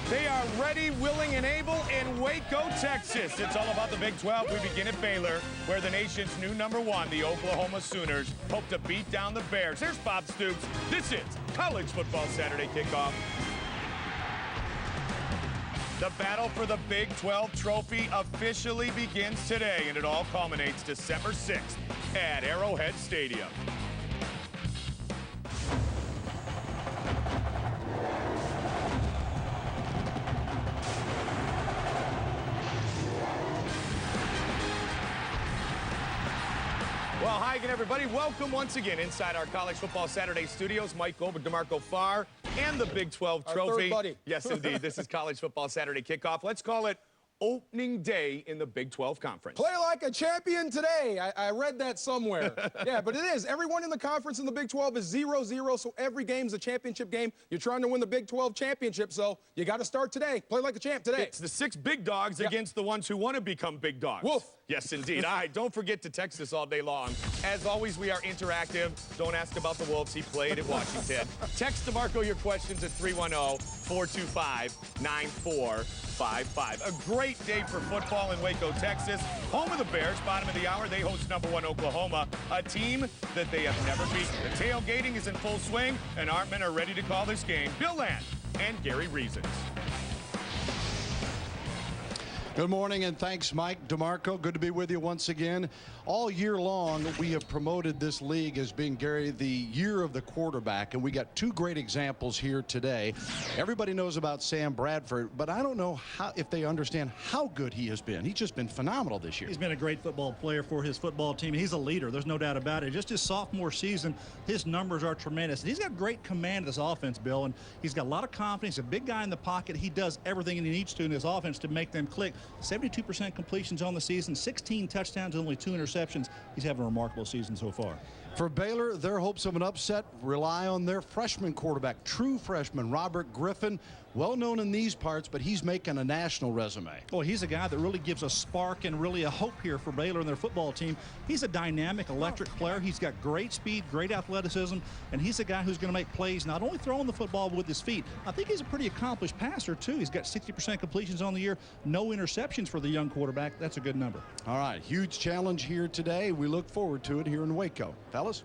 They are ready, willing, and able in Waco, Texas. It's all about the Big 12. We begin at Baylor, where the nation's new #1, the Oklahoma Sooners, hope to beat down the Bears. Here's Bob Stoops. This is College Football Saturday Kickoff. The battle for the Big 12 trophy officially begins today, and it all culminates December 6th at Arrowhead Stadium. Well, hi again, everybody. Welcome once again inside our College Football Saturday studios. Mike Gold, DeMarco Farr, and the Big 12 trophy. Our third buddy. Yes, indeed. This is College Football Saturday Kickoff. Let's call it opening day in the Big 12 Conference. Play like a champion today. I read that somewhere. Yeah, but it is. Everyone in the conference in the Big 12 is 0-0, so every game's a championship game. You're trying to win the Big 12 championship, so you got to start today. Play like a champ today. It's the 6 big dogs against the ones who want to become big dogs. Woof. Yes, indeed. All right, don't forget to text us all day long. As always, we are interactive. Don't ask about the Wolves. He played at Washington. Text DeMarco your questions at 310-425-9455. A great day for football in Waco, Texas. Home of the Bears, bottom of the hour. They host #1 Oklahoma, a team that they have never beaten. The tailgating is in full swing, and our men are ready to call this game. Bill Land and Gary Reasons. Good morning, and thanks, Mike. DeMarco, good to be with you once again. All year long, we have promoted this league as being, Gary, the year of the quarterback, and we got 2 great examples here today. Everybody knows about Sam Bradford, but I don't know if they understand how good he has been. He's just been phenomenal this year. He's been a great football player for his football team. He's a leader. There's no doubt about it. Just his sophomore season, his numbers are tremendous. And he's got great command of this offense, Bill, and he's got a lot of confidence. A big guy in the pocket. He does everything he needs to in his offense to make them click. 72% completions on the season, 16 touchdowns, only 2 interceptions. He's having a remarkable season so far. For Baylor, their hopes of an upset rely on their freshman quarterback, true freshman, Robert Griffin. Well known in these parts, but he's making a national resume. Well, he's a guy that really gives a spark and really a hope here for Baylor and their football team. He's a dynamic, electric player. He's got great speed, great athleticism, and he's a guy who's going to make plays, not only throwing the football with his feet. I think he's a pretty accomplished passer, too. He's got 60% completions on the year, no interceptions for the young quarterback. That's a good number. All right, huge challenge here today. We look forward to it here in Waco. Fellas?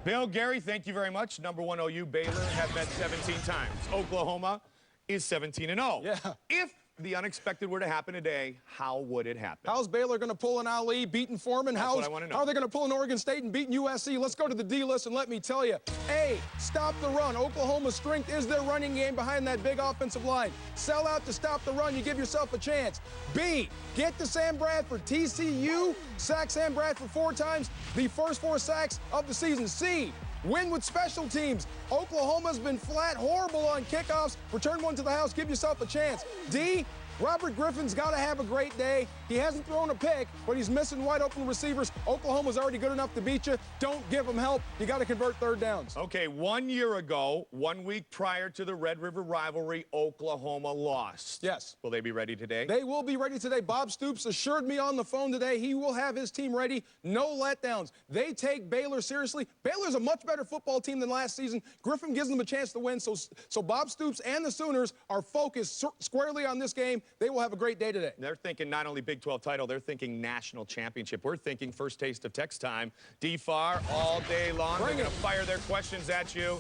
Bill, Gary, thank you very much. #1 OU, Baylor have met 17 times. Oklahoma is 17-0. Yeah. If the unexpected were to happen today, how would it happen? How's Baylor going to pull an Ali, beating Foreman? That's what I want to know. How are they going to pull an Oregon State and beating USC? Let's go to the D list and let me tell you. A, stop the run. Oklahoma's strength is their running game behind that big offensive line. Sell out to stop the run. You give yourself a chance. B, get to Sam Bradford. TCU sacked Sam Bradford 4 times, the first 4 sacks of the season. C, win with special teams. Oklahoma's been flat, horrible on kickoffs. Return one to the house. Give yourself a chance. D, Robert Griffin's got to have a great day. He hasn't thrown a pick, but he's missing wide open receivers. Oklahoma's already good enough to beat you. Don't give them help. You got to convert 3rd downs. Okay, 1 year ago, 1 week prior to the Red River rivalry, Oklahoma lost. Yes. Will they be ready today? They will be ready today. Bob Stoops assured me on the phone today he will have his team ready. No letdowns. They take Baylor seriously. Baylor's a much better football team than last season. Griffin gives them a chance to win, so Bob Stoops and the Sooners are focused squarely on this game. They will have a great day today. They're thinking not only Big 12 title, they're thinking national championship. We're thinking first taste of text time. D-Far all day long. They're going to fire their questions at you.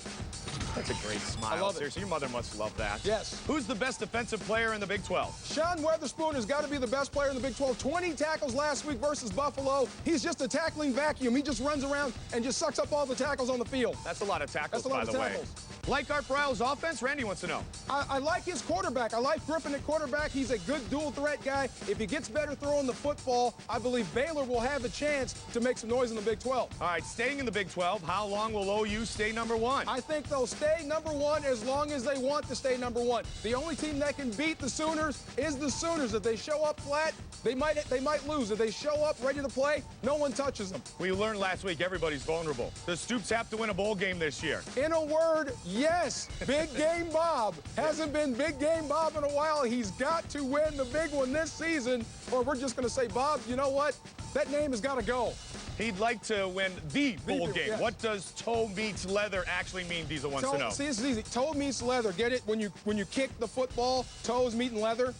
That's a great smile. I love it. Seriously, your mother must love that. Yes. Who's the best defensive player in the Big 12? Sean Weatherspoon has got to be the best player in the Big 12. 20 tackles last week versus Buffalo. He's just a tackling vacuum. He just runs around and just sucks up all the tackles on the field. That's a lot of tackles, That's a lot by of the tackles. way. Like Art Briles' offense? Randy wants to know. I like his quarterback. I like Griffin at quarterback. He's a good dual threat guy. If he gets better throwing the football, I believe Baylor will have a chance to make some noise in the Big 12. All right, staying in the Big 12, how long will OU stay #1? I think they'll stay #1 as long as they want to stay #1. The only team that can beat the Sooners is the Sooners. If they show up flat, they might lose. If they show up ready to play, no one touches them. We learned last week everybody's vulnerable. The Stoops have to win a bowl game this year. In a word, yes. Big game Bob. Hasn't been big game Bob in a while. He's got to win the big one this season, or we're just going to say, Bob, you know what? That name has got to go. He'd like to win the bowl game. Yes. What does toe meets leather actually mean, Diesel wants to know? See, this is easy. Toe meets leather. Get it? When you kick the football, toes meeting leather.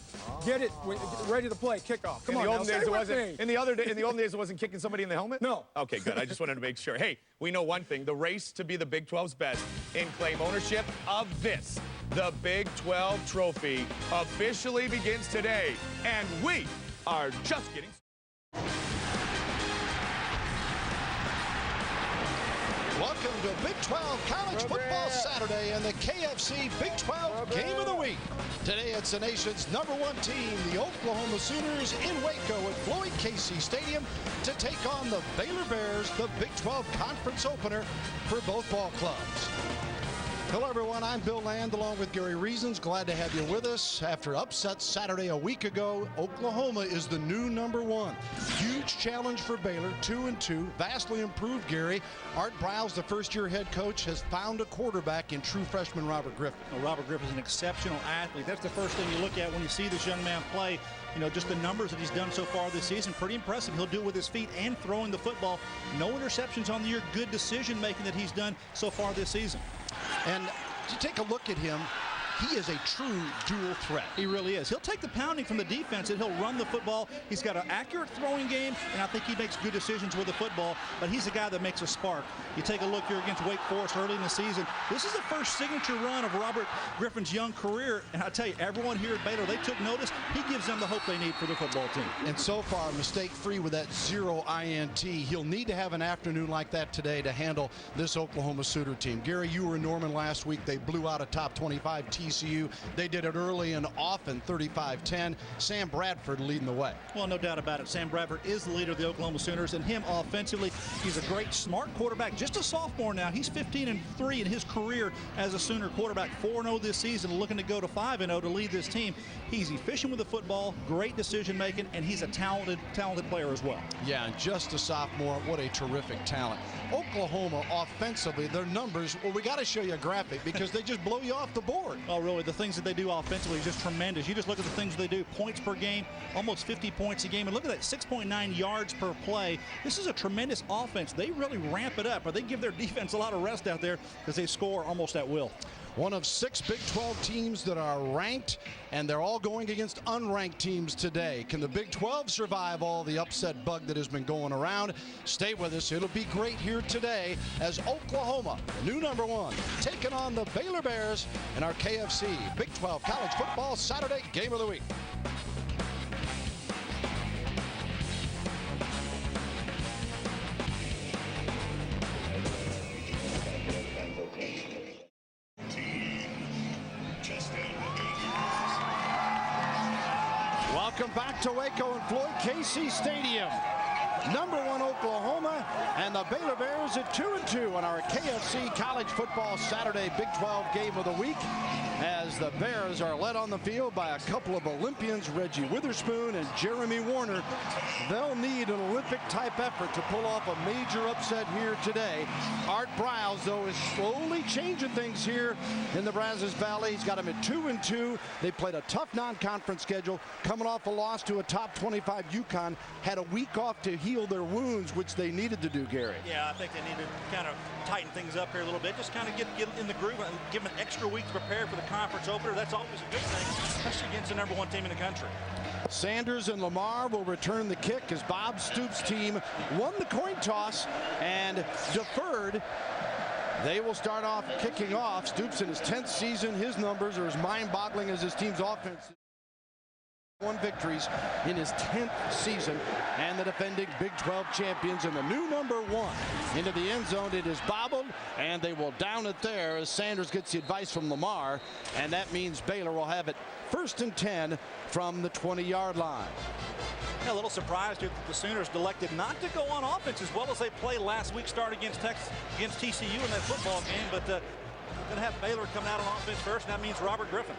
Get it? When, ready to play. Kickoff. Come on, in the now, olden stay days, it with wasn't. me. In the olden days, it wasn't kicking somebody in the helmet. No. Okay, good. I just wanted to make sure. Hey, we know one thing: the race to be the Big 12's best and claim ownership of this, the Big 12 trophy, officially begins today, and we are just getting. Welcome to Big 12 College Football Saturday and the KFC Big 12 Game of the Week. Today it's the nation's #1 team, the Oklahoma Sooners, in Waco at Floyd Casey Stadium to take on the Baylor Bears, the Big 12 Conference opener for both ball clubs. Hello, everyone. I'm Bill Land along with Gary Reasons. Glad to have you with us. After upset Saturday a week ago, Oklahoma is the new #1. Huge challenge for Baylor, 2-2. Vastly improved, Gary. Art Briles, the first-year head coach, has found a quarterback in true freshman Robert Griffin. Well, Robert Griffin is an exceptional athlete. That's the first thing you look at when you see this young man play. You know, just the numbers that he's done so far this season, pretty impressive. He'll do it with his feet and throwing the football. No interceptions on the year. Good decision-making that he's done so far this season. And to take a look at him, he is a true dual threat. He really is. He'll take the pounding from the defense and he'll run the football. He's got an accurate throwing game, and I think he makes good decisions with the football, but he's a guy that makes a spark. You take a look here against Wake Forest early in the season. This is the first signature run of Robert Griffin's young career, and I tell you, everyone here at Baylor, they took notice. He gives them the hope they need for the football team. And so far, mistake-free with that 0 INT. He'll need to have an afternoon like that today to handle this Oklahoma Sooner team. Gary, you were in Norman last week. They blew out a top 25 TCU. They did it early and often, 35-10. Sam Bradford leading the way. Well, no doubt about it. Sam Bradford is the leader of the Oklahoma Sooners, and him offensively, he's a great, smart quarterback. Just a sophomore now. He's 15-3 in his career as a Sooner quarterback. 4-0 this season, looking to go to 5-0 to lead this team. He's efficient with the football, great decision-making, and he's a talented player as well. Yeah, and just a sophomore. What a terrific talent. Oklahoma, offensively, their numbers, well, we got to show you a graphic because they just blow you off the board. Oh, really, the things that they do offensively is just tremendous. You just look at the things they do. Points per game, almost 50 points a game. And look at that, 6.9 yards per play. This is a tremendous offense. They really ramp it up, or they give their defense a lot of rest out there because they score almost at will. One of 6 Big 12 teams that are ranked, and they're all going against unranked teams today. Can the Big 12 survive all the upset bug that has been going around? Stay with us. It'll be great here today as Oklahoma, the new #1, taking on the Baylor Bears in our KFC Big 12 College Football Saturday Game of the Week. Welcome back to Waco and Floyd Casey Stadium. #1 Oklahoma and the Baylor Bears at 2-2 on our KFC College Football Saturday Big 12 Game of the Week as the Bears are led on the field by a couple of Olympians, Reggie Witherspoon and Jeremy Warner. They'll need an Olympic-type effort to pull off a major upset here today. Art Briles, though, is slowly changing things here in the Brazos Valley. He's got them at 2-2. They played a tough non-conference schedule, coming off a loss to a top 25 UConn, had a week off to heal their wounds, which they needed to do, Gary. Yeah, I think they need to kind of tighten things up here a little bit, just kind of get in the groove and give them an extra week to prepare for the conference opener. That's always a good thing, especially against the #1 team in the country. Sanders and Lamar will return the kick as Bob Stoops' team won the coin toss and deferred. They will start off kicking off. Stoops in his 10th season. His numbers are as mind-boggling as his team's offense. 1 victories in his 10th season, and the defending Big 12 champions and the new #1 into the end zone. It is bobbled, and they will down it there as Sanders gets the advice from Lamar, and that means Baylor will have it 1st and 10 from the 20-yard line. Yeah, a little surprised here that the Sooners elected not to go on offense as well as they played last week, start against TCU in that football game, but going to have Baylor coming out on offense first, and that means Robert Griffin.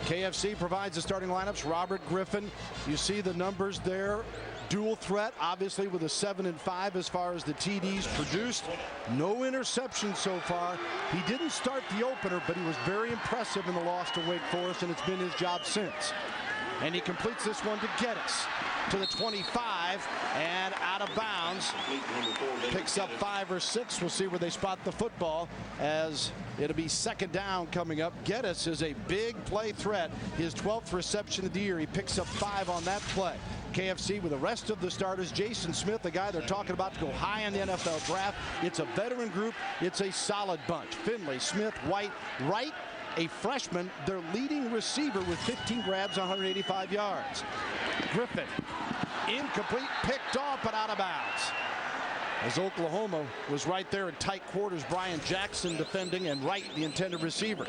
KFC provides the starting lineups. Robert Griffin, you see the numbers there. Dual threat, obviously, with a 7-5 as far as the TDs produced. No interceptions so far. He didn't start the opener, but he was very impressive in the loss to Wake Forest, and it's been his job since. and he completes this one to Geddes to the 25 and out of bounds. Picks up 5 or 6. We'll see where they spot the football, as it'll be second down coming up. Geddes is a big play threat. His 12th reception of the year. He picks up 5 on that play. KFC with the rest of the starters. Jason Smith, the guy they're talking about to go high in the NFL draft. It's a veteran group. It's a solid bunch. Finley, Smith, White, Wright, a freshman, their leading receiver with 15 grabs, 185 yards. Griffin, incomplete, picked off but out of bounds. As Oklahoma was right there in tight quarters, Brian Jackson defending, and Wright, the intended receiver.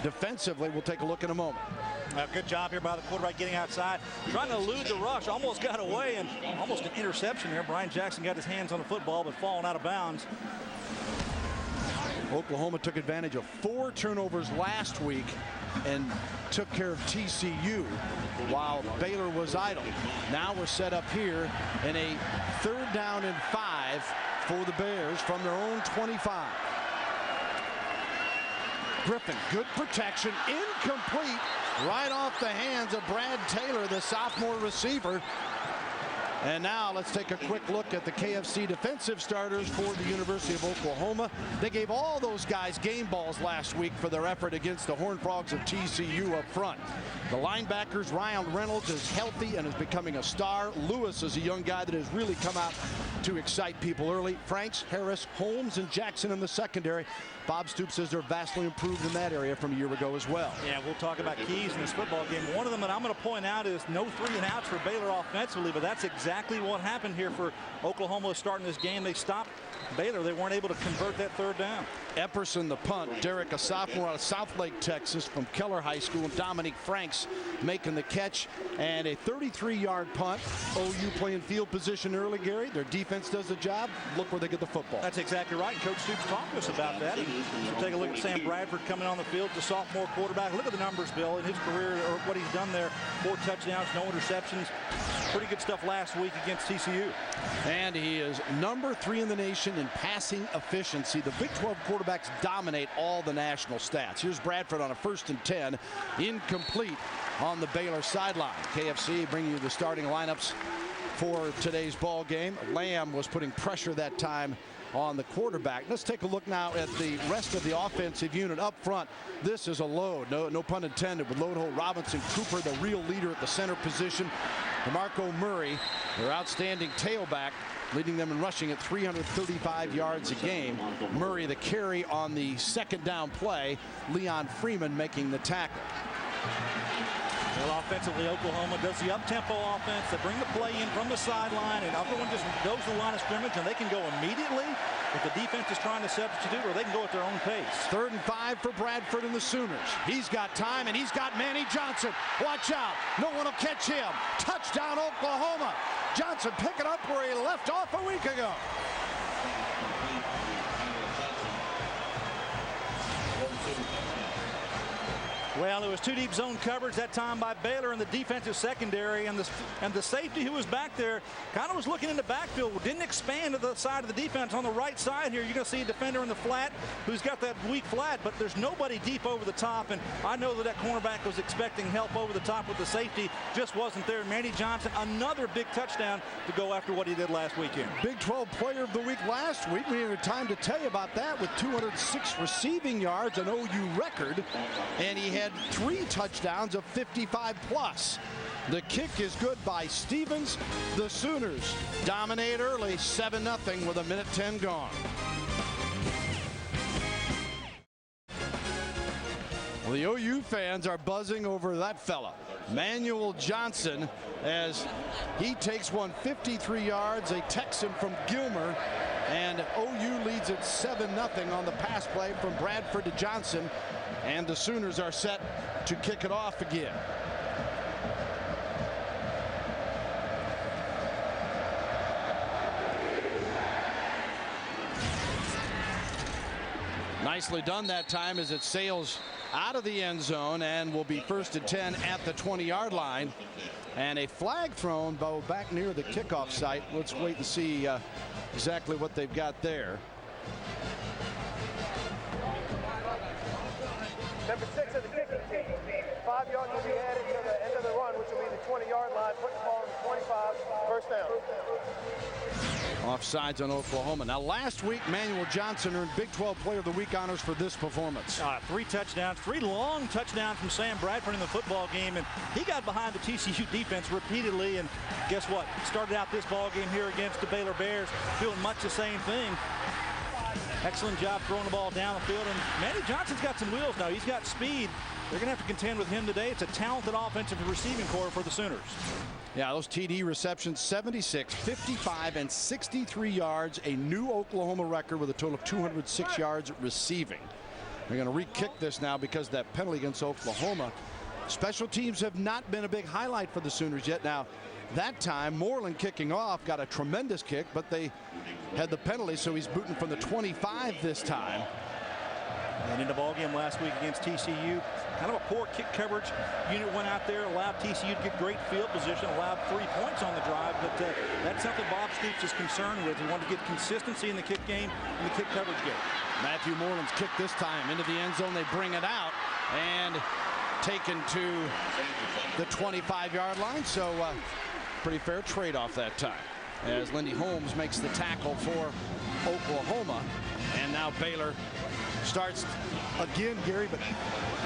Defensively, we'll take a look in a moment. Good job here by the quarterback getting outside, trying to elude the rush, almost got away, and almost an interception here. Brian Jackson got his hands on the football, but falling out of bounds. Oklahoma took advantage of 4 turnovers last week and took care of TCU while Baylor was idle. Now we're set up here in a 3rd down and 5 for the Bears from their own 25. Griffin, good protection, incomplete, right off the hands of Brad Taylor, the sophomore receiver. And now let's take a quick look at the KFC defensive starters for the University of Oklahoma. They gave all those guys game balls last week for their effort against the Horned Frogs of TCU up front. The linebackers, Ryan Reynolds is healthy and is becoming a star. Lewis is a young guy that has really come out to excite people early. Franks, Harris, Holmes, and Jackson in the secondary. Bob Stoops says they're vastly improved in that area from a year ago as well. Yeah, we'll talk about keys in this football game. One of them that I'm going to point out is no 3 and outs for Baylor offensively, but that's exactly what happened here for Oklahoma starting this game. They stopped Baylor. They weren't able to convert that 3rd down. Epperson, the punt. Derek, a sophomore out of Southlake, Texas, from Keller High School. And Dominique Franks making the catch. And a 33-yard punt. OU playing field position early, Gary. Their defense does the job. Look where they get the football. That's exactly right. Coach Stoops talked to us about that. So take a look at Sam Bradford coming on the field, the sophomore quarterback. Look at the numbers, Bill, in his career, or what he's done there. 4 touchdowns, no interceptions. Pretty good stuff last week against TCU. And he is number 3 in the nation in passing efficiency. The Big 12 quarterbacks dominate all the national stats. Here's Bradford on a 1st and 10. Incomplete on the Baylor sideline. KFC bringing you the starting lineups for today's ball game. Lamb was putting pressure that time on the quarterback. Let's take a look now at the rest of the offensive unit up front. This is a load, no pun intended, with Loadhold, Robinson, Cooper, the real leader at the center position. DeMarco Murray, their outstanding tailback, leading them in rushing at 335 yards a game. Murray the carry on the 2nd down play. Leon Freeman making the tackle. Well, offensively, Oklahoma does the up-tempo offense. They bring the play in from the sideline, and everyone just goes to the line of scrimmage, and they can go immediately if the defense is trying to substitute, or they can go at their own pace. 3rd and 5 for Bradford and the Sooners. He's got time, and he's got Manny Johnson. Watch out. No one will catch him. Touchdown, Oklahoma. Johnson picking up where he left off a week ago. Well, it was 2 deep zone coverage that time by Baylor in the defensive secondary, and the safety who was back there kind of was looking in the backfield, didn't expand to the side of the defense. On the right side here, you're going to see a defender in the flat who's got that weak flat, but there's nobody deep over the top, and I know that cornerback was expecting help over the top with the safety, just wasn't there. Manny Johnson, another big touchdown to go after what he did last weekend. Big 12 player of the week last week. We didn't have time to tell you about that, with 206 receiving yards, an OU record, and he had 3 touchdowns of 55 plus. The kick is good by Stevens. The Sooners dominate early, 7-0 with 1:10 gone. Well, the OU fans are buzzing over that fella, Manuel Johnson, as he takes one 53 yards, a Texan from Gilmer, and OU leads at 7-0 on the pass play from Bradford to Johnson, and the Sooners are set to kick it off again. Nicely done that time as it sails out of the end zone and will be 1st and 10 at the 20-yard line. And a flag thrown back near the kickoff site. Let's wait and see exactly what they've got there. Number 6 of the kicking team, 5 5 yards will be added to the end of the run, which will be the 20-yard line, putting the ball on the 25, first down. Offsides on Oklahoma. Now, last week, Manuel Johnson earned Big 12 Player of the Week honors for this performance. 3 touchdowns, 3 long touchdowns from Sam Bradford in the football game, and he got behind the TCU defense repeatedly, and guess what? Started out this ball game here against the Baylor Bears doing much the same thing. Excellent job throwing the ball down the field, and Manny Johnson's got some wheels now. He's got speed. They're going to have to contend with him today. It's a talented offensive receiving corps for the Sooners. Yeah, those TD receptions, 76, 55, and 63 yards, a new Oklahoma record with a total of 206 yards receiving. They're going to re-kick this now because of that penalty against Oklahoma. Special teams have not been a big highlight for the Sooners yet. Now, that time, Moreland kicking off, got a tremendous kick, but they had the penalty, so he's booting from the 25 this time. And in the ball game last week against TCU, kind of a poor kick coverage unit went out there, allowed TCU to get great field position, allowed 3 points on the drive, but that's something Bob Stoops is concerned with. He wanted to get consistency in the kick game and the kick coverage game. Matthew Moreland's kick this time into the end zone. They bring it out and taken to the 25-yard line, so pretty fair trade-off that time, as Lindy Holmes makes the tackle for Oklahoma. And now Baylor starts again, Gary, but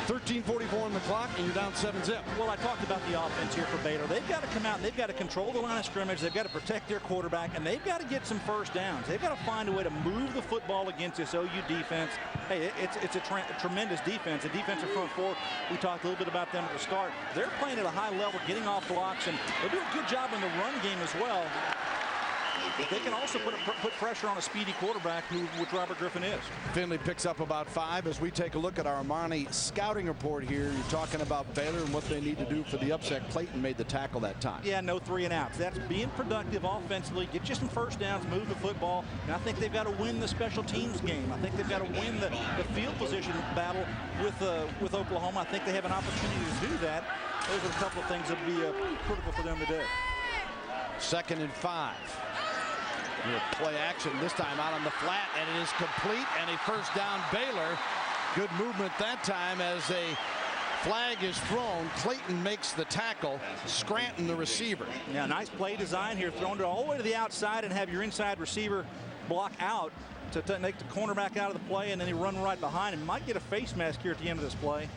13:44 on the clock, and you're down 7-zip. Well, I talked about the offense here for Baylor. They've got to come out and they've got to control the line of scrimmage. They've got to protect their quarterback, and they've got to get some first downs. They've got to find a way to move the football against this OU defense. Hey, it's a tremendous defense. The defensive front four, we talked a little bit about them at the start. They're playing at a high level, getting off blocks, and they'll do a good job in the run game as well. But they can also put pressure on a speedy quarterback, which Robert Griffin is. Finley picks up about 5 as we take a look at our Armani scouting report here. You're talking about Baylor and what they need to do for the upset. Clayton made the tackle that time. Yeah, no 3 and outs. That's being productive offensively. Get you some first downs, move the football. And I think they've got to win the special teams game. I think they've got to win the field position battle with Oklahoma. I think they have an opportunity to do that. Those are a couple of things that will be critical for them today. 2nd and 5. Play action this time out on the flat, and it is complete, and a first down Baylor. Good movement that time as a flag is thrown. Clayton makes the tackle. Scranton the receiver. Yeah, nice play design here, thrown it all the way to the outside and have your inside receiver block out to make the cornerback out of the play, and then he run right behind him. Might get a face mask here at the end of this play.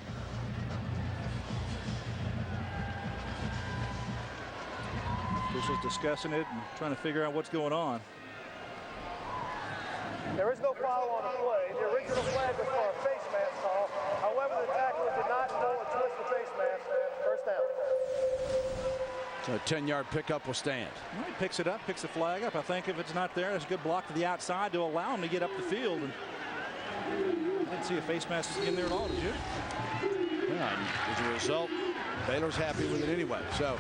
Officials discussing it and trying to figure out what's going on. There is no foul on the play. The original flag was for a face mask call. However, the tackler did not pull or twist the face mask. First down. So a 10-yard pickup will stand. Well, he picks it up, picks the flag up. I think if it's not there, it's a good block to the outside to allow him to get up the field. And I didn't see a face mask in there at all, did you? Yeah, and as a result, Baylor's happy with it anyway. So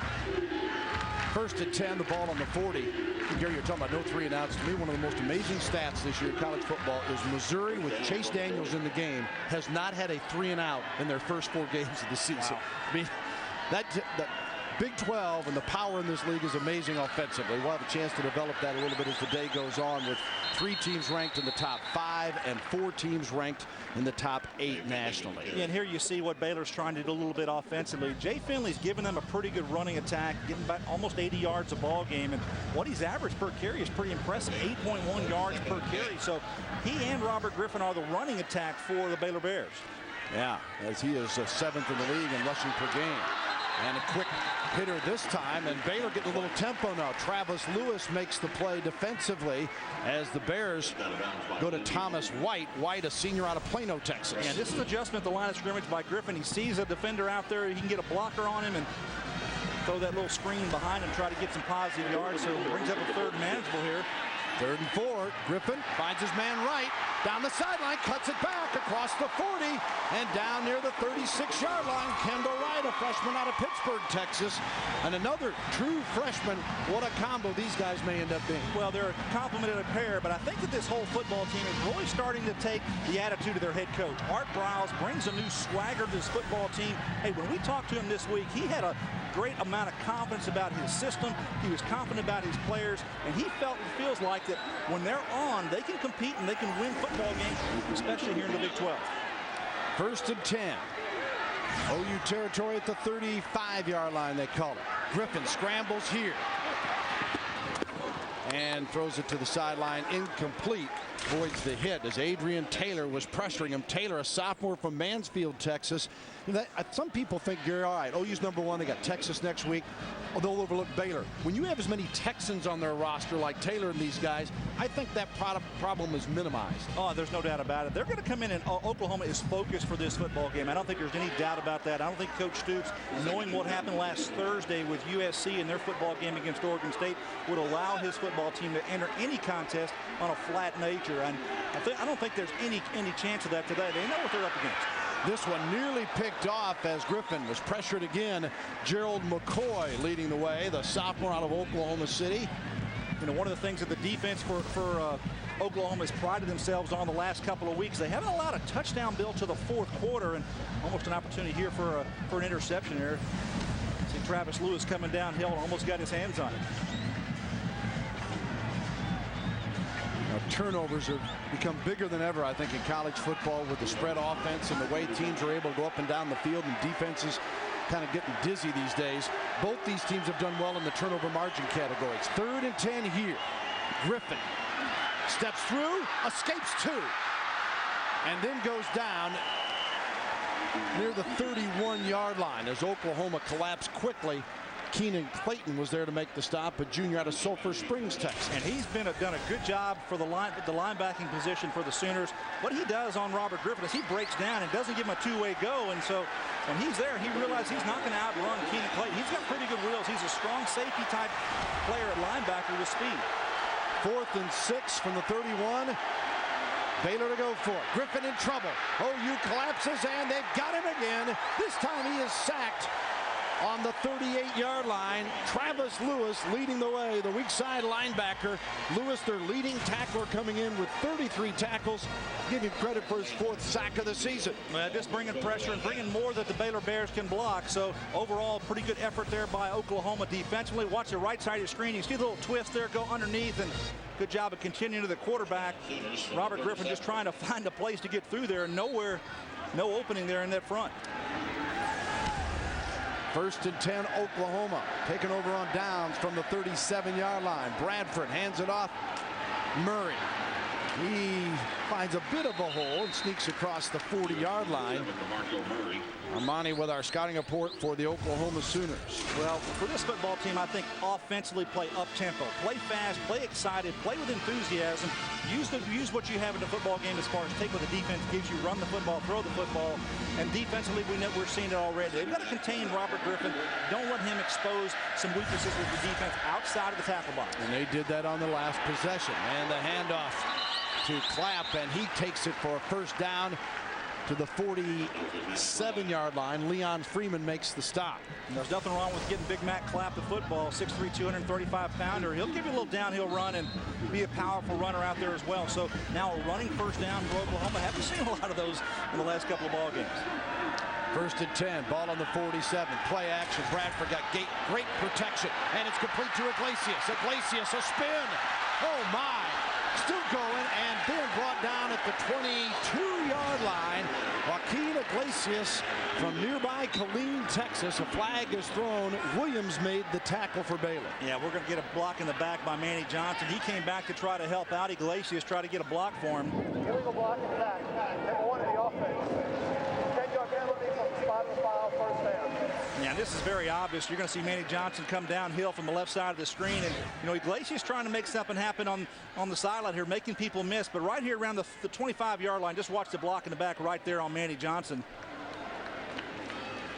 1st and 10, the ball on the 40. Gary, you're talking about no 3 and outs. To me, one of the most amazing stats this year in college football is Missouri, with Chase Daniels in the game, has not had a 3 and out in their first 4 games of the season. Wow. I mean, that Big 12 and the power in this league is amazing offensively. We'll have a chance to develop that a little bit as the day goes on, with 3 teams ranked in the top 5 and 4 teams ranked in the top 8 nationally. Yeah, and here you see what Baylor's trying to do a little bit offensively. Jay Finley's giving them a pretty good running attack, getting back almost 80 yards a ball game, and what he's averaged per carry is pretty impressive, 8.1 yards per carry. So he and Robert Griffin are the running attack for the Baylor Bears. Yeah, as he is 7th in the league in rushing per game. And a quick hitter this time, and Baylor getting a little tempo now. Travis Lewis makes the play defensively as the Bears go to Thomas White. White, a senior out of Plano, Texas. And this is adjustment at the line of scrimmage by Griffin. He sees a defender out there. He can get a blocker on him and throw that little screen behind him, try to get some positive yards. So it brings up a 3rd and manageable here. 3rd and 4. Griffin finds his man right. Down the sideline, cuts it back across the 40, and down near the 36-yard line. Kendall Wright, a freshman out of Pittsburgh, Texas, and another true freshman. What a combo these guys may end up being. Well, they're a complementary pair, but I think that this whole football team is really starting to take the attitude of their head coach. Art Briles brings a new swagger to this football team. Hey, when we talked to him this week, he had a great amount of confidence about his system. He was confident about his players, and he feels like that when they're on, they can compete and they can win football games, especially here in the Big 12. 1st and 10. OU territory at the 35-yard line, they call it. Griffin scrambles here and throws it to the sideline, incomplete. Avoids the hit as Adrian Taylor was pressuring him. Taylor, a sophomore from Mansfield, Texas. Some people think, Gary, all right, OU's #1. They got Texas next week. Oh, they'll overlook Baylor. When you have as many Texans on their roster like Taylor and these guys, I think that problem is minimized. Oh, there's no doubt about it. They're going to come in, and Oklahoma is focused for this football game. I don't think there's any doubt about that. I don't think Coach Stoops, knowing what happened last Thursday with USC in their football game against Oregon State, would allow his football team to enter any contest on a flat nature. And I don't think there's any chance of that today. They know what they're up against. This one nearly picked off as Griffin was pressured again. Gerald McCoy leading the way, the sophomore out of Oklahoma City. You know, one of the things that the defense for Oklahoma has prided themselves on the last couple of weeks, they haven't allowed a touchdown build to the fourth quarter, and almost an opportunity here for an interception there. See Travis Lewis coming downhill and almost got his hands on it. Turnovers have become bigger than ever, I think, in college football with the spread offense and the way teams are able to go up and down the field, and defenses kind of getting dizzy these days. Both these teams have done well in the turnover margin categories. 3rd and 10 here. Griffin steps through, escapes 2, and then goes down near the 31-yard line as Oklahoma collapsed quickly. Keenan Clayton was there to make the stop, a junior out of Sulphur Springs, Texas. And he's done a good job for the linebacking position for the Sooners. What he does on Robert Griffin is he breaks down and doesn't give him a two-way go. And so when he's there, he realizes he's not going to outrun Keenan Clayton. He's got pretty good wheels. He's a strong safety type player at linebacker with speed. 4th and 6 from the 31. Baylor to go for it. Griffin in trouble. OU collapses, and they've got him again. This time he is sacked on the 38-yard line. Travis Lewis leading the way, the weak side linebacker. Lewis, their leading tackler, coming in with 33 tackles. Give him credit for his 4th sack of the season. Well, just bringing pressure and bringing more that the Baylor Bears can block. So overall, pretty good effort there by Oklahoma defensively. Watch the right side of the screen. You see the little twist there go underneath, and good job of continuing to the quarterback. Robert Griffin just trying to find a place to get through there. Nowhere, no opening there in that front. 1st and 10, Oklahoma taking over on downs from the 37-yard line. Bradford hands it off. Murray. He finds a bit of a hole and sneaks across the 40-yard line. Armani with our scouting report for the Oklahoma Sooners. Well, for this football team, I think offensively play up-tempo. Play fast, play excited, play with enthusiasm. Use what you have in the football game as far as take what the defense gives you, run the football, throw the football. And defensively, we're seeing it already. They've got to contain Robert Griffin. Don't let him expose some weaknesses with the defense outside of the tackle box. And they did that on the last possession. And the handoff to Clapp, and he takes it for a 1st down to the 47-yard line. Leon Freeman makes the stop. And there's nothing wrong with getting Big Mac Clapp the football. 6'3", 235-pounder. He'll give you a little downhill run and be a powerful runner out there as well. So now a running 1st down for Oklahoma. Haven't seen a lot of those in the last couple of ball games. 1st and 10, ball on the 47. Play action. Bradford got great protection, and it's complete to Iglesias. Iglesias, a spin. Oh my! Still going, and then brought down at the 22-yard line. Joaquin Iglesias from nearby Killeen, Texas. A flag is thrown. Williams made the tackle for Baylor. Yeah, we're going to get a block in the back by Manny Johnson. He came back to try to help out. Iglesias tried to get a block for him. Illegal block in the back. #1 in the offense. 10-yard penalty from the spot of the foul, 1st down. Yeah, this is very obvious. You're going to see Manny Johnson come downhill from the left side of the screen. And, you know, Iglesias trying to make something happen on the sideline here, making people miss. But right here around the 25-yard line, just watch the block in the back right there on Manny Johnson.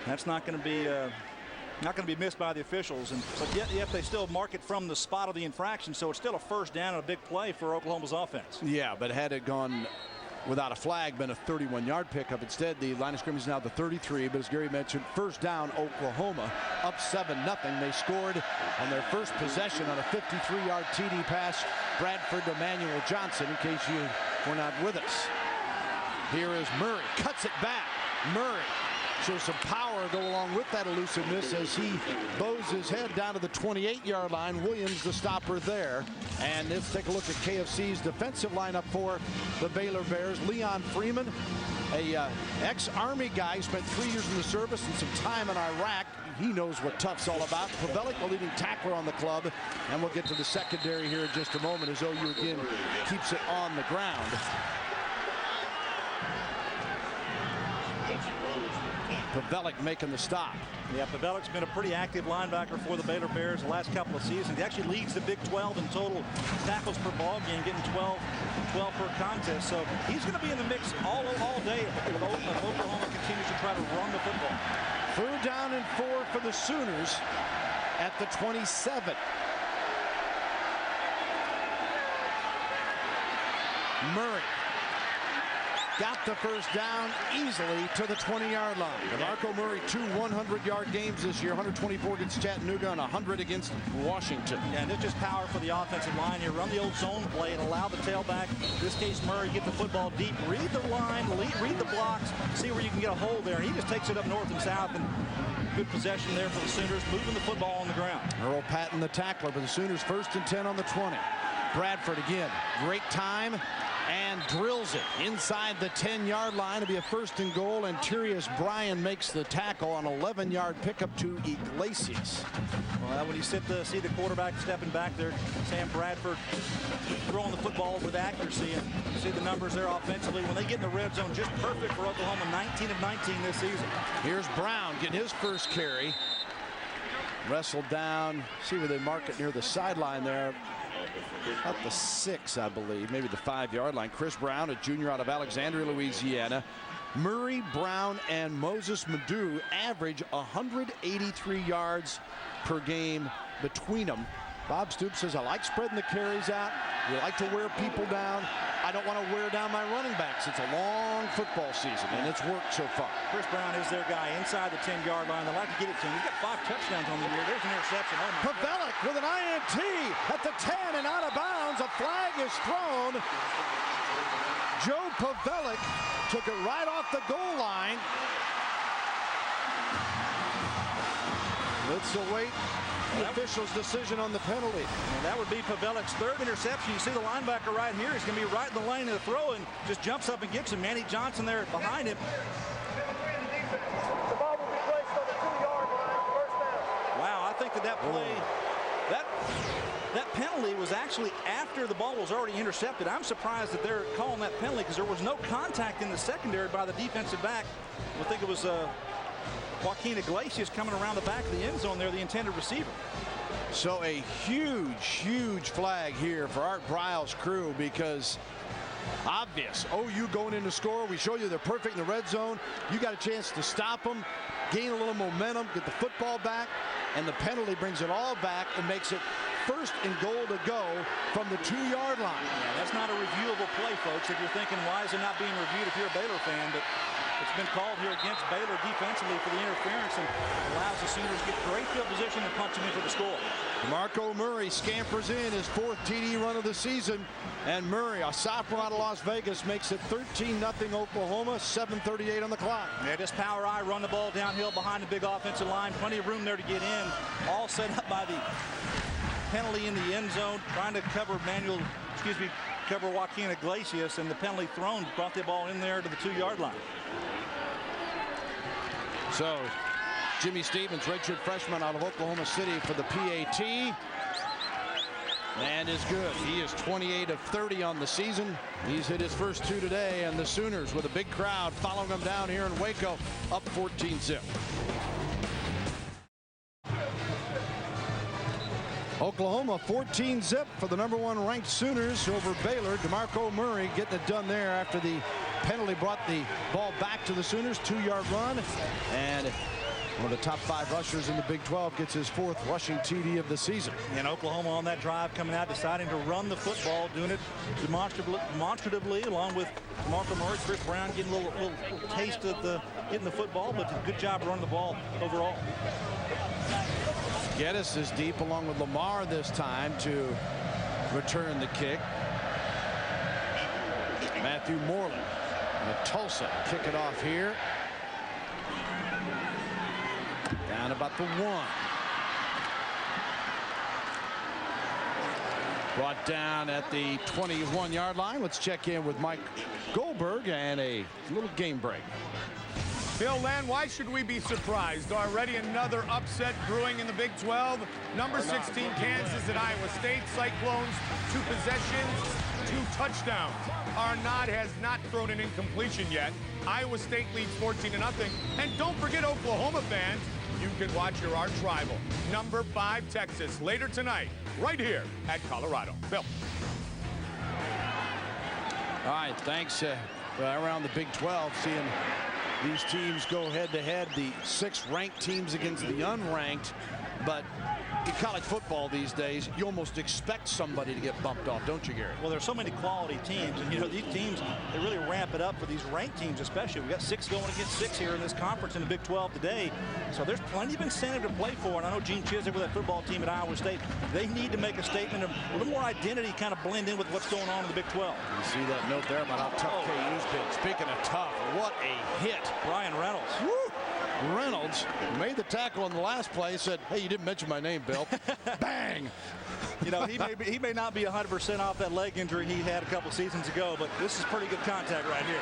That's not going to be missed by the officials. But yet they still mark it from the spot of the infraction. So it's still a 1st down and a big play for Oklahoma's offense. Yeah, but had it gone without a flag, been a 31-yard pickup. Instead, the line of scrimmage is now the 33. But as Gary mentioned, 1st down, Oklahoma up 7-0. They scored on their first possession on a 53-yard TD pass. Bradford to Emmanuel Johnson, in case you were not with us. Here is Murray, cuts it back. Murray shows some power go along with that elusiveness as he bows his head down to the 28-yard line. Williams the stopper there. And let's take a look at KFC's defensive lineup for the Baylor Bears. Leon Freeman, a ex-Army guy who spent 3 years in the service and some time in Iraq. He knows what tough's all about. Pavelic, the leading tackler on the club. And we'll get to the secondary here in just a moment as OU again keeps it on the ground. Pavelic making the stop. Yeah, Pavelic's been a pretty active linebacker for the Baylor Bears the last couple of seasons. He actually leads the Big 12 in total tackles per ball game, getting 12 per contest. So he's going to be in the mix all day if Oklahoma continues to try to run the football. 3rd down and 4 for the Sooners at the 27. Murray got the first down easily to the 20-yard line. DeMarco Murray, 2 100-yard games this year, 124 against Chattanooga and 100 against Washington. Yeah, and it's just power for the offensive line here. Run the old zone play and allow the tailback, in this case Murray, get the football deep, read the line, read the blocks, see where you can get a hole there. And he just takes it up north and south, and good possession there for the Sooners, moving the football on the ground. Earl Patton, the tackler, for the Sooners, 1st and 10 on the 20. Bradford again, great time, and drills it inside the 10-yard line to be a 1st and goal. And Tyrius Bryan makes the tackle on 11-yard pickup to Iglesias. Well, when you see the quarterback stepping back there, Sam Bradford throwing the football with accuracy, and you see the numbers there offensively. When they get in the red zone, just perfect for Oklahoma, 19 of 19 this season. Here's Brown getting his first carry. Wrestled down. See where they mark it near the sideline there. At the 6, I believe, maybe the 5-yard line. Chris Brown, a junior out of Alexandria, Louisiana. Murray, Brown, and Moses Madu average 183 yards per game between them. Bob Stoops says, I like spreading the carries out. We like to wear people down. I don't want to wear down my running backs. It's a long football season, and it's worked so far. Chris Brown is their guy inside the 10-yard line. They like to get it to him. He's got 5 touchdowns on the year. There's an interception. Oh, my Pavelic with an INT at the 10 and out of bounds. A flag is thrown. Joe Pavelic took it right off the goal line. Let's await the official's decision on the penalty. And that would be Pavelic's 3rd interception. You see the linebacker right here. He's going to be right in the lane of the throw and just jumps up and gets him. Manny Johnson there behind him. The ball will be placed on the 2-yard line, 1st down. Wow, I think that play, that penalty was actually after the ball was already intercepted. I'm surprised that they're calling that penalty because there was no contact in the secondary by the defensive back. I think it was Joaquin Iglesias coming around the back of the end zone there, the intended receiver. So a huge flag here for Art Briles' crew, because obvious OU going in to score. We show you they're perfect in the red zone. You got a chance to stop them, gain a little momentum, get the football back, and the penalty brings it all back and makes it 1st and goal to go from the 2-yard line. Yeah, that's not a reviewable play, folks. If you're thinking, why is it not being reviewed if you're a Baylor fan? But it's been called here against Baylor defensively for the interference and allows the Sooners to get great field position and punch him in for the score. DeMarco Murray scampers in his 4th TD run of the season. And Murray, a sophomore out of Las Vegas, makes it 13-0 Oklahoma, 7:38 on the clock. Yeah, just power I run the ball downhill behind the big offensive line. Plenty of room there to get in. All set up by the penalty in the end zone, trying to cover cover Joaquin Iglesias, and the penalty thrown brought the ball in there to the 2-yard line. So Jimmy Stevens, redshirt freshman out of Oklahoma City for the PAT. And is good. He is 28 of 30 on the season. He's hit his first 2 today, and the Sooners with a big crowd following him down here in Waco, up 14-0. Oklahoma 14-0 for the #1 ranked Sooners over Baylor. DeMarco Murray getting it done there after the penalty brought the ball back to the Sooners. 2-yard run, and one of the top 5 rushers in the Big 12 gets his 4th rushing TD of the season. And Oklahoma on that drive coming out, deciding to run the football, doing it demonstratively along with DeMarco Murray. Chris Brown getting a little taste of getting the football, but a good job running the ball overall. Geddes is deep along with Lamar this time to return the kick. Matthew Moreland and Tulsa kick it off here. Down about the 1. Brought down at the 21-yard line. Let's check in with Mike Goldberg and a little game break. Bill Land, why should we be surprised? Already another upset brewing in the Big 12. Number 16, Kansas at Iowa State. Cyclones, 2 possessions, 2 touchdowns. Arnott has not thrown an incompletion yet. Iowa State leads 14-0. And don't forget, Oklahoma fans, you can watch your arch rival, number 5 Texas, later tonight, right here at Colorado. Bill. All right, thanks. Around the Big 12, seeing these teams go head-to-head, the 6 ranked teams against the unranked. But in college football these days, you almost expect somebody to get bumped off, don't you, Gary? Well, there's so many quality teams, and you know these teams, they really ramp it up for these ranked teams, especially. We got 6 going against 6 here in this conference in the Big 12 today, so there's plenty of incentive to play for. And I know Gene Chisholm with that football team at Iowa State, they need to make a statement of a little more identity, kind of blend in with what's going on in the Big 12. You see that note there about how tough KU's been. Speaking of tough, what a hit! Brian Reynolds. Woo! Reynolds made the tackle on the last play. Said, "Hey, you didn't mention my name, Bill." Bang! You know, he may not be 100% off that leg injury he had a couple seasons ago, but this is pretty good contact right here.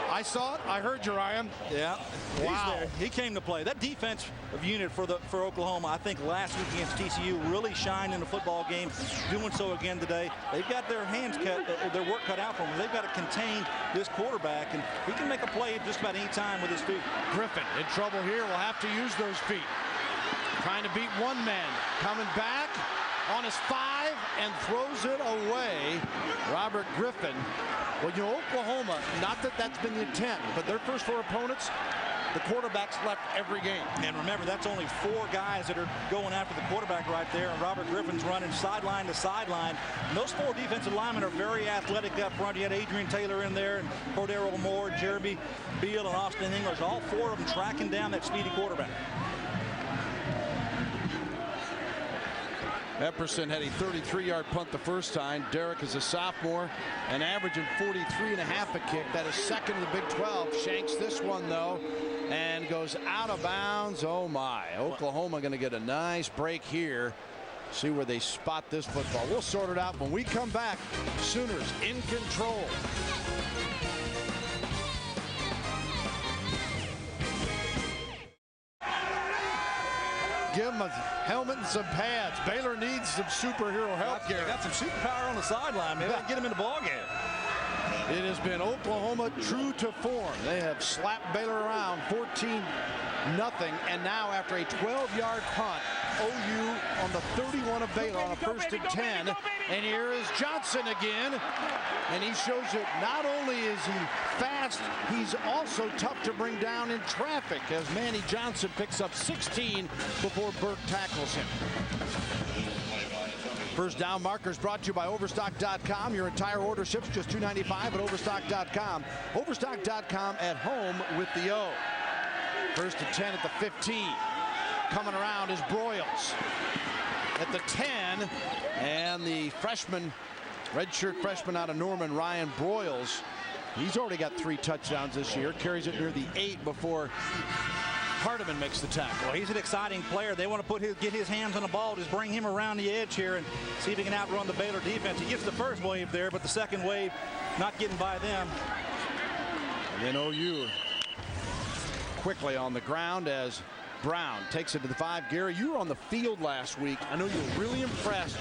I saw it. I heard you, Ryan. Yeah. Wow. He's there. He came to play. That defensive unit for Oklahoma, I think last week against TCU really shined in the football game. Doing so again today. They've got their hands cut, their work cut out for them. They've got to contain this quarterback, and he can make a play just about any time with his feet. Griffin in trouble here. Will have to use those feet. Trying to beat one man. Coming back on his 5 and throws it away. Robert Griffin. Well, you know, Oklahoma, not that that's been the intent, but their first 4 opponents, the quarterbacks left every game. And remember, that's only 4 guys that are going after the quarterback right there, and Robert Griffin's running sideline to sideline. And those 4 defensive linemen are very athletic up front. You had Adrian Taylor in there, and Cordero Moore, Jeremy Beal, and Austin English, all 4 of them tracking down that speedy quarterback. Epperson had a 33-yard punt the first time. Derrick is a sophomore and averaging 43.5 a kick. That is second in the Big 12. Shanks this one, though, and goes out of bounds. Oh, my. Oklahoma going to get a nice break here. See where they spot this football. We'll sort it out when we come back. Sooners in control. Give them a helmet and some pads. Baylor needs some superhero help here. They got some superpower on the sideline. Maybe they can get them in the ballgame. It has been Oklahoma true to form. They have slapped Baylor around 14-0. And now after a 12-yard punt, OU on the 31 of Baylor on a 1st and 10. And here is Johnson again. And he shows that not only is he fast, he's also tough to bring down in traffic as Manny Johnson picks up 16 before Burke tackles him. First down markers brought to you by Overstock.com. Your entire order ships just $2.95 at Overstock.com. Overstock.com at home with the O. 1st and 10 at the 15. Coming around is Broyles at the 10. And the freshman, redshirt freshman out of Norman, Ryan Broyles. He's already got 3 touchdowns this year. Carries it near the 8 before Hardiman makes the tackle. Well, he's an exciting player. They want to get his hands on the ball, just bring him around the edge here and see if he can outrun the Baylor defense. He gets the first wave there, but the second wave not getting by them. And then OU quickly on the ground as Brown takes it to the 5. Gary, you were on the field last week. I know you were really impressed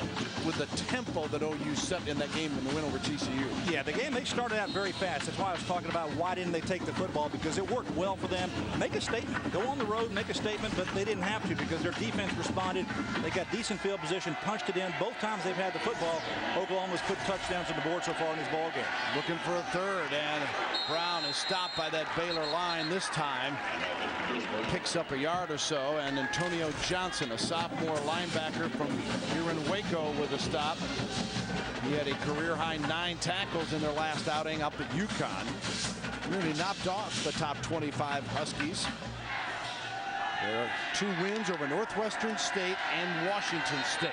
with the tempo that OU set in that game in the win over TCU. Yeah, the game, they started out very fast. That's why I was talking about why didn't they take the football, because it worked well for them. Make a statement. Go on the road, make a statement, but they didn't have to because their defense responded. They got decent field position, punched it in. Both times they've had the football, Oklahoma's put touchdowns on the board so far in this ball game. Looking for a 3rd, and Brown is stopped by that Baylor line this time. Picks up a yard or so, and Antonio Johnson, a sophomore linebacker from here in Waco, with a stop. He had a career-high 9 tackles in their last outing up at UConn. Really knocked off the top 25 Huskies. There are 2 wins over Northwestern State and Washington State.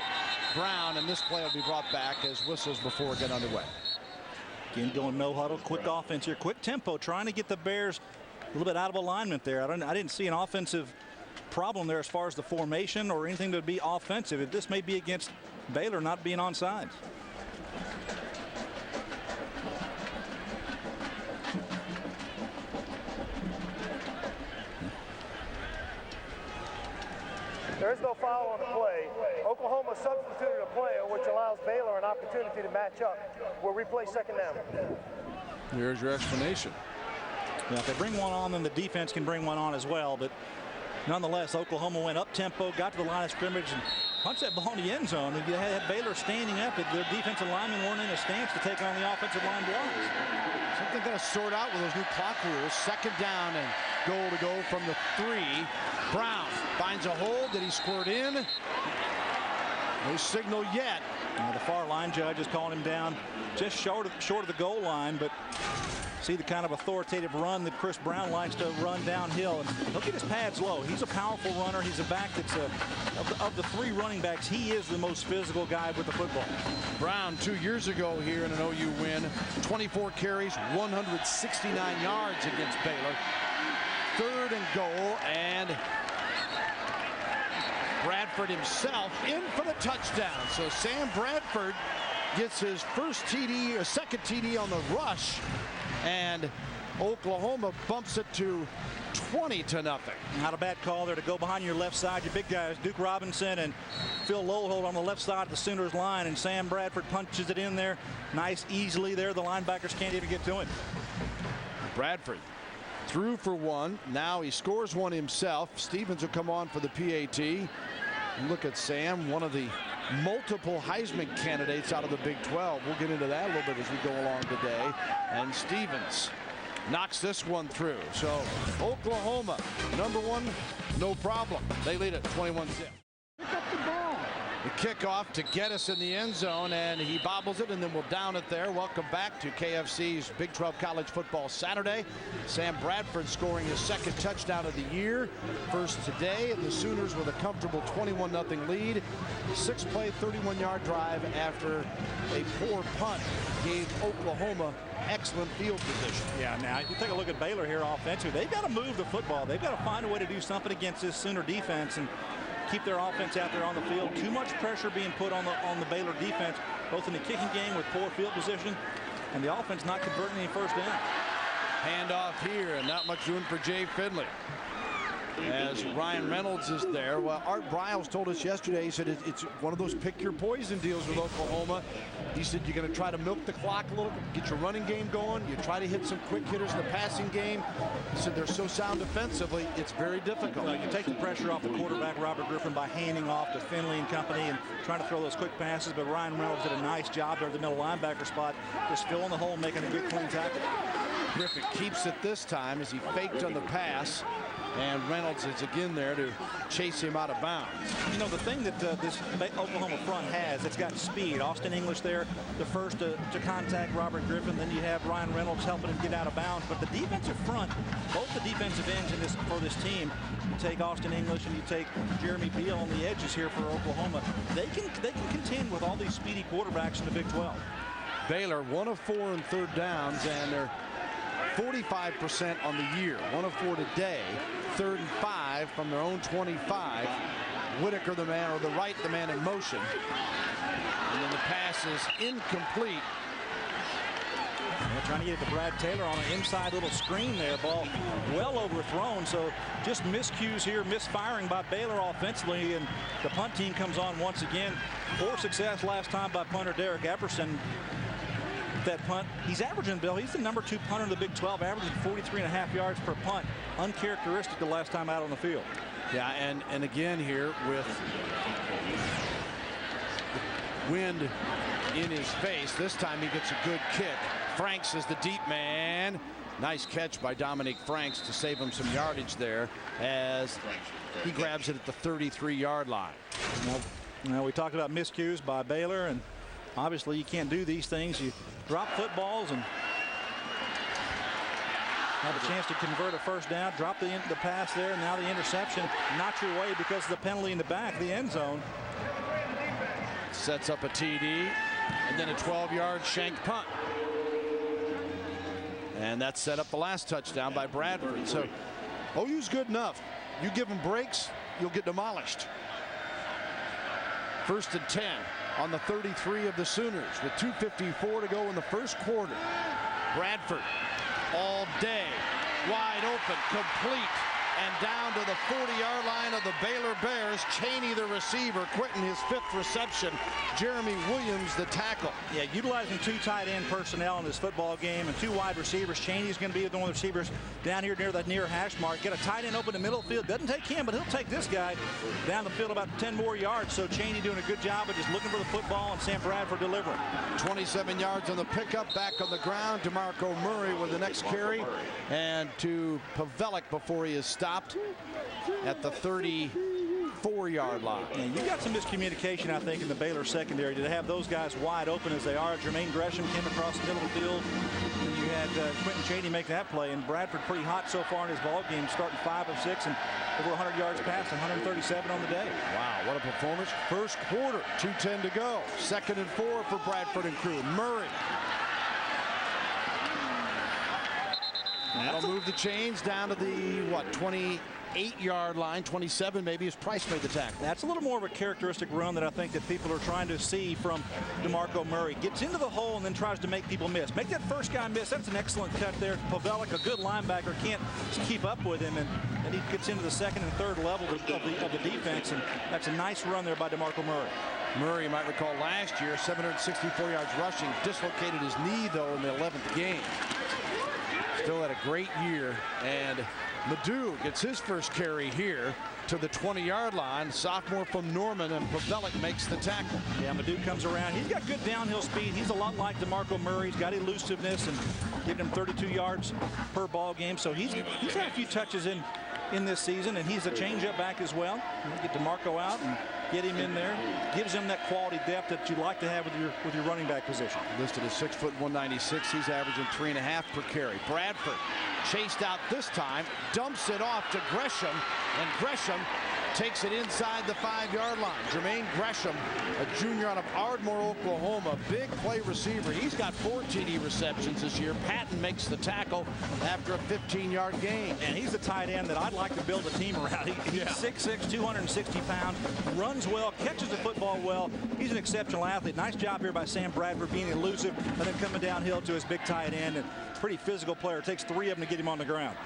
Brown, and this play will be brought back as whistles before get underway. Again, going no huddle, quick offense here, quick tempo, trying to get the Bears a little bit out of alignment there. I didn't see an offensive problem there as far as the formation or anything to be offensive. This may be against Baylor not being onside. There is no foul on the play. Oklahoma substituted a player, which allows Baylor an opportunity to match up. We'll replay second down. Here's your explanation. Yeah, if they bring one on, then the defense can bring one on as well. But nonetheless, Oklahoma went up tempo, got to the line of scrimmage, and punched that ball in the end zone. And you had Baylor standing up. Their defensive linemen weren't in a stance to take on the offensive line blocks. Something got to sort out with those new clock rules. Second down and goal to go from the 3. Brown finds a hole. Did he squirt in? No signal yet. The far line judge is calling him down just short of the goal line, but see the kind of authoritative run that Chris Brown likes to run downhill. And look at his pads low. He's a powerful runner. He's a back that's of the 3 running backs, he is the most physical guy with the football. Brown 2 years ago here in an OU win, 24 carries, 169 yards against Baylor. 3rd and goal, and Bradford himself in for the touchdown. So Sam Bradford gets his first TD, a second TD on the rush, and Oklahoma bumps it to 20-0. Not a bad call there to go behind your left side. Your big guys, Duke Robinson and Phil Lowhold on the left side of the Sooners line, and Sam Bradford punches it in there. Nice, easily there. The linebackers can't even get to him. Bradford threw for 1. Now he scores 1 himself. Stevens will come on for the PAT. And look at Sam, one of the multiple Heisman candidates out of the Big 12. We'll get into that a little bit as we go along today. And Stevens knocks this one through. So Oklahoma, number 1, no problem. They lead it 21-0. Pick up the ball. The kickoff to get us in the end zone, and he bobbles it, and then we'll down it there. Welcome back to KFC's Big 12 College Football Saturday. Sam Bradford scoring his 2nd touchdown of the year. First today, and the Sooners with a comfortable 21-0 lead. 6-play, 31-yard drive after a poor punt gave Oklahoma excellent field position. Yeah, now you take a look at Baylor here offensively. They've got to move the football. They've got to find a way to do something against this Sooner defense and keep their offense out there on the field. Too much pressure being put on the Baylor defense, both in the kicking game with poor field position, and the offense not converting any first down. Handoff here, and not much room for Jay Finley, as Ryan Reynolds is there. Well, Art Briles told us yesterday, he said it's one of those pick your poison deals with Oklahoma. He said you're going to try to milk the clock a little bit, get your running game going. You try to hit some quick hitters in the passing game. He said they're so sound defensively, it's very difficult. You take the pressure off the quarterback, Robert Griffin, by handing off to Finley and company and trying to throw those quick passes, but Ryan Reynolds did a nice job there at the middle linebacker spot, just filling the hole, making a good clean tackle. Griffin keeps it this time as he faked on the pass, and Reynolds is again there to chase him out of bounds. You know, the thing that this Oklahoma front has, it's got speed. Austin English there, the first to contact Robert Griffin. Then you have Ryan Reynolds helping him get out of bounds. But the defensive front, both the defensive ends for this team, you take Austin English and you take Jeremy Beal on the edges here for Oklahoma. They can contend with all these speedy quarterbacks in the Big 12. Baylor 1 of 4 in 3rd downs, and they're 45% on the year. 1 of 4 today. 3rd and 5 from their own 25. Whitaker the man, or the right, the man in motion. And then the pass is incomplete. They're trying to get it to Brad Taylor on an inside little screen there. Ball well overthrown. So just miscues here, misfiring by Baylor offensively. And the punt team comes on once again. Poor success last time by punter Derek Epperson. That punt, he's averaging, Bill, he's the number 2 punter in the Big 12, averaging 43.5 yards per punt. Uncharacteristic the last time out on the field. Yeah, and again here with the wind in his face. This time he gets a good kick. Franks is the deep man. Nice catch by Dominique Franks to save him some yardage there as he grabs it at the 33-yard line. Now we talked about miscues by Baylor, and obviously you can't do these things. You drop footballs and have a chance to convert a first down. Drop the pass there. Now the interception. Not your way because of the penalty in the back of the end zone. Sets up a TD and then a 12-yard shank punt. And that set up the last touchdown by Bradford. So OU's good enough. You give them breaks, you'll get demolished. 1st and 10 on the 33 of the Sooners with 2:54 to go in the first quarter. Bradford all day, wide open, complete, and down to the 40-yard line of the Baylor Bears. Cheney, the receiver, Quinton, his 5th reception. Jeremy Williams, the tackle. Yeah, utilizing 2 tight end personnel in this football game and 2 wide receivers. Cheney's going to be one of the receivers down here near that near hash mark. Get a tight end open the middle of the field. Doesn't take him, but he'll take this guy down the field about 10 more yards. So Cheney doing a good job of just looking for the football, and Sam Bradford delivering. 27 yards on the pickup, back on the ground. DeMarco Murray with the next carry, and to Pavelic before he is stopped at the 34-yard line. And you got some miscommunication, I think, in the Baylor secondary to have those guys wide open as they are. Jermaine Gresham came across the middle of the field. And you had Quinton Cheney make that play, and Bradford pretty hot so far in his ball game, starting 5 of 6 and over 100 yards passing, 137 on the day. Wow, what a performance. First quarter, 2:10 to go. 2nd and 4 for Bradford and crew. Murray. That'll move the chains down to the, 28-yard line, 27 maybe, as Price made the tackle. That's a little more of a characteristic run that I think that people are trying to see from DeMarco Murray. Gets into the hole and then tries to make people miss. Make that first guy miss. That's an excellent cut there. Pavelic, a good linebacker, can't keep up with him, and he gets into the 2nd and 3rd level of the defense, and that's a nice run there by DeMarco Murray. Murray, you might recall last year, 764 yards rushing, dislocated his knee, though, in the 11th game. Still had a great year, and Madu gets his first carry here to the 20-yard line. Sophomore from Norman, and Pavelic makes the tackle. Yeah, Madu comes around. He's got good downhill speed. He's a lot like DeMarco Murray. He's got elusiveness and giving him 32 yards per ball game. So he's had a few touches in this season, and he's a changeup back as well. You get DeMarco out and get him in there. Gives him that quality depth that you like to have with your running back position. Listed as 6 foot 196. He's averaging 3.5 per carry. Bradford chased out this time, dumps it off to Gresham, and Gresham takes it inside the 5-yard line. Jermaine Gresham, a junior out of Ardmore, Oklahoma, big play receiver. He's got 14 TD receptions this year. Patton makes the tackle after a 15-yard gain. And he's the tight end that I'd like to build a team around. He's 6'6", 260 pounds, runs well, catches the football well. He's an exceptional athlete. Nice job here by Sam Bradford being elusive and then coming downhill to his big tight end. And pretty physical player. It takes 3 of them to get him on the ground.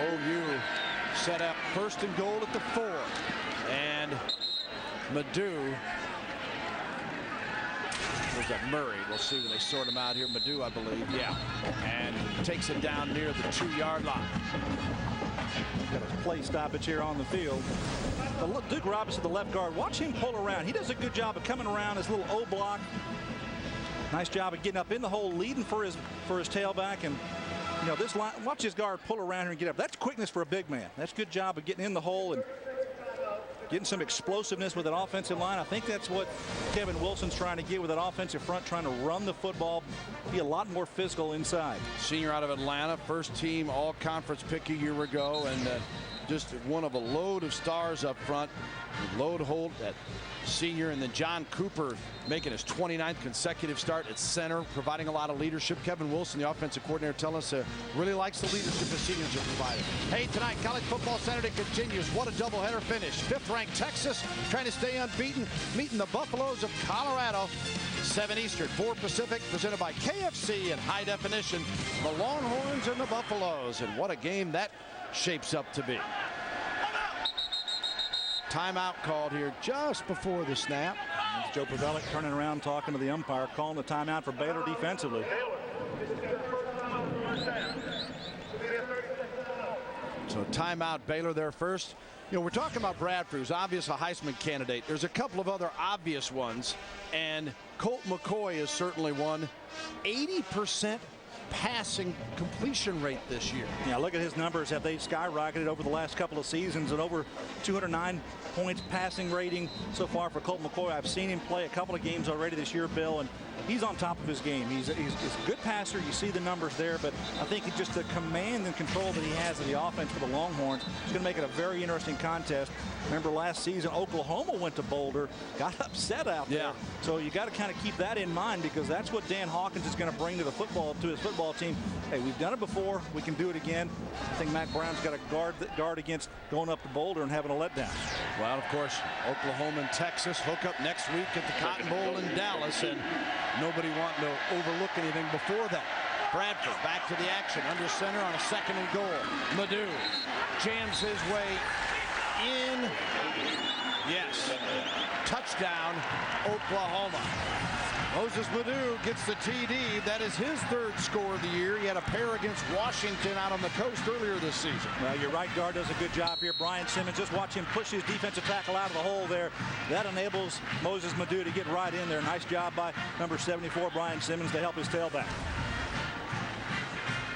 OU set up 1st and goal at the 4, and Madu, where's that, Murray? We'll see when they sort him out here. Madu, I believe, yeah, and takes it down near the 2-yard line. Got a play stoppage here on the field. Duke Robinson, the left guard, watch him pull around. He does a good job of coming around his little O block. Nice job of getting up in the hole, leading for his tailback, and you know, this line, watch his guard pull around here and get up. That's quickness for a big man. That's a good job of getting in the hole and getting some explosiveness with an offensive line. I think that's what Kevin Wilson's trying to get with that offensive front, trying to run the football, be a lot more physical inside. Senior out of Atlanta, first team all-conference pick a year ago, and just one of a load of stars up front. Load Holt at senior, and then John Cooper making his 29th consecutive start at center, providing a lot of leadership. Kevin Wilson, the offensive coordinator, telling us really likes the leadership the seniors are providing. Hey, tonight, College Football Saturday continues. What a doubleheader finish. 5th-ranked Texas trying to stay unbeaten, meeting the Buffaloes of Colorado. 7 Eastern, 4 Pacific, presented by KFC and High Definition. The Longhorns and the Buffaloes, and what a game that shapes up to be. Timeout called here just before the snap. It's Joe Pavelic turning around, talking to the umpire, calling the timeout for Baylor defensively. So timeout, Baylor there first. You know, we're talking about Bradford, who's obviously a Heisman candidate. There's a couple of other obvious ones, and Colt McCoy is certainly one. 80% passing completion rate this year. Yeah, look at his numbers. Have they skyrocketed over the last couple of seasons, and over 209 points passing rating so far for Colt McCoy. I've seen him play a couple of games already this year, Bill, and he's on top of his game. He's a good passer. You see the numbers there, but I think it's just the command and control that he has of the offense for the Longhorns is going to make it a very interesting contest. Remember last season, Oklahoma went to Boulder, got upset out there. So you got to kind of keep that in mind, because that's what Dan Hawkins is going to bring to his football team. Hey, we've done it before. We can do it again. I think Matt Brown's got to guard against going up to Boulder and having a letdown. Well, of course, Oklahoma and Texas hook up next week at the Cotton Bowl in Dallas, and nobody wanting to overlook anything before that. Bradford back to the action, under center on a 2nd and goal. Madu jams his way in. Yes. Touchdown, Oklahoma. Moses Madu gets the TD. That is his 3rd score of the year. He had a pair against Washington out on the coast earlier this season. Well, your right guard does a good job here. Brian Simmons, just watch him push his defensive tackle out of the hole there. That enables Moses Madu to get right in there. Nice job by number 74, Brian Simmons, to help his tailback.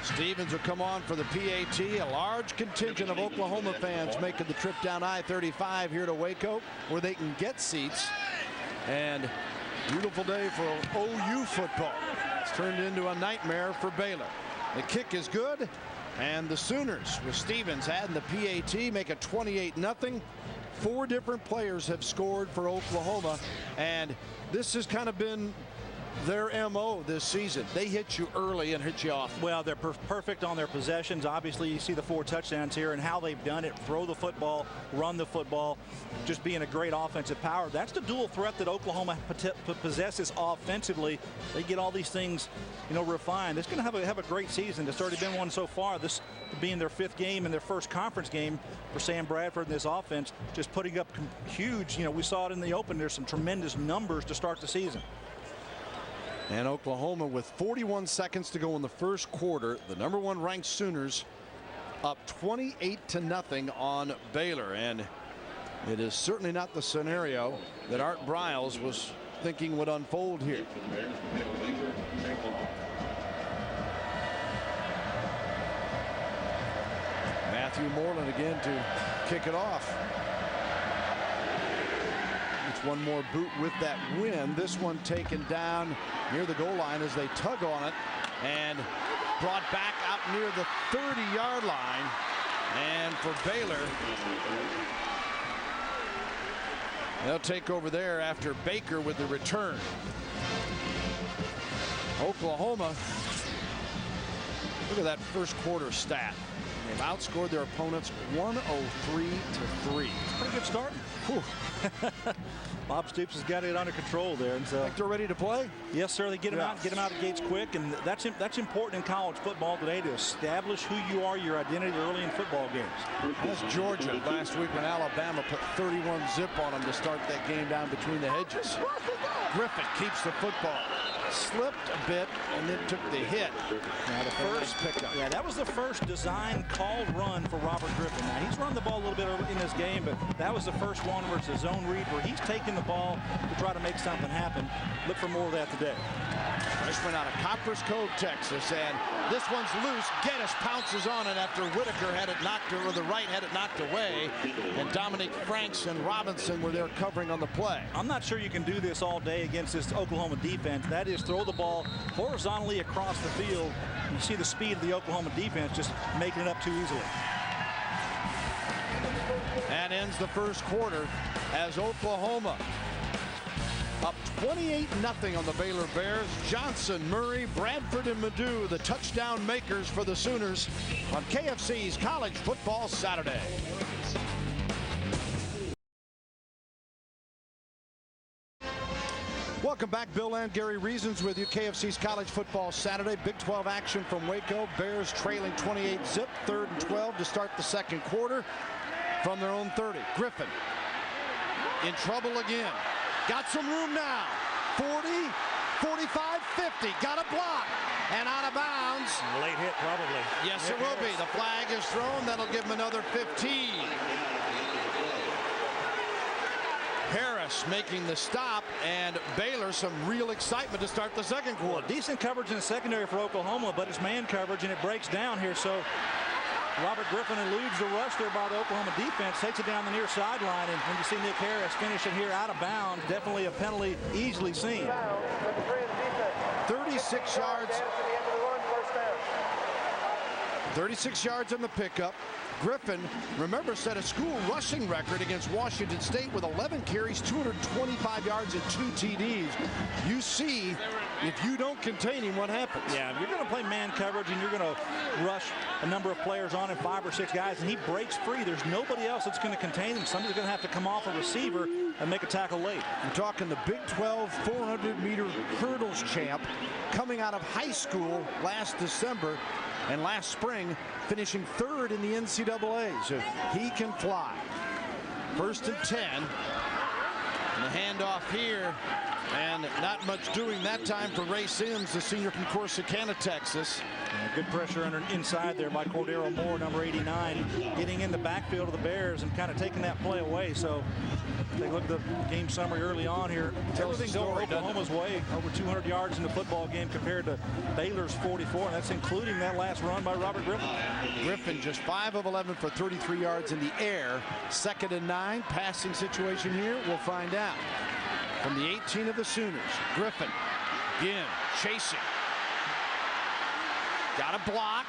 Stevens will come on for the PAT. A large contingent of Oklahoma fans making the trip down I-35 here to Waco, where they can get seats. And beautiful day for OU football. It's turned into a nightmare for Baylor. The kick is good, and the Sooners, with Stevens adding the PAT, make it 28-0. 4 different players have scored for Oklahoma, and this has kind of been their MO this season. They hit you early and hit you off. Well, they're perfect on their possessions. Obviously, you see the 4 touchdowns here and how they've done it. Throw the football, run the football, just being a great offensive power. That's the dual threat that Oklahoma possesses offensively. They get all these things, refined. It's going to have a great season. It's already been one so far. This being their 5th game and their 1st conference game for Sam Bradford and this offense, just putting up huge. We saw it in the open. There's some tremendous numbers to start the season. And Oklahoma, with 41 seconds to go in the 1st quarter, the number 1 ranked Sooners up 28-0 on Baylor. And it is certainly not the scenario that Art Briles was thinking would unfold here. Matthew Moreland again to kick it off. It's one more boot with that win. This one taken down near the goal line as they tug on it, and brought back out near the 30-yard line. And for Baylor, they'll take over there after Baker with the return. Oklahoma, look at that 1st quarter stat. They've outscored their opponents 103-3. Pretty good start. Bob Stoops has got it under control there, and so think they're ready to play. Yes, sir. They get them out of the gates quick, and that's important in college football today, to establish who you are, your identity early in football games. That's Georgia last week when Alabama put 31 zip on them to start that game down between the hedges. Griffin keeps the football. Slipped a bit and then took the hit. Now the first pickup. Yeah, that was the first design called run for Robert Griffin. Now he's run the ball a little bit in this game, but that was the first one where it's a zone read where he's taking the ball to try to make something happen. Look for more of that today. Freshman out of Copperas Cove, Texas, and this one's loose. Geddes pounces on it after Whitaker had it knocked, or the right had it knocked away, and Dominic Franks and Robinson were there covering on the play. I'm not sure you can do this all day against this Oklahoma defense. That is, throw the ball horizontally across the field. You see the speed of the Oklahoma defense just making it up too easily. And ends the 1st quarter as Oklahoma up 28-0 on the Baylor Bears. Johnson, Murray, Bradford, and Madu, the touchdown makers for the Sooners on KFC's College Football Saturday. Welcome back. Bill and Gary Reasons with you. KFC's College Football Saturday. Big 12 action from Waco. Bears trailing 28 zip. 3rd and 12 to start the 2nd quarter from their own 30. Griffin in trouble again. Got some room now. 40, 45, 50. Got a block. And out of bounds. Late hit, probably. Yes, it will be. The flag is thrown. That'll give him another 15. Harris making the stop, and Baylor some real excitement to start the 2nd quarter. Well, decent coverage in the secondary for Oklahoma, but it's man coverage, and it breaks down here. So Robert Griffin eludes the rush there by the Oklahoma defense, takes it down the near sideline, and when you see Nick Harris finishing here out of bounds, definitely a penalty easily seen. 36 yards. 36 yards on the pickup. Griffin, remember, set a school rushing record against Washington State with 11 carries, 225 yards, and 2 TDs. You see, if you don't contain him, what happens? Yeah, if you're going to play man coverage and you're going to rush a number of players on him, 5 or 6 guys, and he breaks free, there's nobody else that's going to contain him. Somebody's going to have to come off a receiver and make a tackle late. You're talking the Big 12 400-meter hurdles champ coming out of high school last December. And last spring, finishing 3rd in the NCAA. So he can fly. 1st and 10. And the handoff here. And not much doing that time for Ray Sims, the senior from Corsicana, Texas. Good pressure inside there by Cordero Moore, number 89, getting in the backfield of the Bears and kind of taking that play away. So they look at the game summary early on here. Everything going Oklahoma's way. Over 200 yards in the football game compared to Baylor's 44. And that's including that last run by Robert Griffin. Griffin just 5 of 11 for 33 yards in the air. 2nd and 9. Passing situation here. We'll find out. From the 18 of the Sooners, Griffin again chasing. Got a block.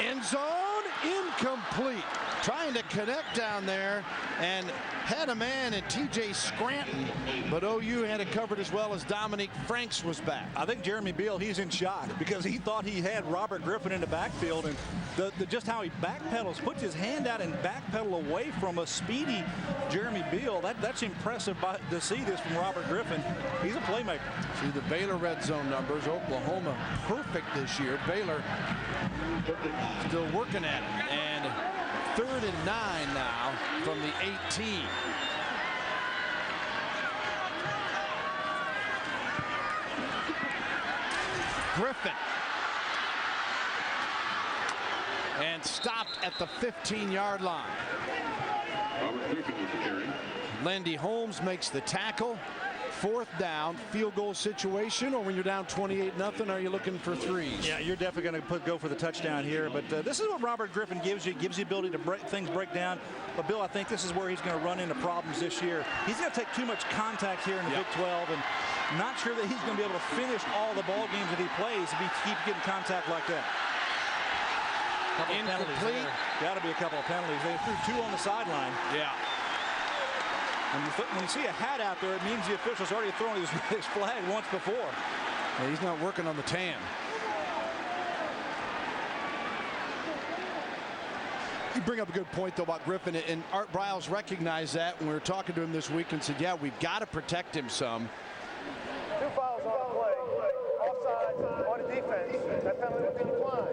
End zone, incomplete. Trying to connect down there and had a man in TJ Scranton, but OU had it covered as well as Dominique Franks was back. I think Jeremy Beal, he's in shock because he thought he had Robert Griffin in the backfield, and just how he backpedals, puts his hand out and backpedal away from a speedy Jeremy Beal. That's impressive to see this from Robert Griffin. He's a playmaker. See the Baylor red zone numbers. Oklahoma perfect this year. Baylor still working at it. And 3rd and 9 now from the 18. Griffin. And stopped at the 15-yard line. Landy Holmes makes the tackle. 4th down, field goal situation, or when you're down 28-0, are you looking for 3s? Yeah, you're definitely going to go for the touchdown here, but this is what Robert Griffin gives you. Gives you the ability to break down. But, Bill, I think this is where he's going to run into problems this year. He's going to take too much contact here in the Big 12, and not sure that he's going to be able to finish all the ball games that he plays if he keeps getting contact like that. Incomplete. Got to be a couple of penalties. They threw 2 on the sideline. Yeah. When you see a hat out there, it means the official's already thrown his flag once before. Yeah, he's not working on the tan. You bring up a good point, though, about Griffin, and Art Briles recognized that when we were talking to him this week and said, yeah, we've got to protect him some. 2 fouls on the play. Offside on the defense. That penalty will be declined.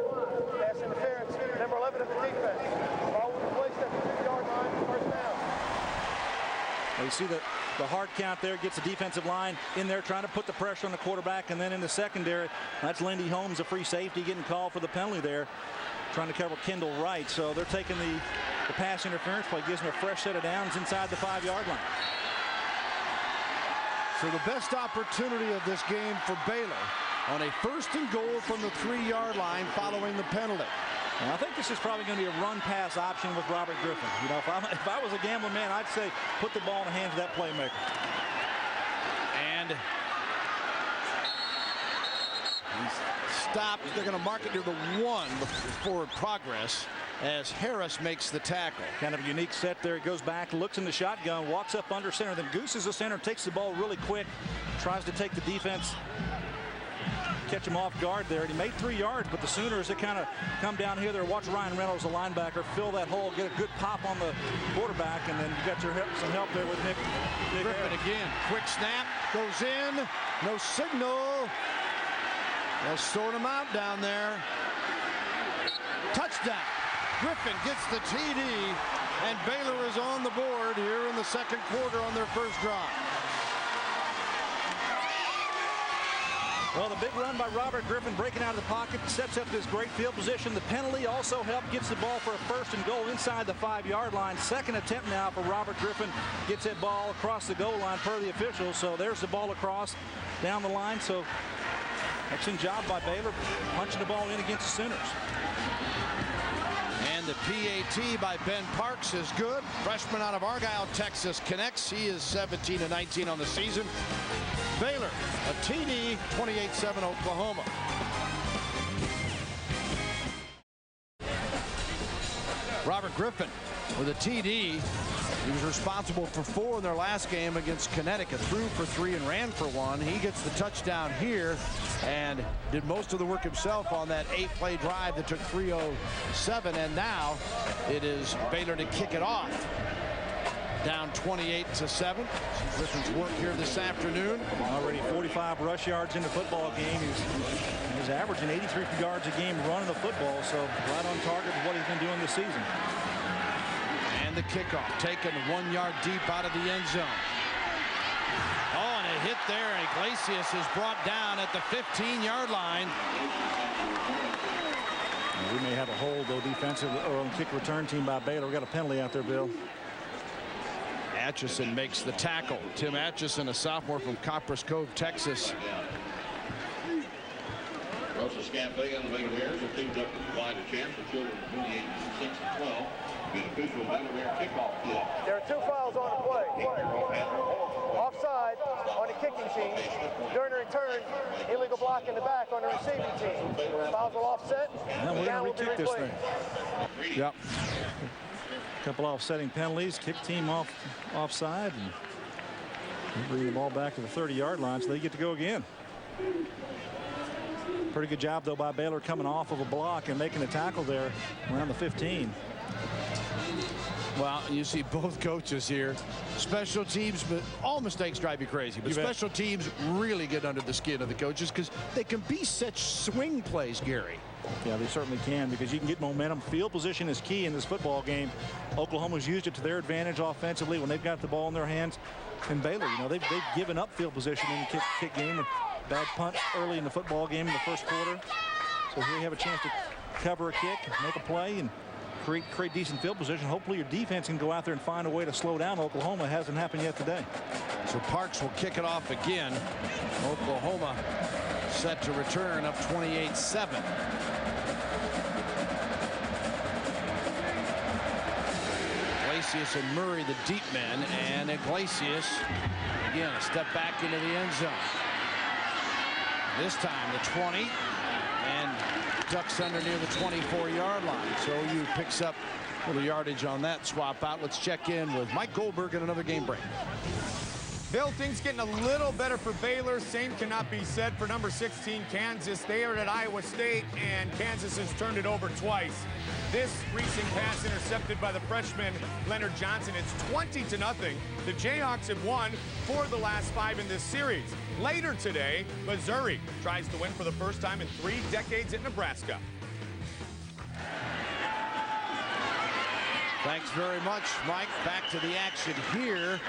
Pass interference, number 11 of the defense. Ball will be placed at the 2-yard line, 1st down. You see the hard count there, gets the defensive line in there trying to put the pressure on the quarterback, and then in the secondary, that's Landy Holmes, a free safety, getting called for the penalty there, trying to cover Kendall Wright. So they're taking the pass interference play, gives them a fresh set of downs inside the 5-yard line. So the best opportunity of this game for Baylor on a 1st and goal from the 3-yard line following the penalty. And I think this is probably going to be a run-pass option with Robert Griffin. You know, if I was a gambling man, I'd say put the ball in the hands of that playmaker. And he's stopped. They're going to mark it near the 1 forward progress as Harris makes the tackle. Kind of a unique set there. He goes back, looks in the shotgun, walks up under center, then gooses the center, takes the ball really quick, tries to take the defense, catch him off guard there, and he made 3 yards, but the Sooners that kind of come down here there, watch Ryan Reynolds, the linebacker, fill that hole, get a good pop on the quarterback, and then you got some help there with Nick Griffin again. Quick snap, goes in, no signal. They'll sort him out down there. Touchdown. Griffin gets the TD, and Baylor is on the board here in the 2nd quarter on their 1st drive. Well, the big run by Robert Griffin breaking out of the pocket sets up this great field position. The penalty also helped, gets the ball for a 1st and goal inside the 5-yard line. 2nd attempt now for Robert Griffin. Gets that ball across the goal line per the officials. So there's the ball across down the line. So excellent job by Baylor punching the ball in against the Sooners. the PAT by Ben Parks is good. Freshman out of Argyle, Texas connects. He is 17-19 on the season. Baylor, a TD, 28-7 Oklahoma. Robert Griffin with a TD. He was responsible for 4 in their last game against Connecticut. Threw for 3 and ran for 1. He gets the touchdown here and did most of the work himself on that 8-play drive that took 3:07. And now it is Baylor to kick it off. Down 28-7. Griffin's work here this afternoon. Already 45 rush yards in the football game. He's averaging 83 yards a game running the football, so right on target with what he's been doing this season. And the kickoff taken 1 yard deep out of the end zone. Oh, and a hit there. Iglesias is brought down at the 15-yard line. We may have a hold, though, defensive or on the kick return team by Baylor. We got a penalty out there, Bill. Atchison makes the tackle. Tim Atchison, a sophomore from Copperas Cove, Texas. Russell Scampbell and the Baylor Bears have teamed up to provide a chance for children between the ages of 6 and 12 to be an official Baylor Bear kickoff club. There are 2 fouls on the play. Offside on the kicking team. During the return, illegal block in the back on the receiving team. Fouls will offset. Now we're going to re-kick this thing. Yep. A couple offsetting penalties. Kick team offside. And bring the ball back to the 30-yard line, so they get to go again. Pretty good job, though, by Baylor coming off of a block and making a tackle there around the 15. Well, you see both coaches here. Special teams, but all mistakes drive you crazy. But special teams really get under the skin of the coaches because they can be such swing plays, Gary. Yeah, they certainly can, because you can get momentum. Field position is key in this football game. Oklahoma's used it to their advantage offensively when they've got the ball in their hands. And Baylor, you know, they've given up field position in the kick game. A bad punt early in the football game in the first quarter. So here you have a chance to cover a kick, make a play, and create decent field position. Hopefully your defense can go out there and find a way to slow down Oklahoma. It hasn't happened yet today. So Parks will kick it off again. Oklahoma set to return up 28-7. Iglesias and Murray, the deep men, and Iglesias again a step back into the end zone. This time the 20, and ducks under near the 24-yard line. So OU picks up a little yardage on that swap out. Let's check in with Mike Goldberg and another game break. Bill, things getting a little better for Baylor. Same cannot be said for number 16, Kansas. They are at Iowa State, and Kansas has turned it over twice. This recent pass intercepted by the freshman Leonard Johnson. It's 20-0. The Jayhawks have won 4 of the last 5 in this series. Later today, Missouri tries to win for the first time in 3 decades at Nebraska. Thanks very much, Mike. Back to the action here.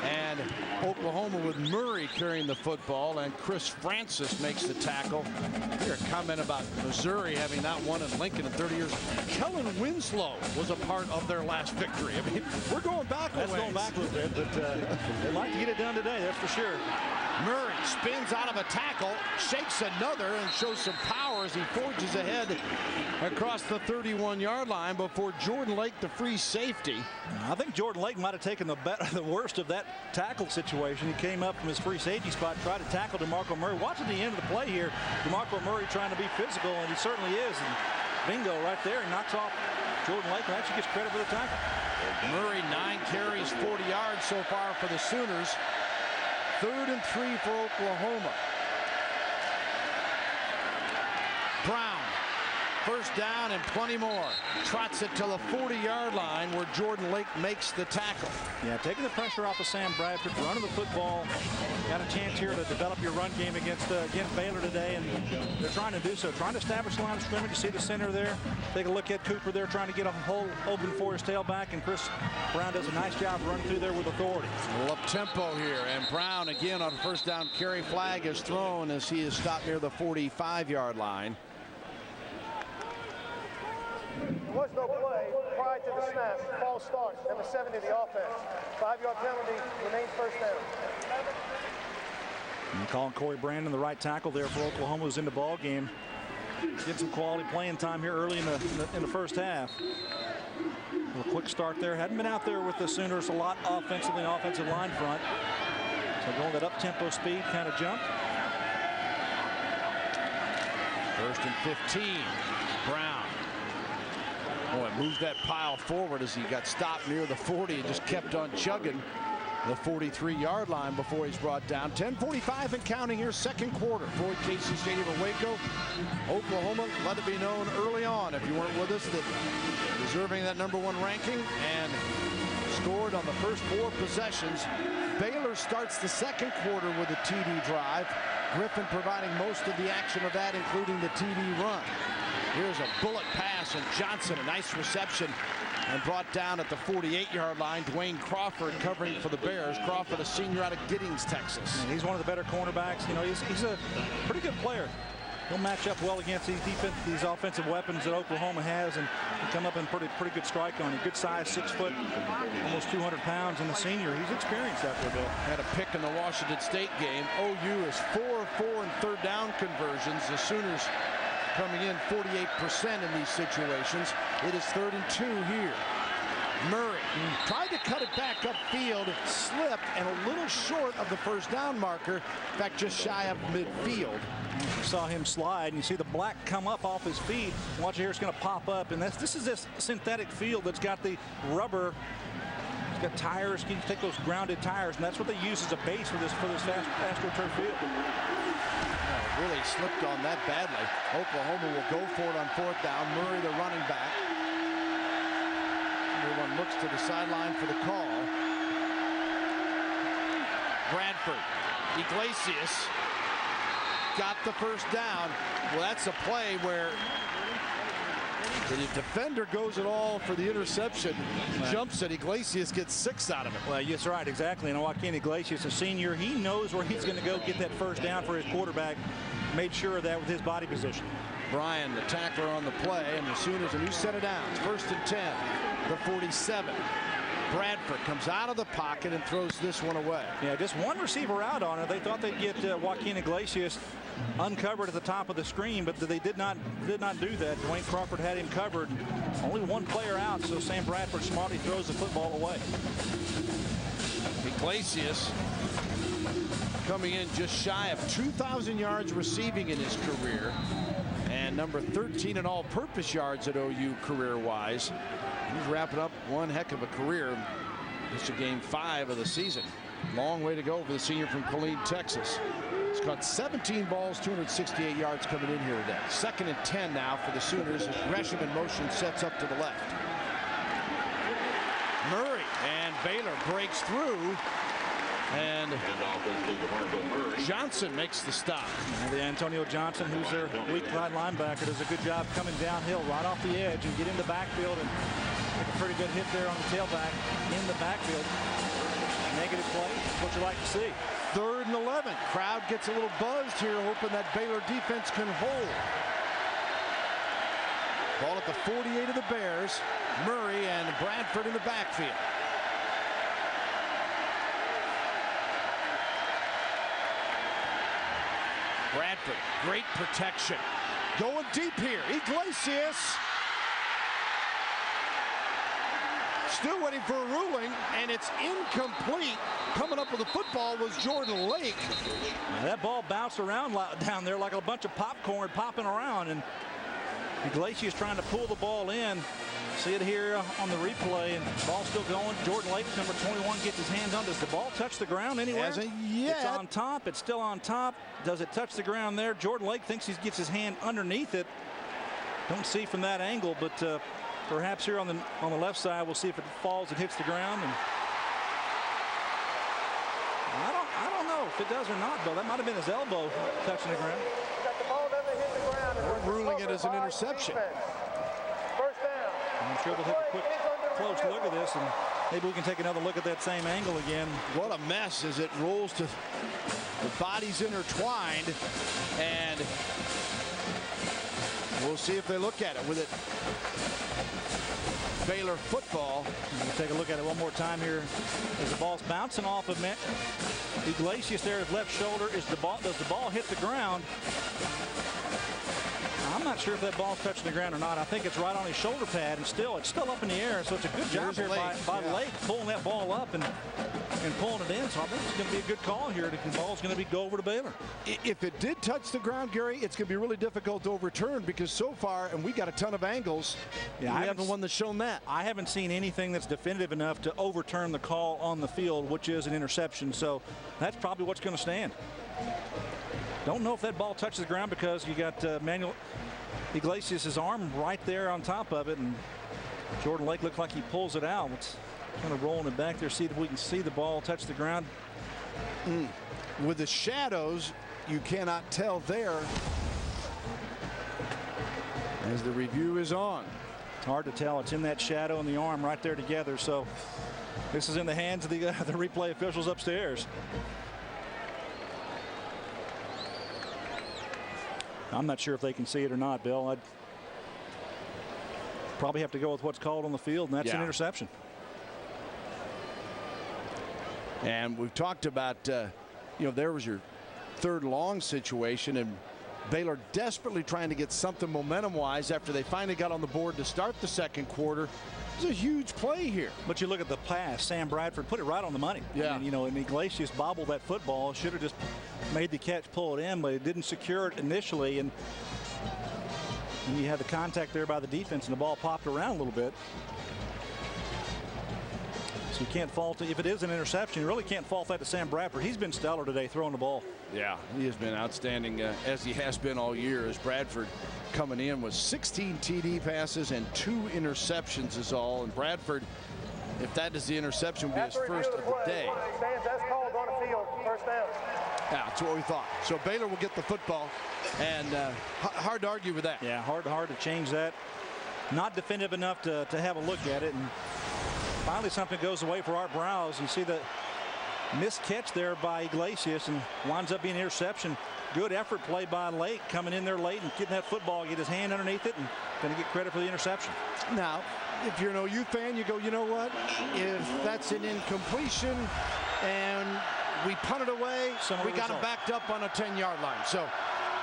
And Oklahoma with Murray carrying the football, and Chris Francis makes the tackle. Here, a comment about Missouri having not won in Lincoln in 30 years. Kellen Winslow was a part of their last victory. I mean, we're going back a ways. That's going back a little bit, but they'd like to get it done today, that's for sure. Murray spins out of a tackle, shakes another, and shows some power as he forges ahead across the 31-yard line before Jordan Lake, the free safety. I think Jordan Lake might have taken the worst of that tackle situation. He came up from his free safety spot, tried to tackle DeMarco Murray. Watching the end of the play here, DeMarco Murray trying to be physical, and he certainly is. And bingo right there, he knocks off Jordan Lake and actually gets credit for the tackle. Murray, 9 carries, 40 yards so far for the Sooners. 3rd and 3 for Oklahoma. Brown, first down and plenty more. Trots it to the 40-yard line where Jordan Lake makes the tackle. Yeah, taking the pressure off of Sam Bradford, running the football. Got a chance here to develop your run game against Baylor today, and they're trying to do so. Trying to establish a line of scrimmage. You see the center there. Take a look at Cooper there, trying to get a hole open for his tailback, and Chris Brown does a nice job running through there with authority. A little up-tempo here, and Brown again on a first down carry. Flag is thrown as he is stopped near the 45-yard line. There was no play prior to the snap. False start. Number 70, the offense. 5-yard penalty. Remains first down. And calling Corey Brandon the right tackle there for Oklahoma, who's in the ball game. get some quality playing time here early in the first half. A quick start there. Hadn't been out there with the Sooners a lot offensively, offensive line front. So going that up-tempo speed kind of jump. First and 15. Brown. Boy, moved that pile forward as he got stopped near the 40 and just kept on chugging the 43-yard line before he's brought down. 10:45 and counting here, second quarter. Floyd Casey Stadium in Waco, Oklahoma. Let it be known early on, if you weren't with us, that deserving that #1 ranking and scored on the first 4 possessions. Baylor starts the second quarter with a TD drive. Griffin providing most of the action of that, including the TD run. Here's a bullet pass, and Johnson, a nice reception, and brought down at the 48-yard line. Dwayne Crawford covering for the Bears. Crawford, a senior out of Giddings, Texas. And he's one of the better cornerbacks. You know, he's a pretty good player. He'll match up well against these offensive weapons that Oklahoma has, and come up in pretty good strike on him. Good size, 6 foot, almost 200 pounds, and a senior. He's experienced out there, Bill. Had a pick in the Washington State game. OU is 4-4 in third down conversions. The Sooners coming in 48% in these situations. It is 3rd and 2 here. Murray tried to cut it back upfield, slipped, and a little short of the first down marker. In fact, just shy of midfield. You saw him slide, and you see the black come up off his feet. Watch here, it's going to pop up, and this is this synthetic field that's got the rubber. It's got tires. You can take those grounded tires, and that's what they use as a base for this AstroTurf field. Really slipped on that badly. Oklahoma will go for it on 4th down. Murray, the running back. Everyone looks to the sideline for the call. Bradford, Iglesias got the first down. Well, that's a play where the defender goes it all for the interception. Jumps it. Iglesias gets 6 out of it. Well, that's right, exactly. And Joaquin Iglesias, a senior, he knows where he's going to go get that first down for his quarterback. Made sure of that with his body position. Bryan, the tackler on the play, and as soon as a new set of downs, 1st and 10, the 47. Bradford comes out of the pocket and throws this one away. Yeah, just one receiver out on it. They thought they'd get Joaquin Iglesias uncovered at the top of the screen, but they did not do that. Dwayne Crawford had him covered. Only one player out, so Sam Bradford smartly throws the football away. Iglesias coming in just shy of 2,000 yards receiving in his career, and number 13 in all-purpose yards at OU career-wise. He's wrapping up one heck of a career. This is game 5 of the season. Long way to go for the senior from Killeen, Texas. He's caught 17 balls, 268 yards coming in here today. 2nd and 10 now for the Sooners. Gresham in motion sets up to the left. Murray, and Baylor breaks through. And Johnson makes the stop. And the Antonio Johnson, who's their weak side linebacker, does a good job coming downhill right off the edge and get in the backfield and make a pretty good hit there on the tailback in the backfield. Negative play, what you like to see. 3rd and 11. Crowd gets a little buzzed here, hoping that Baylor defense can hold. Ball at the 48 of the Bears. Murray and Bradford in the backfield. Bradford, great protection. Going deep here. Iglesias. Still waiting for a ruling, and it's incomplete. Coming up with the football was Jordan Lake. That ball bounced around down there like a bunch of popcorn popping around, and Iglesias trying to pull the ball in. See it here on the replay, and the ball's still going. Jordan Lake, number 21, gets his hands on. Does the ball touch the ground anywhere? Hasn't yet. It's on top. It's still on top. Does it touch the ground there? Jordan Lake thinks he gets his hand underneath it. Don't see from that angle, but perhaps here on the left side, we'll see if it falls and hits the ground. And I don't know if it does or not, though. That might have been his elbow touching the ground. The ball doesn't hit the ground. We're ruling it as an interception. First down. I'm sure we'll take a quick, close look at this, and maybe we can take another look at that same angle again. What a mess as it rolls to the bodies intertwined, and we'll see if they look at it with it. Baylor football. We'll take a look at it one more time here as the ball's bouncing off of Iglesias there, his left shoulder. Does the ball hit the ground? I'm not sure if that ball's touching the ground or not. I think it's right on his shoulder pad, and it's still up in the air. So it's a good job here by Lake pulling that ball up and pulling it in. So I think it's going to be a good call here. The ball's going to go over to Baylor. If it did touch the ground, Gary, it's going to be really difficult to overturn because so far, and we got a ton of angles, we haven't one that's shown that. I haven't seen anything that's definitive enough to overturn the call on the field, which is an interception. So that's probably what's going to stand. Don't know if that ball touches the ground because you got Manuel Iglesias' arm right there on top of it, and Jordan Lake looks like he pulls it out. It's kind of rolling it back there, see if we can see the ball touch the ground. With the shadows, you cannot tell there as the review is on. It's hard to tell. It's in that shadow and the arm right there together. So this is in the hands of the replay officials upstairs. I'm not sure if they can see it or not, Bill. I'd probably have to go with what's called on the field, and that's an interception. And we've talked about, there was your third long situation, and Baylor desperately trying to get something momentum-wise after they finally got on the board to start the second quarter. It was a huge play here. But you look at the pass, Sam Bradford put it right on the money. Yeah. And, and Iglesias bobbled that football. Should have just made the catch, pull it in, but it didn't secure it initially. And you had the contact there by the defense, and the ball popped around a little bit. So you can't fault it. If it is an interception, you really can't fault that to Sam Bradford. He's been stellar today throwing the ball. Yeah, he has been outstanding as he has been all year, as Bradford coming in with 16 TD passes and 2 interceptions is all. And Bradford, if that is the interception, will be his first of the day. Stands as called on the field, first down. Yeah, that's what we thought. So Baylor will get the football, and hard to argue with that. Yeah, hard to change that. Not definitive enough to have a look at it. And finally something goes away for Art Browse. You see the missed catch there by Iglesias and winds up being an interception. Good effort play by Lake, coming in there late and getting that football, get his hand underneath it, and going to get credit for the interception. Now, if you're an OU fan, you go, you know what? If that's an incompletion and we punt it away, we got him backed up on a 10-yard line. So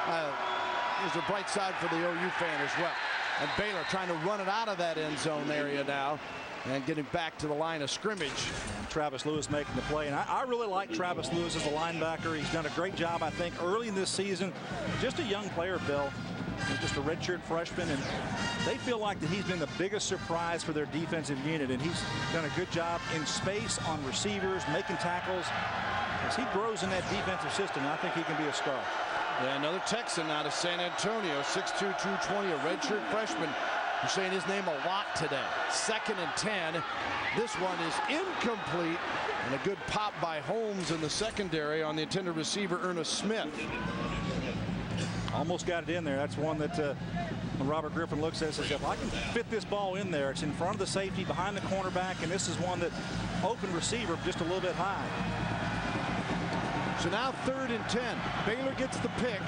there's a bright side for the OU fan as well. And Baylor trying to run it out of that end zone area now and getting back to the line of scrimmage. And Travis Lewis making the play. And I really like Travis Lewis as a linebacker. He's done a great job, I think, early in this season. Just a young player, Bill. He's just a redshirt freshman, and they feel like that he's been the biggest surprise for their defensive unit, and he's done a good job in space on receivers, making tackles. As he grows in that defensive system, I think he can be a star. Yeah, another Texan out of San Antonio, 6'2", 220, a redshirt freshman. We're saying his name a lot today. 2nd and 10. This one is incomplete, and a good pop by Holmes in the secondary on the intended receiver, Ernest Smith. Almost got it in there. That's one that Robert Griffin looks at and says, if I can fit this ball in there, it's in front of the safety, behind the cornerback, and this is one that open receiver just a little bit high. So now 3rd and 10. Baylor gets the pick,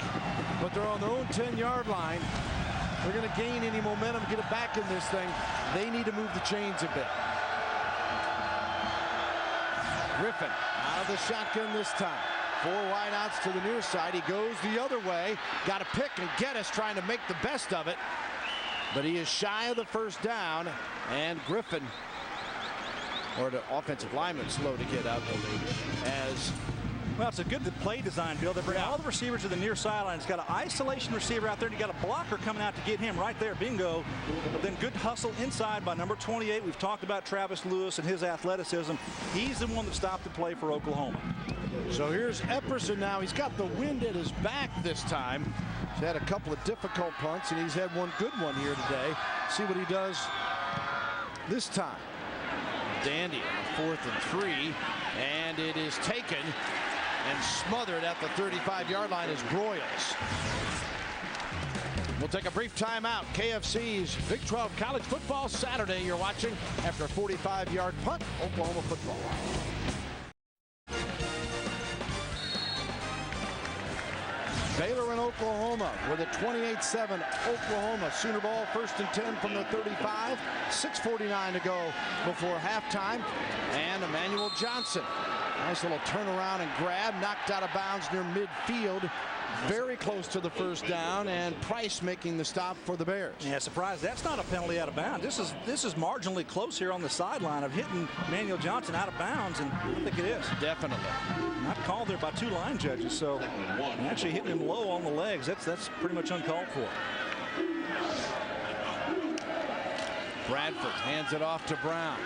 but they're on their own 10-yard line. They're going to gain any momentum, get it back in this thing. They need to move the chains a bit. Griffin out of the shotgun this time. 4 wideouts to the near side. He goes the other way. Got a pick, and Geddes trying to make the best of it. But he is shy of the first down. And Griffin, or the offensive lineman, slow to get up as... Well, it's a good play design, Bill. They bring all the receivers to the near sideline. It's got an isolation receiver out there, and you got a blocker coming out to get him right there. Bingo. But then good hustle inside by number 28. We've talked about Travis Lewis and his athleticism. He's the one that stopped the play for Oklahoma. So here's Epperson now. He's got the wind at his back this time. He's had a couple of difficult punts, and he's had one good one here today. See what he does this time. Dandy on the 4th and 3, and it is taken and smothered at the 35-yard line is Broyles. We'll take a brief timeout. KFC's Big 12 College Football Saturday. You're watching after a 45-yard punt, Oklahoma football. Baylor and Oklahoma with a 28-7 Oklahoma Sooner ball, 1st and 10 from the 35. 6:49 to go before halftime. And Emmanuel Johnson, nice little turnaround and grab, knocked out of bounds near midfield very close to the first down, and Price making the stop for the Bears. Yeah, surprised that's not a penalty out of bounds. This is marginally close here on the sideline of hitting Manuel Johnson out of bounds, and I think it is. Definitely. Not called there by 2 line judges, so actually hitting him low on the legs. That's pretty much uncalled for. Bradford hands it off to Brown.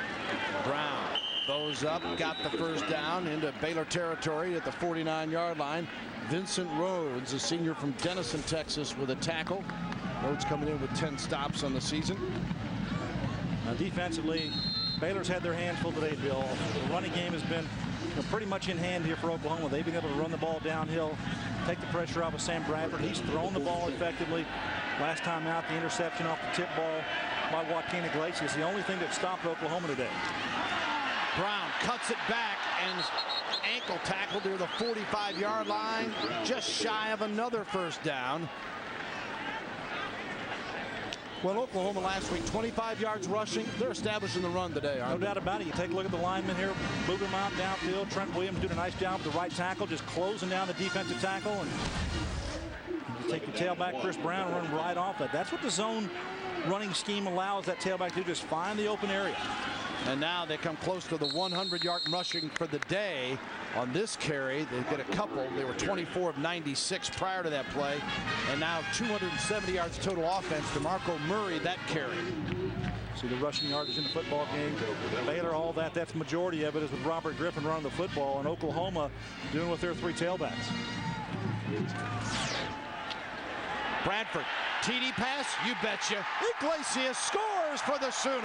Brown bows up, got the first down into Baylor territory at the 49-yard line. Vincent Rhodes, a senior from Denison, Texas, with a tackle. Rhodes coming in with 10 stops on the season. Now defensively, Baylor's had their hands full today, Bill. The running game has been pretty much in hand here for Oklahoma. They've been able to run the ball downhill, take the pressure off of Sam Bradford. He's thrown the ball effectively. Last time out, the interception off the tip ball by Joaquin Iglesias, the only thing that stopped Oklahoma today. Brown cuts it back and ankle tackle near the 45-yard line, just shy of another first down. Well, Oklahoma last week, 25 yards rushing. They're establishing the run today, aren't they? No doubt about it. You take a look at the linemen here, moving them out downfield. Trent Williams doing a nice job with the right tackle, just closing down the defensive tackle. And you take your tailback, Chris Brown, run right off that. That's what the zone running scheme allows that tailback to do, just find the open area. And now they come close to the 100-yard rushing for the day on this carry. They get a couple. They were 24 of 96 prior to that play. And now 270 yards total offense. DeMarco Murray, that carry. See the rushing yardage in the football game. Baylor, all that's the majority of it is with Robert Griffin running the football, and Oklahoma doing with their 3 tailbacks. Bradford, TD pass, you betcha. Iglesias scores for the Sooners.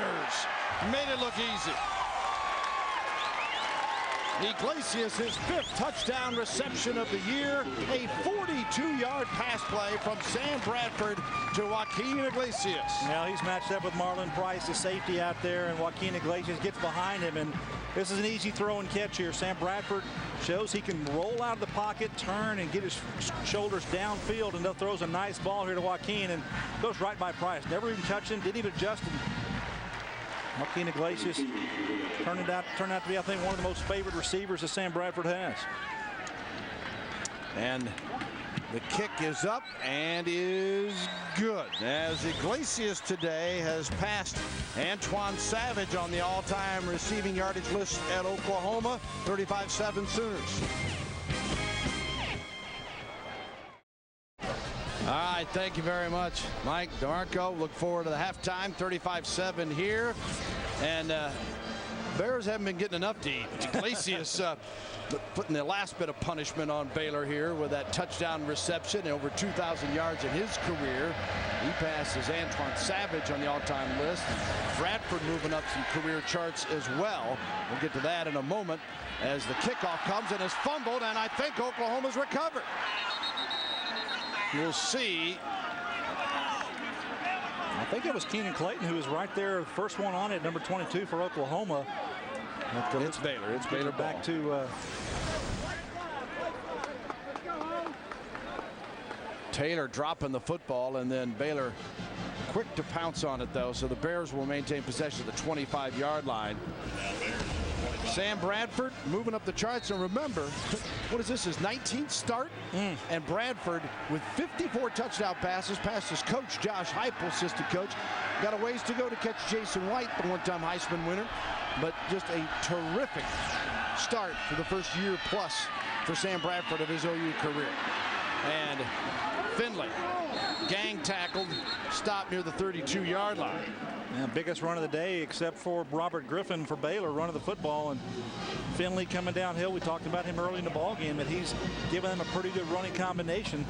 Made it look easy. Iglesias, his 5th touchdown reception of the year. A 42-yard pass play from Sam Bradford to Joaquin Iglesias. Now he's matched up with Marlon Price, the safety out there, and Joaquin Iglesias gets behind him, and this is an easy throw and catch here. Sam Bradford shows he can roll out of the pocket, turn, and get his shoulders downfield, and throws a nice ball here to Joaquin and goes right by Price. Never even touched him, didn't even adjust him. Joaquin Iglesias turned out to be, I think, one of the most favored receivers that Sam Bradford has. And the kick is up and is good, as Iglesias today has passed Antoine Savage on the all-time receiving yardage list at Oklahoma. 35-7 Sooners. All right, thank you very much, Mike, DeMarco. Look forward to the halftime. 35-7 here. And Bears haven't been getting enough to eat. Iglesias putting the last bit of punishment on Baylor here with that touchdown reception, over 2,000 yards in his career. He passes Antoine Savage on the all-time list. Bradford moving up some career charts as well. We'll get to that in a moment as the kickoff comes and is fumbled, and I think Oklahoma's recovered. We'll see. I think it was Keenan Clayton who was right there, the first one on it, number 22 for Oklahoma. It's Baylor. It's Baylor back to Taylor dropping the football, and then Baylor quick to pounce on it, though. So the Bears will maintain possession of the 25-yard line. Sam Bradford moving up the charts, and remember, what is this, his 19th start? And Bradford with 54 touchdown passes, past his coach, Josh Heupel, assistant coach. Got a ways to go to catch Jason White, the one-time Heisman winner, but just a terrific start for the first year plus for Sam Bradford of his OU career. And Finley, gang tackled, stopped near the 32-yard line. Yeah, biggest run of the day, except for Robert Griffin for Baylor running the football, and Finley coming downhill. We talked about him early in the ball game, that he's given them a pretty good running combination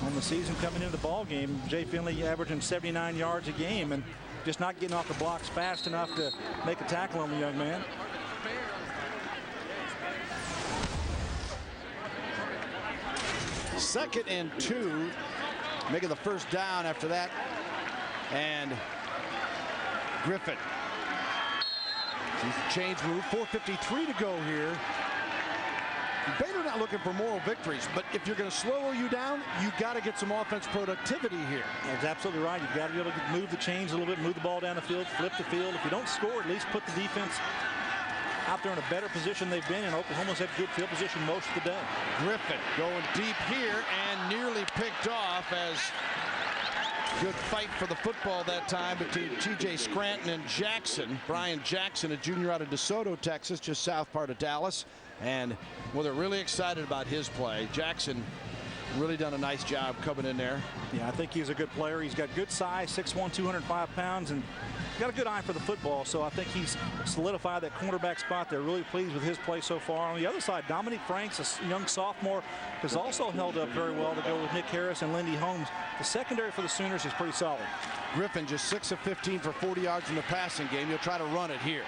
on the season coming into the ball game. Jay Finley averaging 79 yards a game and just not getting off the blocks fast enough to make a tackle on the young man. Second and 2, making the first down after that. And Griffin. Change move, 4:53 to go here. Baylor not looking for moral victories, but if you're going to slow you down, you got to get some offense productivity here. That's absolutely right. You've got to be able to move the chains a little bit, move the ball down the field, flip the field. If you don't score, at least put the defense out there in a better position they've been in. Oklahoma's had good field position most of the day. Griffin going deep here and nearly picked off as good fight for the football that time between T.J. Scranton and Jackson. Brian Jackson, a junior out of DeSoto, Texas, just south part of Dallas. And well, they're really excited about his play. Jackson really done a nice job coming in there. Yeah, I think he's a good player. He's got good size, 6'1", 205 pounds, and got a good eye for the football. So I think he's solidified that cornerback spot. They're really pleased with his play so far. On the other side, Dominique Franks, a young sophomore, has also held up very well to go with Nick Harris and Lindy Holmes. The secondary for the Sooners is pretty solid. Griffin just 6 of 15 for 40 yards in the passing game. He'll try to run it here.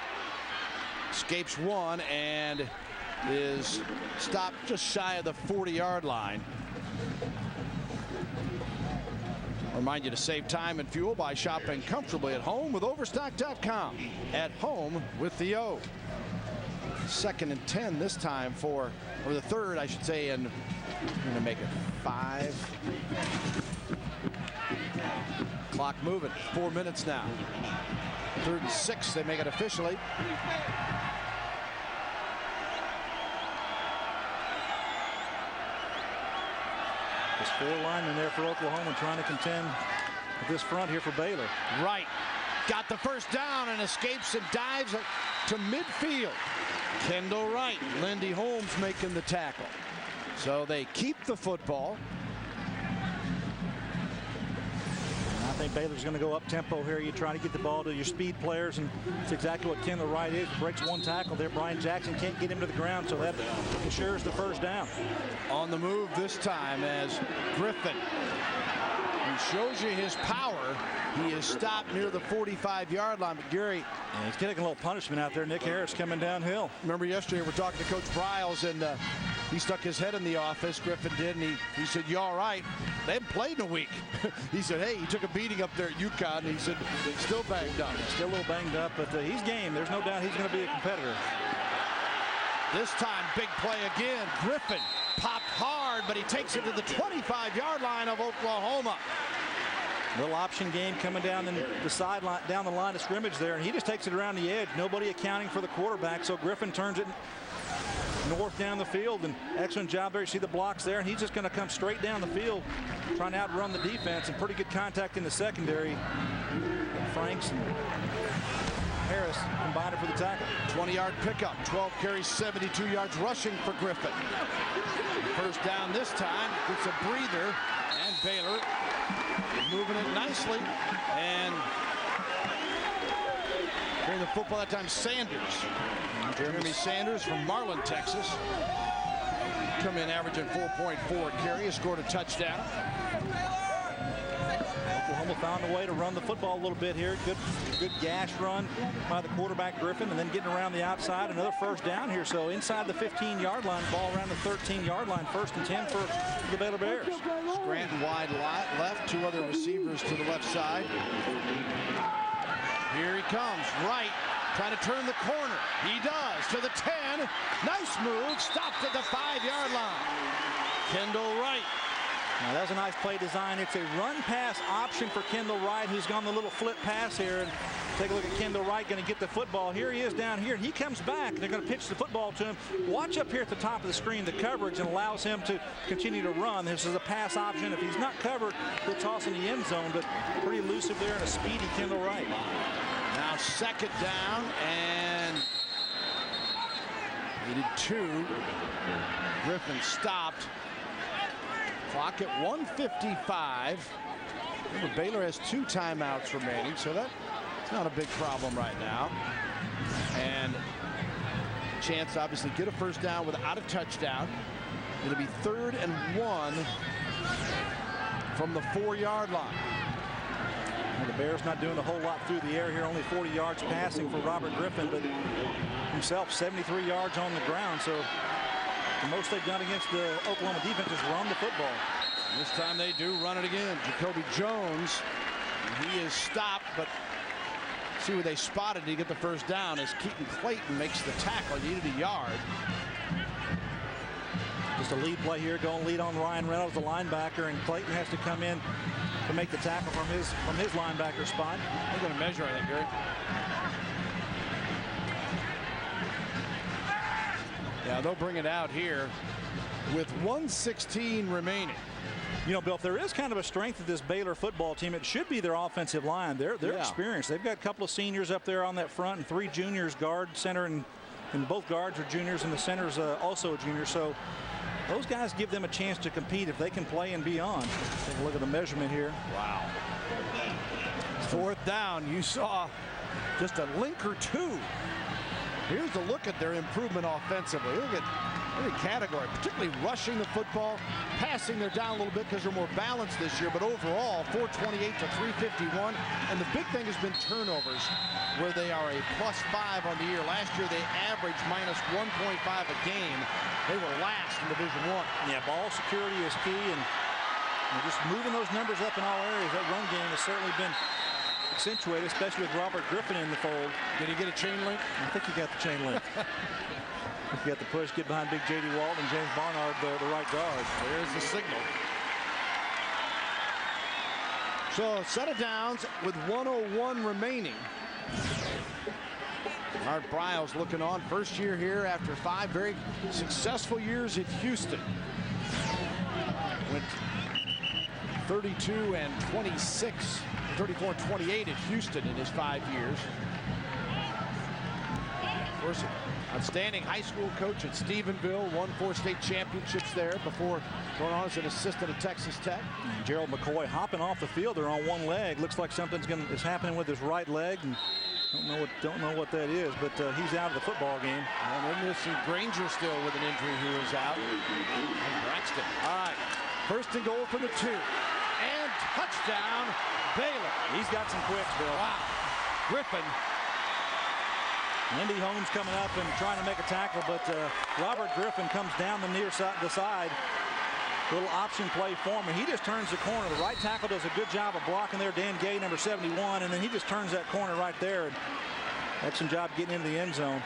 Escapes one and is stopped just shy of the 40-yard line. Remind you to save time and fuel by shopping comfortably at home with Overstock.com. At home with the O. 2nd and 10 this time for, or the third, I should say, and I'm going to make it 5. Clock moving. 4 minutes now. 3rd and 6. They make it officially. There's 4 linemen there for Oklahoma trying to contend with this front here for Baylor. Right. Got the first down and escapes and dives to midfield. Kendall Wright. Lindy Holmes making the tackle. So they keep the football. I think Baylor's going to go up tempo here. You try to get the ball to your speed players, and it's exactly what Kendall Wright is. Breaks one tackle there. Brian Jackson can't get him to the ground, so that ensures the first down. On the move this time as Griffin, who shows you his power. He is stopped near the 45-yard line. But Gary, yeah, he's getting a little punishment out there. Nick Harris coming downhill. Remember yesterday we're talking to Coach Briles, and he stuck his head in the office. Griffin did, and he said, "You all right?" They haven't played in a week. He said, "Hey, he took a beating up there at UConn." And he said, "Still banged up." Still a little banged up, but he's game. There's no doubt he's going to be a competitor. This time, big play again. Griffin popped hard, but he takes it to the 25-yard line of Oklahoma. Little option game coming down the sideline, down the line of scrimmage there, and he just takes it around the edge. Nobody accounting for the quarterback, so Griffin turns it north down the field, and excellent job there. You see the blocks there, and he's just going to come straight down the field, trying to outrun the defense, and pretty good contact in the secondary. Franks and Harris combined for the tackle. 20-yard pickup, 12 carries, 72 yards rushing for Griffin. First down this time, gets a breather, and Baylor moving it nicely, and carrying the football that time, Sanders. Jeremy Sanders from Marlin, Texas. Come in averaging 4.4 carry, scored a touchdown. Oklahoma found a way to run the football a little bit here. Good gash run by the quarterback Griffin, and then getting around the outside. Another first down here. So inside the 15-yard line, ball around the 13-yard line. 1st and 10 for the Baylor Bears. Scranton wide left, 2 other receivers to the left side. Here he comes, right, trying to turn the corner. He does, to the 10. Nice move, stopped at the 5-yard line. Kendall Wright. Now, that's a nice play design. It's a run-pass option for Kendall Wright, who's gone the little flip pass here. And take a look at Kendall Wright, going to get the football. Here he is down here, and he comes back. They're going to pitch the football to him. Watch up here at the top of the screen, the coverage, and allows him to continue to run. This is a pass option. If he's not covered, he'll toss in the end zone, but pretty elusive there and a speedy Kendall Wright. Now 2nd down, and needed 2. Griffin stopped. Clock at 1:55. Remember, Baylor has 2 timeouts remaining, so that's not a big problem right now. And chance to obviously get a first down without a touchdown. It'll be 3rd and 1 from the 4-yard line. Well, the Bears not doing a whole lot through the air here, only 40 yards passing for Robert Griffin, but himself 73 yards on the ground. So the most they've done against the Oklahoma defense is run the football. And this time they do run it again. Jacoby Jones, he is stopped, but see where they spotted to get the first down as Keaton Clayton makes the tackle. He needed a yard. Just a lead play here, going lead on Ryan Reynolds, the linebacker, and Clayton has to come in to make the tackle from his linebacker spot. They're going to measure, I think, Gary. Yeah, they'll bring it out here with 1:16 remaining. You know, Bill, if there is kind of a strength of this Baylor football team, it should be their offensive line. They're experienced. They've got a couple of seniors up there on that front and 3 juniors, guard, center, and both guards are juniors, and the center's also a junior. So those guys give them a chance to compete if they can play and beyond. Take a look at the measurement here. Wow. 4th down. You saw just a link or two. Here's a look at their improvement offensively. Look at every category, particularly rushing the football. Passing, they're down a little bit because they're more balanced this year, but overall 428 to 351. And the big thing has been turnovers, where they are a +5 on the year. Last year they averaged -1.5 a game. They were last in Division I. Yeah, ball security is key, and just moving those numbers up in all areas. That run game has certainly been accentuated, especially with Robert Griffin in the fold. Did he get a chain link? I think he got the chain link. You got the push, get behind big J.D. Walton and James Barnard, the right guard. There's the signal. So set of downs with 1:01 remaining. Art Briles looking on, first year here after 5 very successful years at Houston. Went 32 and 26, 34 and 28 at Houston in his 5 years. Of course, outstanding high school coach at Stephenville, won 4 state championships there before going on as an assistant at Texas Tech. And Gerald McCoy hopping off the field there on one leg. Looks like something's is happening with his right leg, and don't know what that is, but he's out of the football game. And then there's some Granger still with an injury who is out. And Braxton. All right, 1st and goal for the 2. And touchdown, Baylor. He's got some quicks, Bill. Wow. Griffin. Lindy Holmes coming up and trying to make a tackle, but Robert Griffin comes down the side. Little option play for him, and he just turns the corner. The right tackle does a good job of blocking there, Dan Gay, number 71, and then he just turns that corner right there. And excellent job getting into the end zone.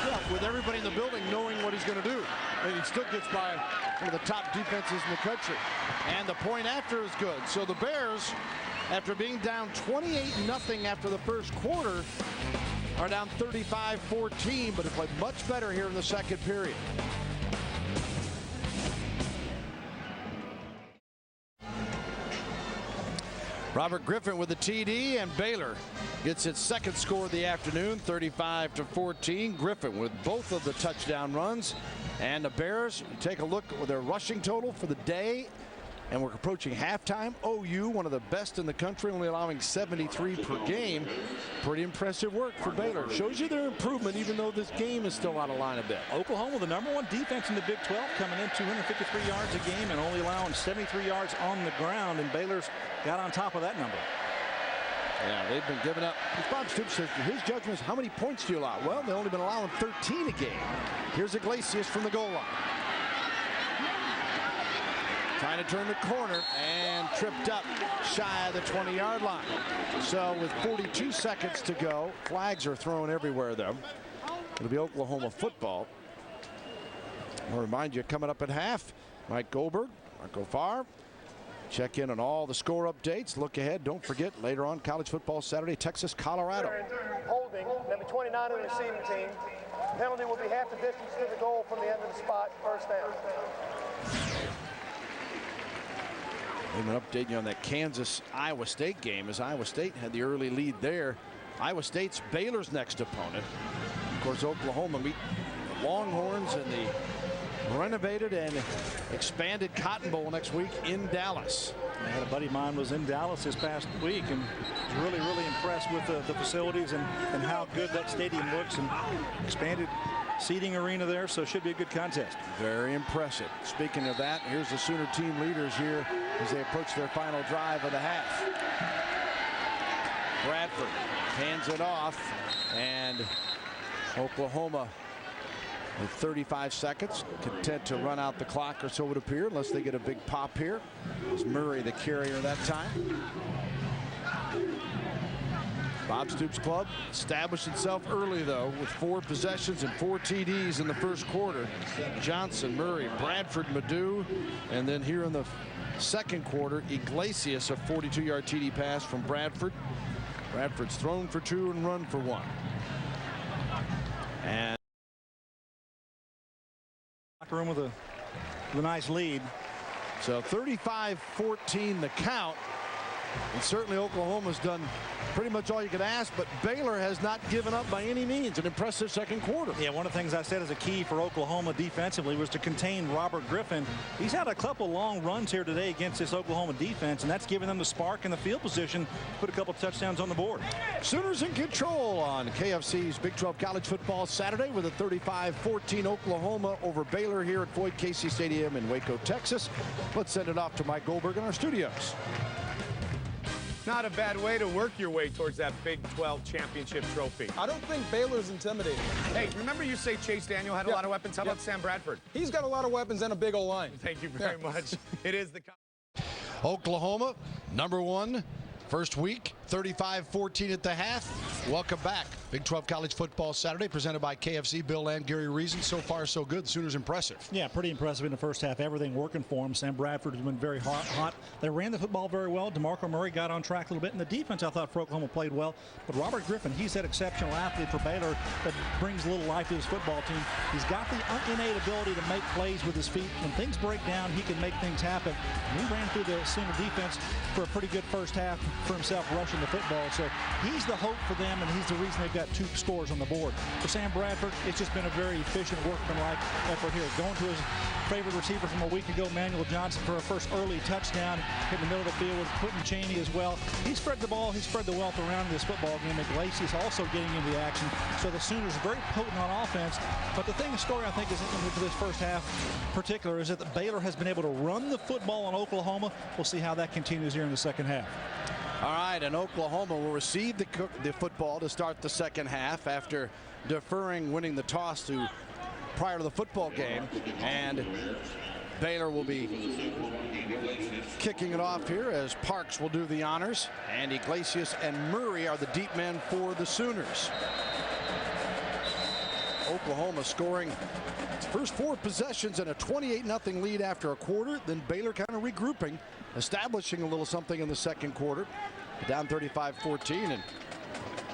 Yeah, with everybody in the building knowing what he's going to do. And he still gets by one of the top defenses in the country. And the point after is good. So the Bears, after being down 28-0 after the first quarter, are down 35-14, but have played much better here in the second period. Robert Griffin with the TD, and Baylor gets its 2nd score of the afternoon, 35-14. Griffin with both of the touchdown runs. And the Bears, take a look at their rushing total for the day, and we're approaching halftime. OU, one of the best in the country, only allowing 73 per game. Pretty impressive work for Baylor. Shows you their improvement, even though this game is still out of line a bit. Oklahoma, the #1 defense in the Big 12, coming in 253 yards a game and only allowing 73 yards on the ground, and Baylor's got on top of that number. Yeah, they've been giving up. Bob Stoops says his judgment is, how many points do you allow? Well, they've only been allowing 13 a game. Here's Iglesias from the goal line. Trying to turn the corner and tripped up shy of the 20-yard line. So with 42 seconds to go, flags are thrown everywhere though. It'll be Oklahoma football. I'll remind you, coming up at half, Mike Goldberg, Marco Farr. Check in on all the score updates. Look ahead. Don't forget, later on, college football Saturday, Texas, Colorado. Holding, number 29 of the receiving team. Penalty will be half the distance to the goal from the end of the spot, 1st down. I'm going to update you on that Kansas-Iowa State game, as Iowa State had the early lead there. Iowa State's Baylor's next opponent. Of course, Oklahoma meet the Longhorns in the renovated and expanded Cotton Bowl next week in Dallas. I had a buddy of mine was in Dallas this past week and was really impressed with the facilities and how good that stadium looks, and expanded seating arena there, so it should be a good contest. Very impressive. Speaking of that, here's the Sooner team leaders here as they approach their final drive of the half. Bradford hands it off, and Oklahoma with 35 seconds, content to run out the clock, or so it would appear, unless they get a big pop here. It's Murray the carrier that time. Bob Stoops' club established itself early, though, with 4 possessions and 4 TDs in the first quarter. Johnson, Murray, Bradford, Madu, and then here in the second quarter, Iglesias, a 42-yard TD pass from Bradford. Bradford's thrown for 2 and run for 1. And locker room with a nice lead. So 35-14 the count. And certainly Oklahoma's done pretty much all you could ask, but Baylor has not given up by any means. An impressive second quarter. Yeah, one of the things I said as a key for Oklahoma defensively was to contain Robert Griffin. He's had a couple long runs here today against this Oklahoma defense, and that's given them the spark and the field position to put a couple touchdowns on the board. Sooners in control on KFC's Big 12 College Football Saturday with a 35-14 Oklahoma over Baylor here at Floyd Casey Stadium in Waco, Texas. Let's send it off to Mike Goldberg in our studios. Not a bad way to work your way towards that Big 12 championship trophy. I don't think Baylor's intimidating. Hey, remember you say Chase Daniel had a lot of weapons? How about Sam Bradford? He's got a lot of weapons and a big O-line. Thank you very much. It is the... Oklahoma, #1, first week, 35-14 at the half. Welcome back. Big 12 College Football Saturday presented by KFC. Bill and Gary Reason. So far, so good. Sooners impressive. Yeah, pretty impressive in the first half. Everything working for him. Sam Bradford has been very hot. They ran the football very well. DeMarco Murray got on track a little bit. And the defense, I thought, for Oklahoma played well. But Robert Griffin, he's that exceptional athlete for Baylor that brings a little life to his football team. He's got the innate ability to make plays with his feet. When things break down, he can make things happen. And he ran through the Sooner defense for a pretty good first half for himself rushing the football. So he's the hope for them, and he's the reason they've got 2 scores on the board. For Sam Bradford, it's just been a very efficient, workmanlike effort here. Going to his favorite receiver from a week ago, Manuel Johnson, for a first early touchdown in the middle of the field with Quentin Chaney as well. He spread the ball. He spread the wealth around in this football game. Iglesias also getting into the action. So the Sooners are very potent on offense. But the story I think is for this first half in particular is that Baylor has been able to run the football on Oklahoma. We'll see how that continues here in the second half. All right, and Oklahoma will receive the football to start the second half after deferring winning the toss prior to the football game. And Baylor will be kicking it off here as Parks will do the honors. And Iglesias and Murray are the deep men for the Sooners. Oklahoma scoring its first 4 possessions and a 28-0 lead after a quarter. Then Baylor kind of regrouping, establishing a little something in the second quarter. Down 35-14, and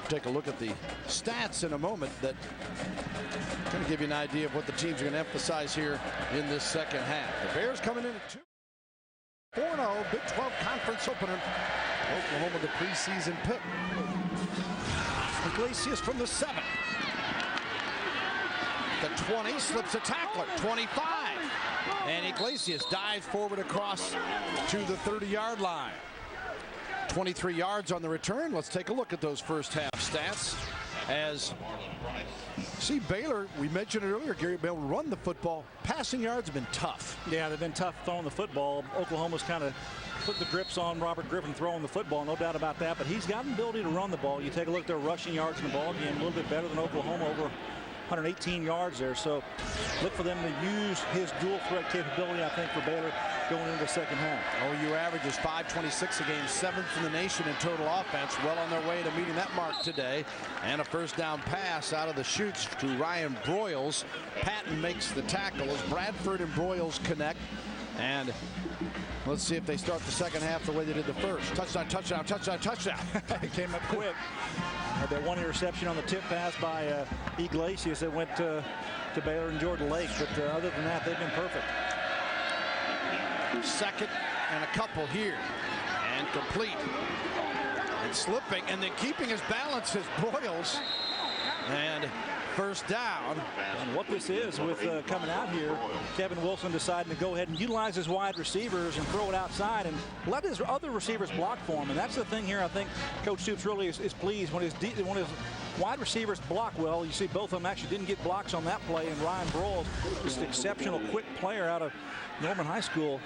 take a look at the stats in a moment that kind of give you an idea of what the teams are going to emphasize here in this second half. The Bears coming in at 2-4-0 Big 12 conference opener. Oklahoma the preseason pick. Iglesias from the 7. The 20 slips a tackler. 25. And Iglesias dives forward across to the 30-yard line. 23 yards on the return. Let's take a look at those first half stats. As see Baylor, we mentioned it earlier, Gary, Baylor run the football. Passing yards have been tough. Yeah, they've been tough throwing the football. Oklahoma's kind of put the grips on Robert Griffin throwing the football, no doubt about that. But he's got an ability to run the ball. You take a look at their rushing yards in the ball game, a little bit better than Oklahoma, over 118 yards there. So look for them to use his dual threat capability, I think, for Baylor going into the second half. OU averages 5.26 a game, 7th in the nation in total offense. Well on their way to meeting that mark today. And a first down pass out of the chutes to Ryan Broyles. Patton makes the tackle as Bradford and Broyles connect. And let's see if they start the second half the way they did the first. Touchdown, touchdown, touchdown, touchdown. It came up quick. Had that one interception on the tip pass by Iglesias that went to Baylor and Jordan Lake. But other than that, they've been perfect. Second and a couple here. And complete. And slipping and then keeping his balance is Broyles. And first down. And what this is with coming out here, Kevin Wilson deciding to go ahead and utilize his wide receivers and throw it outside and let his other receivers block for him. And that's the thing here. I think Coach Stoops really is pleased when his wide receivers block well. You see both of them actually didn't get blocks on that play. And Ryan Broyles, just an exceptional quick player out of Norman High School.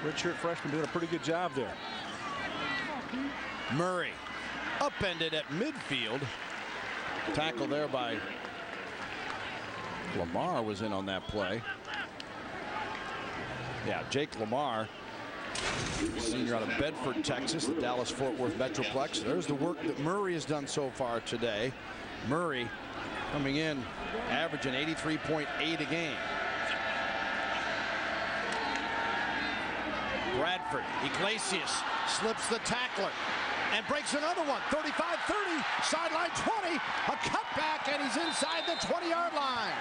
Redshirt freshman doing a pretty good job there. Murray upended at midfield. Tackle there by Lamar was in on that play. Yeah, Jake Lamar, senior out of Bedford, Texas, the Dallas-Fort Worth Metroplex. There's the work that Murray has done so far today. Murray coming in, averaging 83.8 a game. Bradford, Iglesias slips the tackler. and breaks another one. 35-30, sideline 20, a cutback, and he's inside the 20-yard line.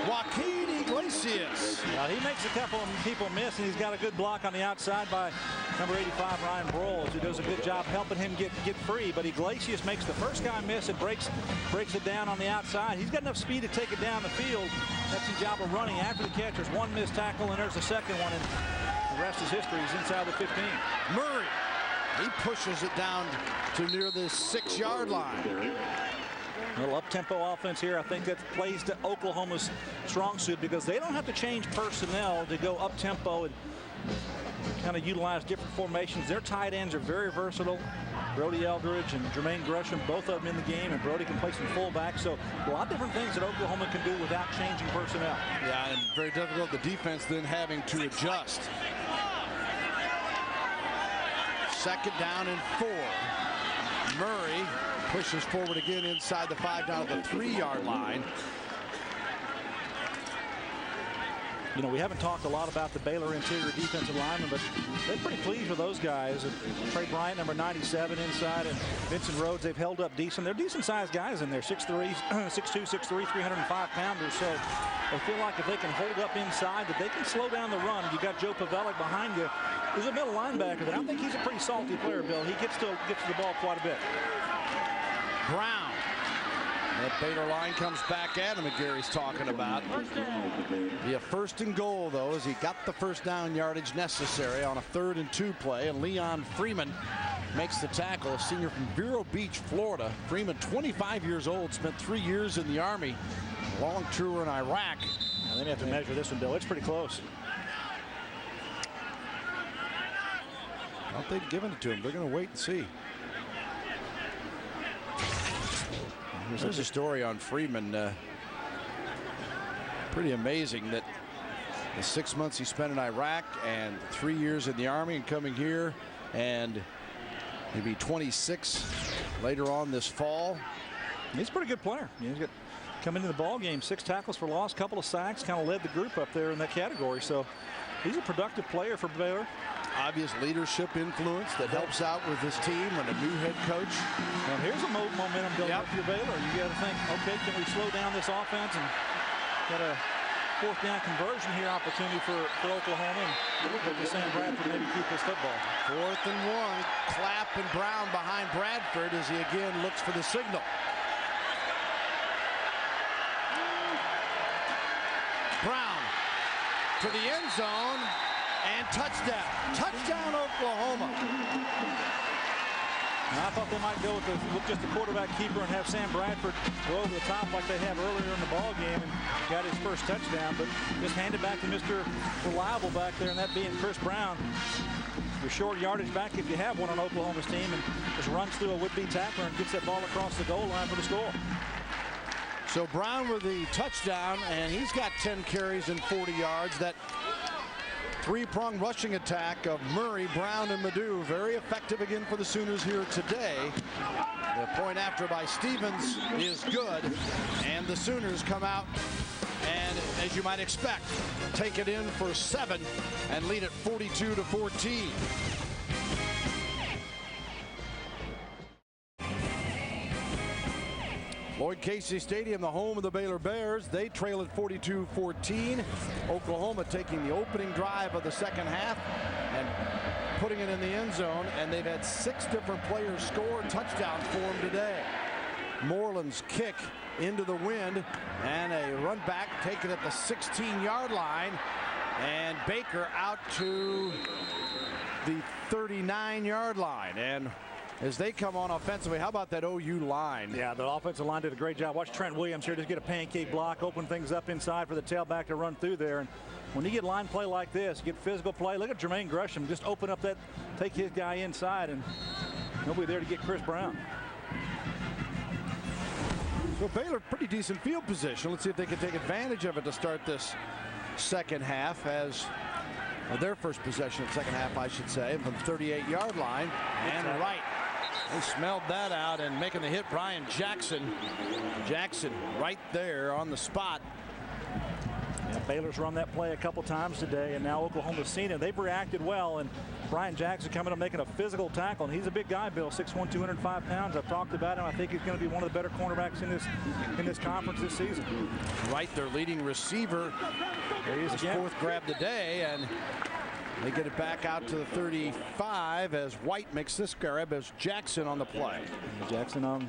Joaquin Iglesias. He makes a couple of people miss, and he's got a good block on the outside by number 85, Ryan Broyles, who does a good job helping him get free. But Iglesias makes the first guy miss and breaks it down on the outside. He's got enough speed to take it down the field. That's his job of running after the catch. There's one missed tackle, and there's the second one, and the rest is history. He's inside the 15. Murray, he pushes it down to near the 6-yard line. A little up-tempo offense here. I think that plays to Oklahoma's strong suit because they don't have to change personnel to go up-tempo and kind of utilize different formations. Their tight ends are very versatile. Brody Eldridge and Jermaine Gresham, both of them in the game, and Brody can play some fullback. So a lot of different things that Oklahoma can do without changing personnel. Yeah, and very difficult. The defense then having to adjust. Second down and 4. Murray pushes forward again inside the 5 down to the 3-yard line. You know, we haven't talked a lot about the Baylor interior defensive linemen, but they're pretty pleased with those guys. And Trey Bryant, number 97 inside, and Vincent Rhodes, they've held up decent. They're decent-sized guys in there, 6'3", 6'2", 6'3", 305-pounders. So they feel like if they can hold up inside, that they can slow down the run. You got Joe Pavelic behind you, who's a middle linebacker, but I think he's a pretty salty player, Bill. He gets to the ball quite a bit. Brown. That Baylor line comes back at him, and Gary's talking about. Be a 1st and goal, though, as he got the first down yardage necessary on a 3rd and 2 play. And Leon Freeman makes the tackle, a senior from Vero Beach, Florida. Freeman, 25 years old, spent 3 years in the Army, long tour in Iraq. Now, they may have to measure this one, Bill. It's pretty close. I don't think they've given it to him. They're going to wait and see. There's a story on Freeman. Pretty amazing that the 6 months he spent in Iraq and 3 years in the Army and coming here, and he'll be 26 later on this fall. He's a pretty good player. He's got come into the ball game, 6 tackles for loss, couple of sacks, kind of led the group up there in that category. So he's a productive player for Baylor. Obvious leadership influence that helps out with this team and a new head coach. Now here's a momentum builder for your Baylor. You got to think, okay, can we slow down this offense and get a 4th down conversion here opportunity for Oklahoma, and look at Sam Bradford maybe keep this football. 4th and 1. Clapp and Brown behind Bradford as he again looks for the signal. Brown to the end zone. And touchdown. Touchdown, Oklahoma. Now, I thought they might go with just the quarterback keeper and have Sam Bradford go over the top like they have earlier in the ball game and got his first touchdown, but just hand it back to Mr. Reliable back there, and that being Chris Brown. Your short yardage back if you have one on Oklahoma's team, and just runs through a would-be tackler and gets that ball across the goal line for the score. So Brown with the touchdown, and he's got 10 carries and 40 yards. That 3-pronged rushing attack of Murray, Brown, and Madu. Very effective again for the Sooners here today. The point after by Stevens is good. And the Sooners come out and, as you might expect, take it in for 7 and lead it 42-14. Lloyd Casey Stadium, the home of the Baylor Bears. They trail at 42-14. Oklahoma taking the opening drive of the second half and putting it in the end zone. And they've had 6 different players score touchdowns for them today. Moreland's kick into the wind and a run back taken at the 16-yard line. And Baker out to the 39-yard line. And as they come on offensively, how about that OU line? Yeah, the offensive line did a great job. Watch Trent Williams here just get a pancake block, open things up inside for the tailback to run through there. And when you get line play like this, you get physical play. Look at Jermaine Gresham just open up that, take his guy inside, and nobody there to get Chris Brown. So Baylor, pretty decent field position. Let's see if they can take advantage of it to start this second half, as their first possession of second half, I should say, from the 38-yard line. And right. They smelled that out, and making the hit, Brian Jackson. Jackson right there on the spot. Baylor's run that play a couple times today, and now Oklahoma's seen it. They've reacted well, and Brian Jackson coming up making a physical tackle, and he's a big guy, Bill, 6'1", 205 pounds. I've talked about him. I think he's going to be one of the better cornerbacks in this conference this season. Right, their leading receiver. There he is His again. fourth grab today, and they get it back out to the 35 as White makes this grab as Jackson on the play. Jackson on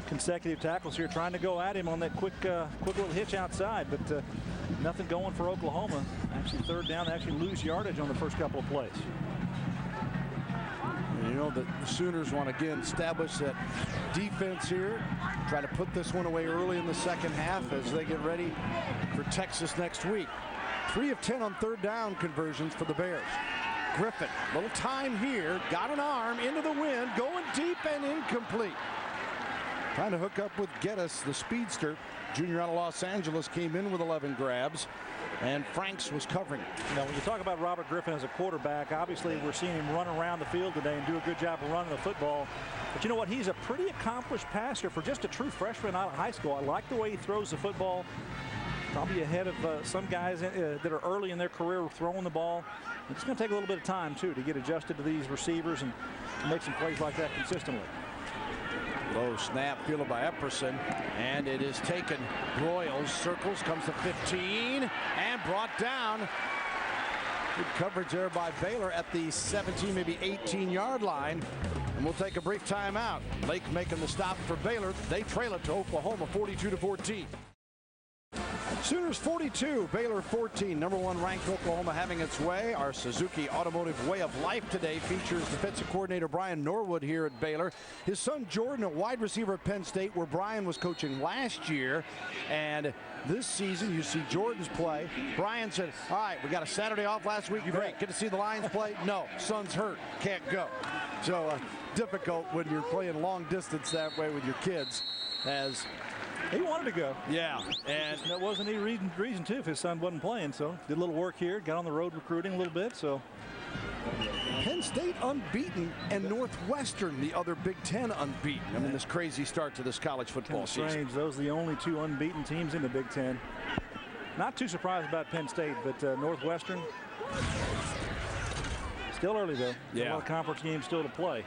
consecutive tackles here, trying to go at him on that quick little hitch outside, but nothing going for Oklahoma. Actually, third down, they actually lose yardage on the first couple of plays. And you know that the Sooners want to again establish that defense here, try to put this one away early in the second half as they get ready for Texas next week. 3 of 10 on third down conversions for the Bears. Griffin, little time here, got an arm into the wind, going deep and incomplete. Trying to hook up with Geddes, the speedster. Junior out of Los Angeles, came in with 11 grabs, and Franks was covering. Now, when you talk about Robert Griffin as a quarterback, obviously we're seeing him run around the field today and do a good job of running the football. But you know what? He's a pretty accomplished passer for just a true freshman out of high school. I like the way he throws the football. Probably ahead of some guys that are early in their career throwing the ball. It's going to take a little bit of time, too, to get adjusted to these receivers and make some plays like that consistently. Low snap fielded by Epperson, and it is taken. Broyles circles, comes to 15, and brought down. Good coverage there by Baylor at the 17, maybe 18-yard line. And we'll take a brief timeout. Lake making the stop for Baylor. They trail it to Oklahoma 42-14. Sooners 42, Baylor 14. Number 1 ranked Oklahoma having its way. Our Suzuki Automotive Way of Life today features defensive coordinator Brian Norwood here at Baylor. His son Jordan, a wide receiver at Penn State, where Brian was coaching last year. And this season, you see Jordan's play. Brian said, all right, we got a Saturday off last week. Great. Get to see the Lions play? No, son's hurt. Can't go. So difficult when you're playing long distance that way with your kids, as he wanted to go. Yeah, and there wasn't any reason to if his son wasn't playing. So did a little work here, got on the road recruiting a little bit. So Penn State unbeaten, and Northwestern, the other Big Ten, unbeaten. I mean, this crazy start to this college football season. Strange. Those are the only 2 unbeaten teams in the Big Ten. Not too surprised about Penn State, but Northwestern still early though. Yeah, a lot of conference games still to play.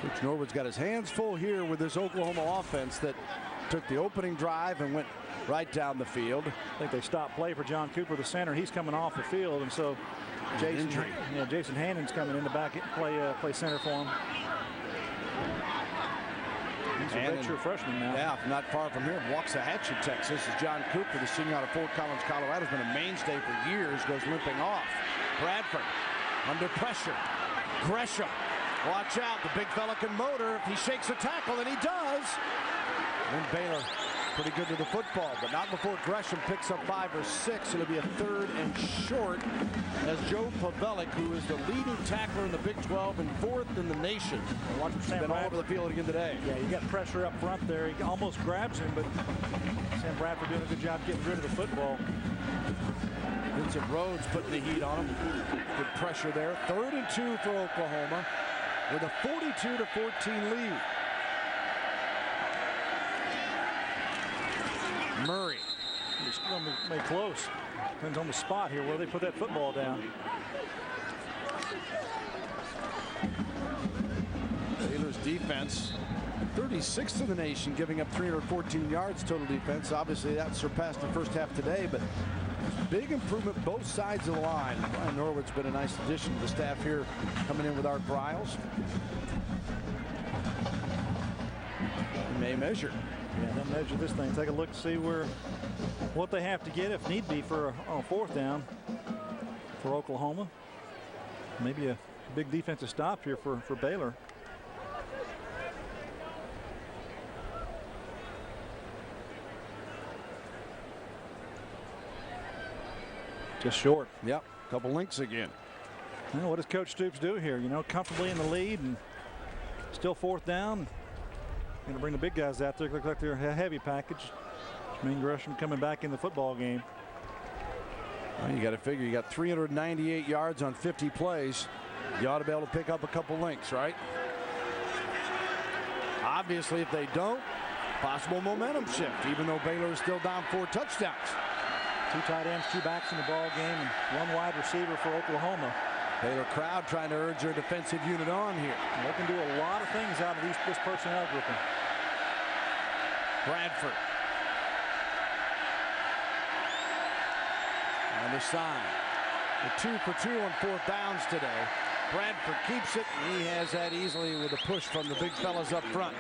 Coach Norwood's got his hands full here with this Oklahoma offense that took the opening drive and went right down the field. I think they stopped play for John Cooper, the center. He's coming off the field, and so Jason Hannon's coming in to play center for him. He's a redshirt freshman now. Yeah, not far from here. Waxahachie, Texas, is John Cooper, the senior out of Fort Collins, Colorado. Has been a mainstay for years. Goes limping off. Bradford under pressure. Gresham, watch out. The big fella can motor. If he shakes a tackle, and he does. And Baylor pretty good to the football, but not before Gresham picks up 5 or 6. It'll be a 3rd and short as Joe Pavelic, who is the leading tackler in the Big 12 and 4th in the nation. Watch him stand all over the field again today. Yeah, you got pressure up front there. He almost grabs him, but Sam Bradford doing a good job getting rid of the football. Vincent Rhodes putting the heat on him. Good pressure there. 3rd and 2 for Oklahoma with a 42-14 lead. Murray. It's going to be close. Depends on the spot here where they put that football down. Baylor's defense, 36th in the nation, giving up 314 yards total defense. Obviously, that surpassed the first half today, but big improvement both sides of the line. Brian Norwood's been a nice addition to the staff here, coming in with Art Briles. He may measure. Yeah, they'll measure this thing. Take a look to see what they have to get if need be for a 4th down for Oklahoma. Maybe a big defensive stop here for Baylor. Just short. Yep, couple links again. Well, what does Coach Stoops do here? You know, comfortably in the lead and still 4th down. Going to bring the big guys out there. Look like they're a heavy package. Jermaine Gresham coming back in the football game. Well, you got to figure you got 398 yards on 50 plays. You ought to be able to pick up a couple links, right? Obviously, if they don't, possible momentum shift, even though Baylor is still down 4 touchdowns. Two tight ends, two backs in the ball game, and one wide receiver for Oklahoma. Baylor crowd trying to urge their defensive unit on here. And they can do a lot of things out of this personnel grouping. Bradford. And the sign. The 2 for 2 on 4th downs today. Bradford keeps it, and he has that easily with a push from the big fellas up front.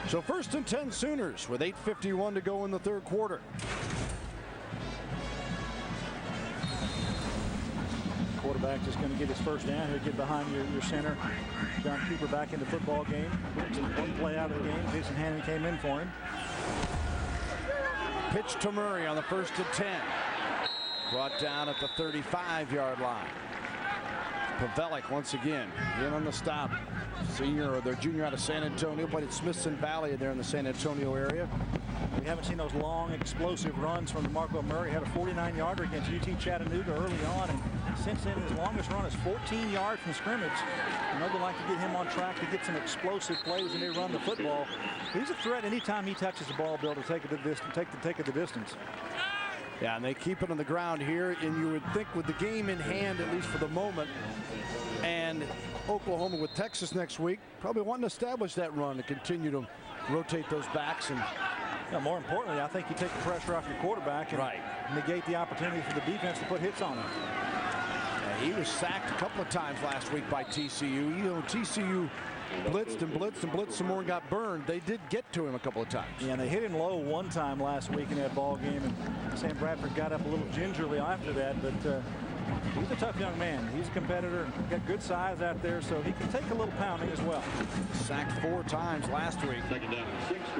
So 1st and 10 Sooners with 8:51 to go in the 3rd quarter. Quarterback just going to get his first down. He'll get behind your center. John Cooper back in the football game. One play out of the game. Jason Hannon came in for him. Pitch to Murray on the 1st and 10. Brought down at the 35-yard line. Pavelic once again in on the stop. Senior or their junior out of San Antonio. Played at Smithson Valley there in the San Antonio area. We haven't seen those long, explosive runs from DeMarco Murray. Had a 49-yarder against UT Chattanooga early on, and since then his longest run is 14 yards from scrimmage. I know they like to get him on track to get some explosive plays when they run the football. He's a threat anytime he touches the ball, Bill, to take it the distance, take it the distance. Yeah, and they keep it on the ground here, and you would think with the game in hand, at least for the moment, and Oklahoma with Texas next week, probably wanting to establish that run to continue to rotate those backs. And more importantly, I think you take the pressure off your quarterback and negate the opportunity for the defense to put hits on him. Yeah, he was sacked a couple of times last week by TCU. You know, TCU blitzed and blitzed and blitzed some more and got burned. They did get to him a couple of times. Yeah, and they hit him low one time last week in that ball game, and Sam Bradford got up a little gingerly after that, but he's a tough young man. He's a competitor and got good size out there, so he can take a little pounding as well. Sacked 4 times last week,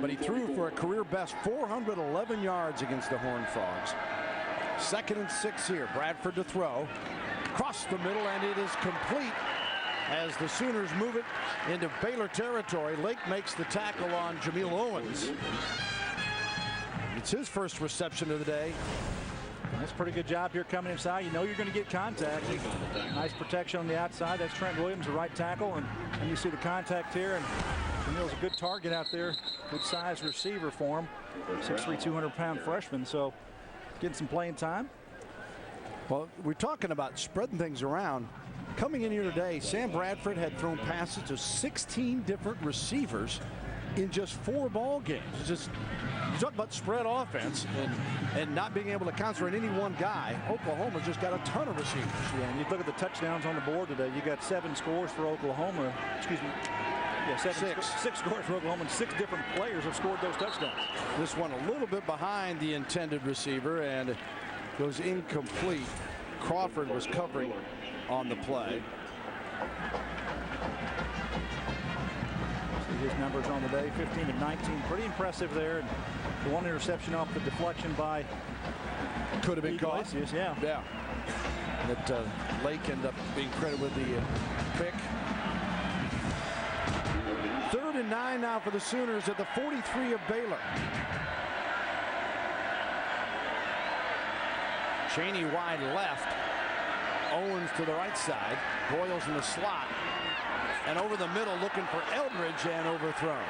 but he threw for a career best 411 yards against the Horned Frogs. 2nd and 6 here. Bradford to throw. Across the middle, and it is complete as the Sooners move it into Baylor territory. Lake makes the tackle on Jameel Owens. It's his first reception of the day. That's a pretty good job here coming inside. You know you're going to get contact. Nice protection on the outside. That's Trent Williams, the right tackle. And you see the contact here. And Jameel's a good target out there. Good size receiver for him. 6'3", 200-pound freshman. So getting some playing time. Well, we're talking about spreading things around. Coming in here today, Sam Bradford had thrown passes to 16 different receivers in just 4 ball games. It's just, you talk about spread offense and not being able to concentrate any one guy. Oklahoma's just got a ton of receivers. Yeah, and you look at the touchdowns on the board today. You got 7 scores for Oklahoma. Excuse me. Yeah, 6 scores for Oklahoma, and 6 different players have scored those touchdowns. This one a little bit behind the intended receiver and goes incomplete. Crawford was covering on the play. See his numbers on the day, 15 of 19, pretty impressive there. And the one interception off the deflection by could have been caught. Yeah. That Lake ended up being credited with the pick. 3rd and 9 now for the Sooners at the 43 of Baylor. Cheney wide left. Owens to the right side. Broyles in the slot. And over the middle looking for Eldridge and overthrown.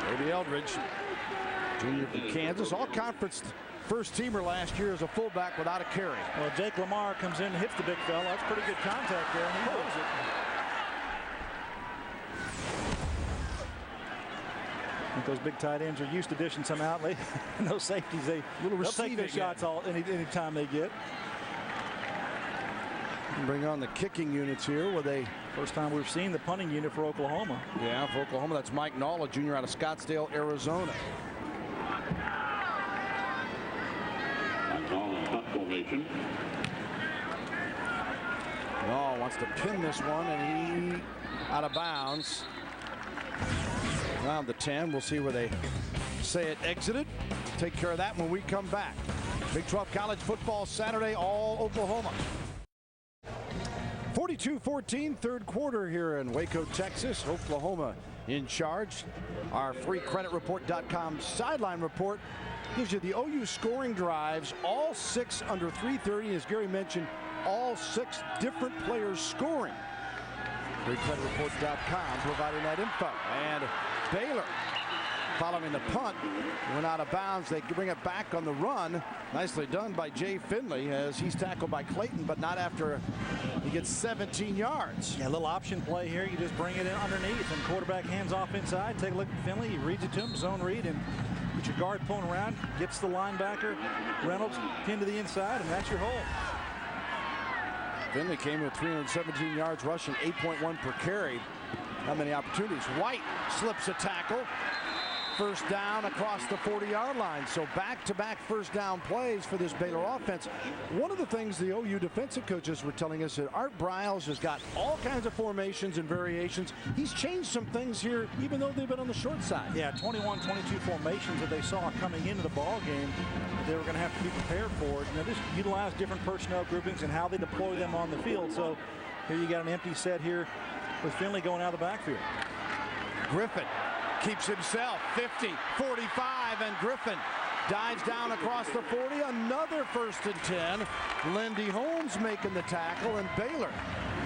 Baby Eldridge, junior from Kansas, all-conference first-teamer last year as a fullback without a carry. Well, Jake Lamar comes in and hits the big fella. That's pretty good contact there, and he knows it. I think those big tight ends are used to dishing some out. And those safeties, they'll take their shots anytime they get. Bring on the kicking units here with a first time we've seen the punting unit for Oklahoma. Yeah, for Oklahoma, that's Mike Nalla, junior out of Scottsdale, Arizona. Nalla wants to pin this one, and he out of bounds. Around the 10. We'll see where they say it exited. Take care of that when we come back. Big 12 college football Saturday, all Oklahoma. 42-14, 3rd quarter here in Waco, Texas. Oklahoma in charge. Our free creditreport.com sideline report gives you the OU scoring drives, all 6 under 3:30. As Gary mentioned, all 6 different players scoring FreeCreditReport.com providing that info. And Baylor, following the punt, went out of bounds. They bring it back on the run. Nicely done by Jay Finley as he's tackled by Clayton, but not after he gets 17 yards. Yeah, a little option play here. You just bring it in underneath, and quarterback hands off inside. Take a look at Finley. He reads it to him, zone read, and get your guard pulling around. Gets the linebacker, Reynolds, pinned to the inside, and that's your hole. Finley came with 317 yards rushing, 8.1 per carry. Not many opportunities. White slips a tackle. First down across the 40-yard line. So back-to-back first down plays for this Baylor offense. One of the things the OU defensive coaches were telling us that Art Briles has got all kinds of formations and variations. He's changed some things here, even though they've been on the short side. Yeah, 21, 22 formations that they saw coming into the ball game. They were going to have to be prepared for it. You know, just utilize different personnel groupings and how they deploy them on the field. So here you got an empty set here with Finley going out of the backfield. Griffin keeps himself 50, 45, and Griffin dives down across the 40. Another 1st and 10. Lindy Holmes making the tackle, and Baylor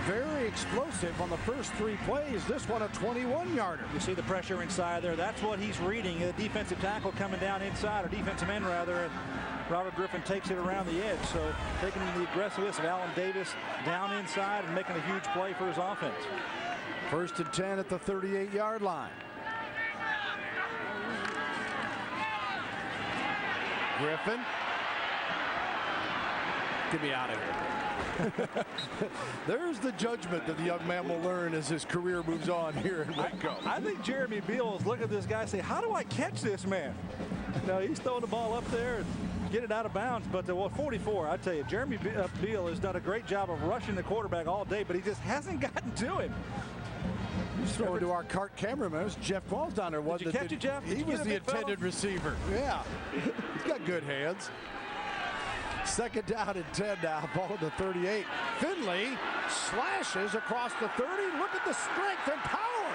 very explosive on the first 3 plays. This one a 21-yarder. You see the pressure inside there. That's what he's reading. The defensive tackle coming down inside, or defensive end rather, and Robert Griffin takes it around the edge. So taking the aggressiveness of Allen Davis down inside and making a huge play for his offense. 1st and 10 at the 38-yard line. Griffin. Get me out of here. There's the judgment that the young man will learn as his career moves on here in Waco. I think Jeremy Beal is looking at this guy and say, how do I catch this man? No, he's throwing the ball up there and get it out of bounds. But the 44, I tell you, Jeremy Beal has done a great job of rushing the quarterback all day, but he just hasn't gotten to him. He's throwing to our cart cameraman. Jeff Walls down there. Did you catch it, Jeff? He was the intended receiver. Yeah. He's got good hands. 2nd down and 10 now. Ball at the 38. Finley slashes across the 30. Look at the strength and power.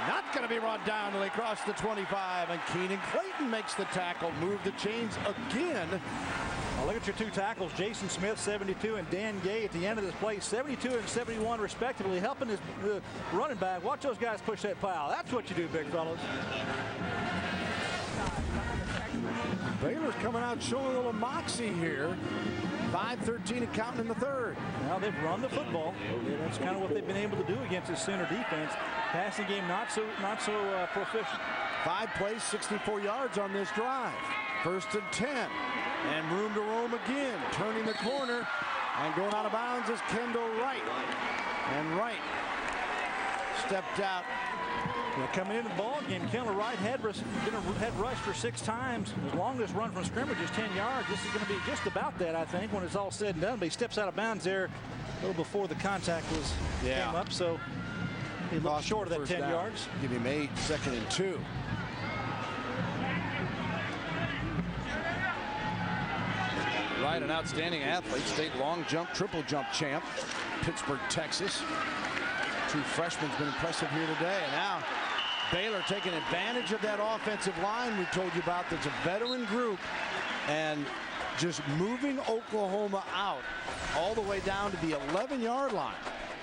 Not going to be run down until they cross the 25. And Keenan Clayton makes the tackle. Move the chains again. Now look at your 2 tackles, Jason Smith, 72, and Dan Gay at the end of this play, 72 and 71 respectively, helping his running back. Watch those guys push that pile. That's what you do, big fellas. Baylor's coming out showing a little moxie here. 5-13 and counting in the 3rd. Now they've run the football. Yeah, that's kind of what they've been able to do against this center defense. Passing game not so proficient. 5 plays, 64 yards on this drive. 1st and 10. And room to roam again. Turning the corner. And going out of bounds is Kendall Wright. And Wright stepped out. Yeah, coming into the ball game, Kendall Wright had rushed for 6 times. His longest run from scrimmage is 10 yards. This is going to be just about that, I think, when it's all said and done. But he steps out of bounds there a little before the contact came up. So he lost short of that 10 yards. Give him 8, 2nd and 2. Wright, an outstanding athlete, state long jump, triple jump champ, Pittsburgh, Texas. True freshman's been impressive here today. And now Baylor taking advantage of that offensive line we told you about. That's a veteran group, and just moving Oklahoma out all the way down to the 11-yard line.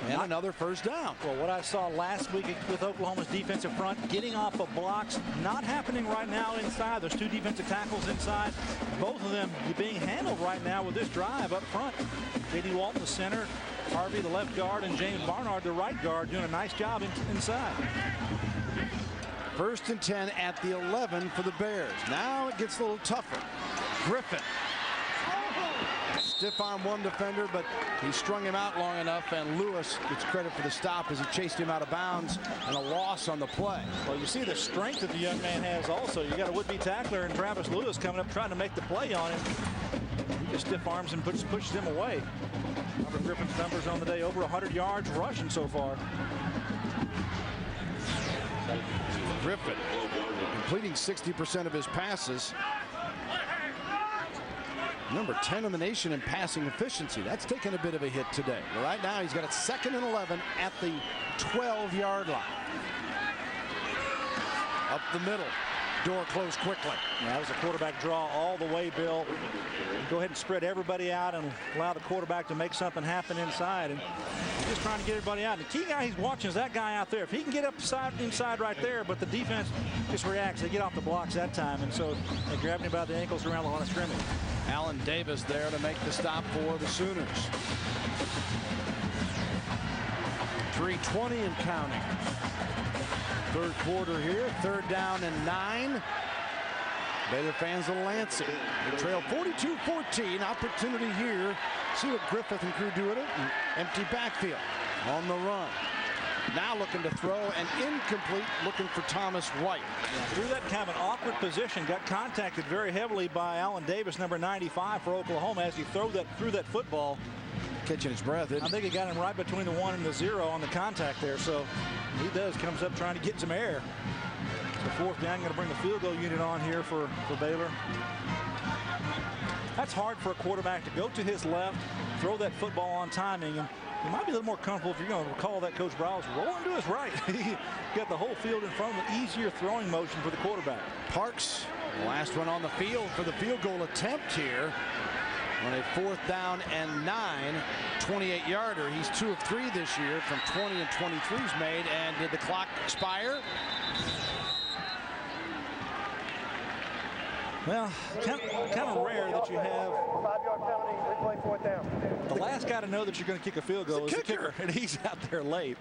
And another 1st down. Well, what I saw last week with Oklahoma's defensive front, getting off of blocks, not happening right now inside. There's 2 defensive tackles inside. Both of them being handled right now with this drive up front. J.D. Walton, the center, Harvey, the left guard, and James Barnard, the right guard, doing a nice job inside. 1st and 10 at the 11 for the Bears. Now it gets a little tougher. Griffin. Stiff arm one defender, but he strung him out long enough, and Lewis gets credit for the stop as he chased him out of bounds, and a loss on the play. Well, you see the strength that the young man has also. You got a would-be tackler and Travis Lewis coming up trying to make the play on him. He just stiff arms and pushes him away. Robert Griffin's numbers on the day, over 100 yards rushing so far. Griffin completing 60% of his passes. Number 10 in the nation in passing efficiency. That's taken a bit of a hit today. Right now he's got it 2nd and 11 at the 12-yard line. Up the middle. door closed quickly. Yeah, that was a quarterback draw all the way, Bill. Go ahead and spread everybody out and allow the quarterback to make something happen inside. And just trying to get everybody out. And the key guy he's watching is that guy out there. If he can get up inside right there, but the defense just reacts. They get off the blocks that time. And so they grab him by the ankles around the line of scrimmage. Allen Davis there to make the stop for the Sooners. 3:20 and counting. Third quarter here, 3rd down and 9. Baylor fans of Lansing. They trail 42-14. Opportunity here. See what Griffith and crew do with it. Empty backfield on the run. Now looking to throw and incomplete, looking for Thomas White. Yeah, threw that kind of an awkward position. Got contacted very heavily by Allen Davis, number 95 for Oklahoma, as he threw that football. Catching his breath. I think he got him right between the 1 and the 0 on the contact there. So he comes up trying to get some air. So 4th down, going to bring the field goal unit on here for Baylor. That's hard for a quarterback to go to his left, throw that football on timing, and you might be a little more comfortable if you're going to recall that Coach Browse rolling to his right. He got the whole field in front of him, easier throwing motion for the quarterback. Parks, the last one on the field for the field goal attempt here. On a 4th down and 9, 28-yarder. He's 2 of 3 this year from 20 and 23's made. And did the clock expire? Well, kind of rare that you have 5-yard penalty, replay 4th down. the last guy to know that you're going to kick a field goal is the kicker, and he's out there late.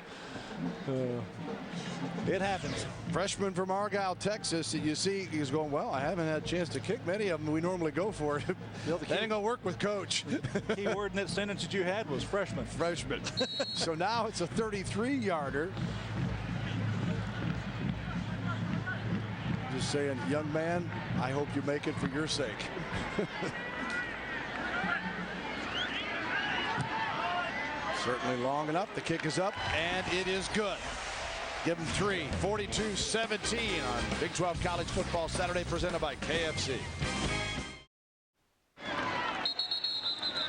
It happens. Freshman from Argyle, Texas. You see, he's going, well, I haven't had a chance to kick many of them. We normally go for it. That ain't going to work with Coach. Key word in that sentence that you had was freshman. Freshman. So now it's a 33-yarder. Just saying, young man, I hope you make it for your sake. Certainly long enough. The kick is up, and it is good. Give them 3. 42-17 on Big 12 College Football Saturday, presented by KFC.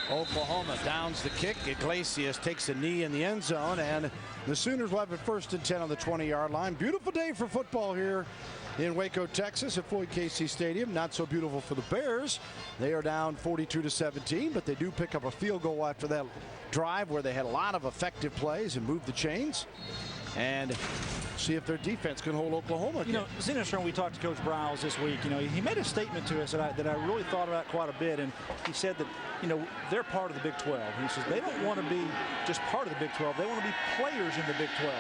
Oklahoma downs the kick. Iglesias takes a knee in the end zone, and the Sooners will have it 1st and 10 on the 20-yard line. Beautiful day for football here in Waco, Texas at Floyd Casey Stadium. Not so beautiful for the Bears. They are down 42-17, but they do pick up a field goal after that drive where they had a lot of effective plays and moved the chains. And see if their defense can hold Oklahoma again. You know, it's interesting when we talked to Coach Browse this week. You know, he made a statement to us that I really thought about quite a bit. And he said that, you know, they're part of the Big 12. He says they don't want to be just part of the Big 12. They want to be players in the Big 12.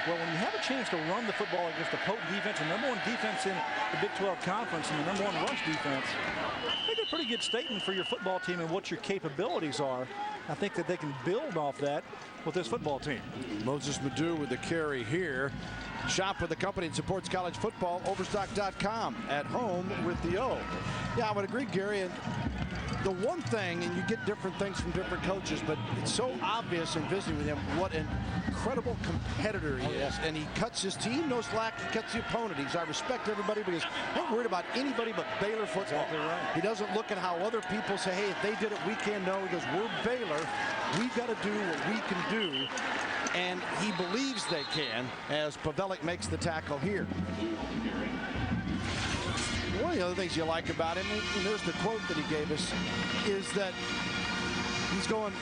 Well, when you have a chance to run the football against a potent defense, the #1 defense in the Big 12 Conference, and the #1 rush defense, I think a pretty good statement for your football team and what your capabilities are. I think that they can build off that with this football team. Moses Madu with the carry here. Shop with the company that supports college football. Overstock.com. At home with the O. Yeah, I would agree, Gary. And the one thing, and you get different things from different coaches, but it's so obvious in visiting with him what an incredible competitor he is. And he cuts his team no slack. He cuts the opponent. I respect everybody because I'm not worried about anybody but Baylor football. Exactly right. He doesn't look at how other people say, hey, if they did it, we can. No, he goes, we're Baylor. We've got to do what we can do. And he believes they can as Pavelic makes the tackle here. One of the other things you like about him, and there's the quote that he gave us, is that he's going,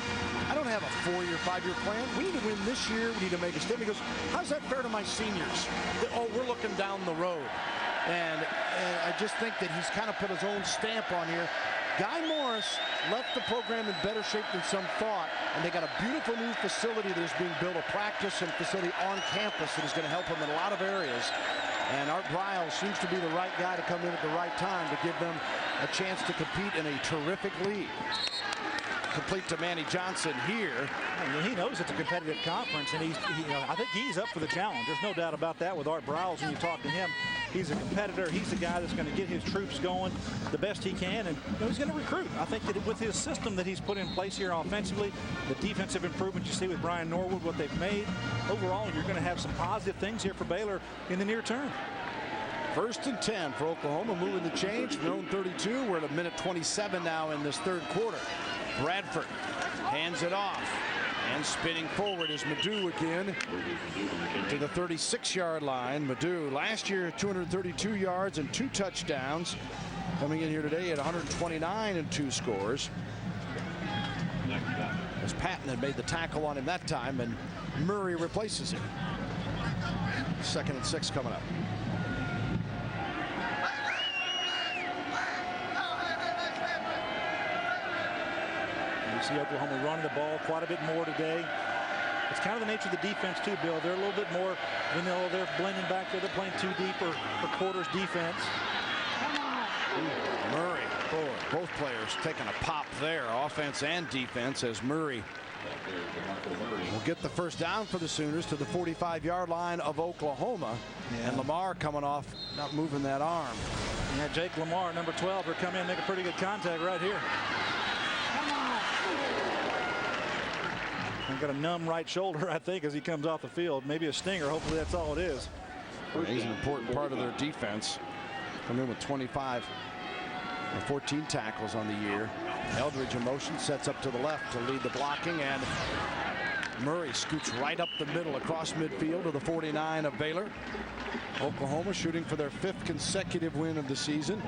I don't have a 4-year, 5-year plan. We need to win this year. We need to make a statement. He goes, how's that fair to my seniors? Oh, we're looking down the road. And I just think that he's kind of put his own stamp on here. Guy Morris left the program in better shape than some thought, and they got a beautiful new facility that is being built, a practice and facility on campus that is going to help them in a lot of areas. And Art Briles seems to be the right guy to come in at the right time to give them a chance to compete in a terrific league. Complete to Manny Johnson here. And he knows it's a competitive conference, and I think he's up for the challenge. There's no doubt about that with Art Briles when you talk to him. He's a competitor. He's the guy that's going to get his troops going the best he can, and he's going to recruit. I think that with his system that he's put in place here offensively, the defensive improvement you see with Brian Norwood, what they've made, overall, you're going to have some positive things here for Baylor in the near term. 1st and 10 for Oklahoma, moving the change from their own 32. We're at a minute 27 now in this third quarter. Bradford hands it off. And spinning forward is Madu again to the 36-yard line. Madu last year 232 yards and 2 touchdowns. Coming in here today at 129 and 2 scores. As Patton had made the tackle on him that time, and Murray replaces him. 2nd and 6 coming up. You see Oklahoma running the ball quite a bit more today. It's kind of the nature of the defense too, Bill. They're a little bit more vanilla. They're blending back there. They're playing too deep or quarters defense. Murray, both players taking a pop there, offense and defense, as Murray will get the first down for the Sooners to the 45-yard line of Oklahoma. And Lamar coming off, not moving that arm. Yeah, Jake Lamar, number 12, will come in and make a pretty good contact right here. He's got a numb right shoulder, I think, as he comes off the field. Maybe a stinger. Hopefully that's all it is. He's an important part of their defense. Coming in with 25 or 14 tackles on the year. Eldridge in motion, sets up to the left to lead the blocking, and Murray scoots right up the middle across midfield to the 49 of Baylor. Oklahoma shooting for their 5th consecutive win of the season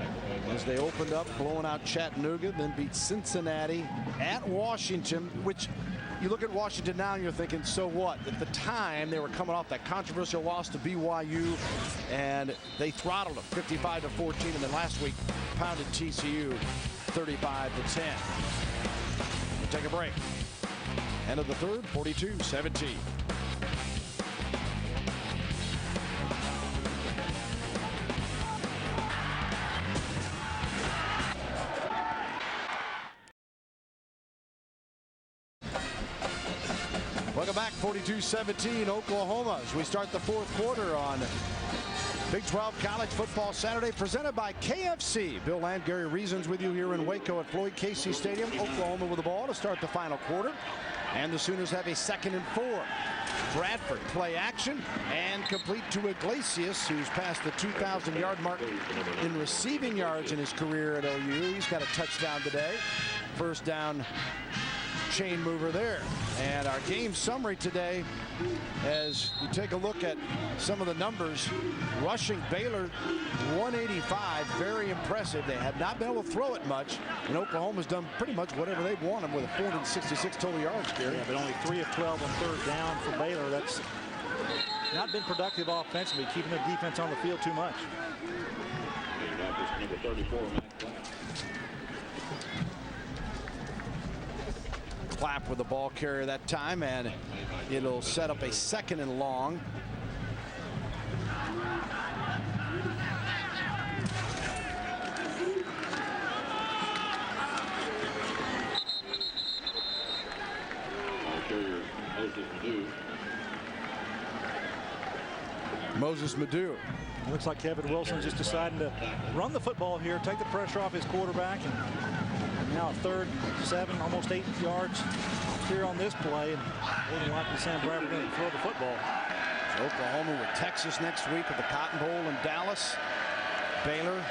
as they opened up blowing out Chattanooga, then beat Cincinnati at Washington, which you look at Washington now and you're thinking, so what? At the time, they were coming off that controversial loss to BYU, and they throttled them 55-14, and then last week pounded TCU 35-10. We'll take a break. End of the third, 42-17. Welcome back, 42-17 Oklahoma as we start the 4th quarter on Big 12 College Football Saturday, presented by KFC. Bill Land, Gary Reasons with you here in Waco at Floyd Casey Stadium. Oklahoma with the ball to start the final quarter. And the Sooners have a 2nd and 4. Bradford play action and complete to Iglesias, who's passed the 2,000-yard mark in receiving yards in his career at OU. He's got a touchdown today. First down chain mover there. And our game summary today, as you take a look at some of the numbers, rushing Baylor 185, very impressive. They have not been able to throw it much, and Oklahoma's done pretty much whatever they want them with a 466 total yards, Gary. Yeah, but only 3 of 12 on 3rd down for Baylor. That's not been productive offensively, keeping the defense on the field too much. Number 34, Clapp with the ball carrier that time, and it'll set up a 2nd and long. Moses Madu. It looks like Kevin Wilson's just deciding to run the football here, take the pressure off his quarterback, and now a 3rd, 7, almost 8 yards here on this play, and more than likely Sam Bradford going to throw the football. Oklahoma with Texas next week at the Cotton Bowl in Dallas. Baylor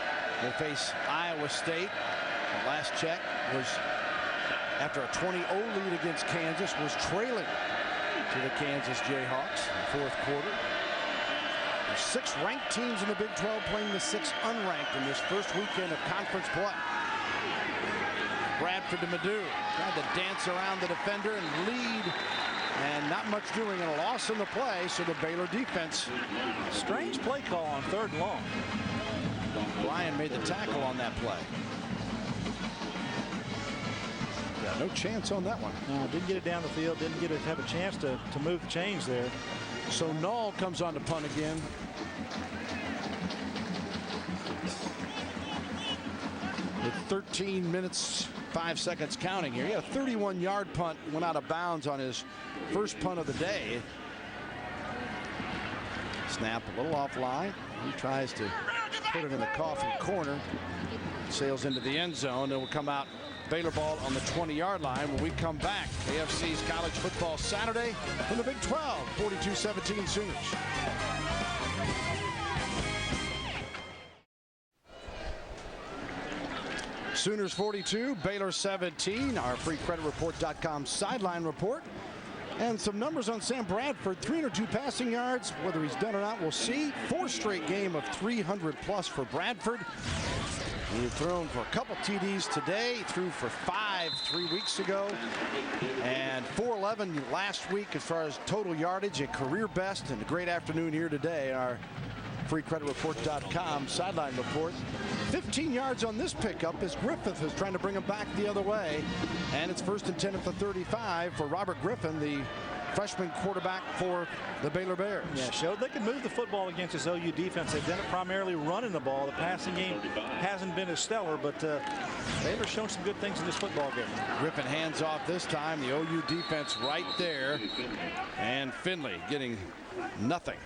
will face Iowa State. The last check was after a 20-0 lead against Kansas, was trailing to the Kansas Jayhawks in the 4th quarter. There's 6 ranked teams in the Big 12 playing the 6 unranked in this first weekend of conference play. Bradford to Madu, tried to dance around the defender and lead, and not much doing, and a loss in the play, so the Baylor defense. Strange play call on 3rd and long. Ryan made the tackle on that play. Yeah, no chance on that one. No, didn't get it down the field, didn't get it, have a chance to move the chains there. So Null comes on to punt again. With 13 minutes, 5 seconds counting here. He had a 31-yard punt, went out of bounds on his first punt of the day. Snap a little offline. He tries to put it in the coffin corner. Sails into the end zone. It will come out Baylor ball on the 20-yard line when we come back. AFC's College Football Saturday from the Big 12, 42-17 Sooners. Sooners 42, Baylor 17. Our freecreditreport.com sideline report. And some numbers on Sam Bradford, 302 passing yards. Whether he's done or not, we'll see. 4 straight game of 300 plus for Bradford. He had thrown for a couple TDs today. He threw for 5 3 weeks ago. And 411 last week as far as total yardage, a career best. And a great afternoon here today. Our freecreditreport.com sideline report. 15 yards on this pickup as Griffith is trying to bring him back the other way. And it's 1st and 10 at the 35 for Robert Griffin, the freshman quarterback for the Baylor Bears. Yeah, showed they can move the football against this OU defense. They've done it primarily running the ball. The passing game hasn't been as stellar, but Baylor's shown some good things in this football game. Griffin hands off this time. The OU defense right there. And Finley getting nothing.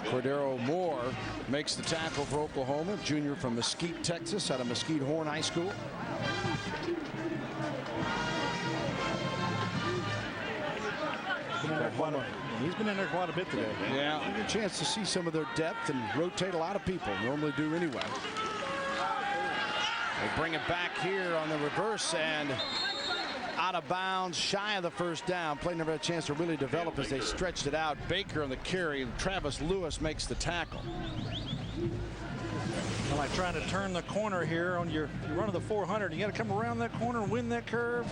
Cordero Moore makes the tackle for Oklahoma, junior from Mesquite, Texas, out of Mesquite Horn High School. He's been in there quite a bit today. Yeah, a chance to see some of their depth and rotate a lot of people. Normally do anyway. They bring it back here on the reverse and out of bounds, shy of the first down. Play never had a chance to really develop as they stretched it out. Baker on the carry. Travis Lewis makes the tackle. Well, like trying to turn the corner here on your run of the 400. You got to come around that corner and win that curve.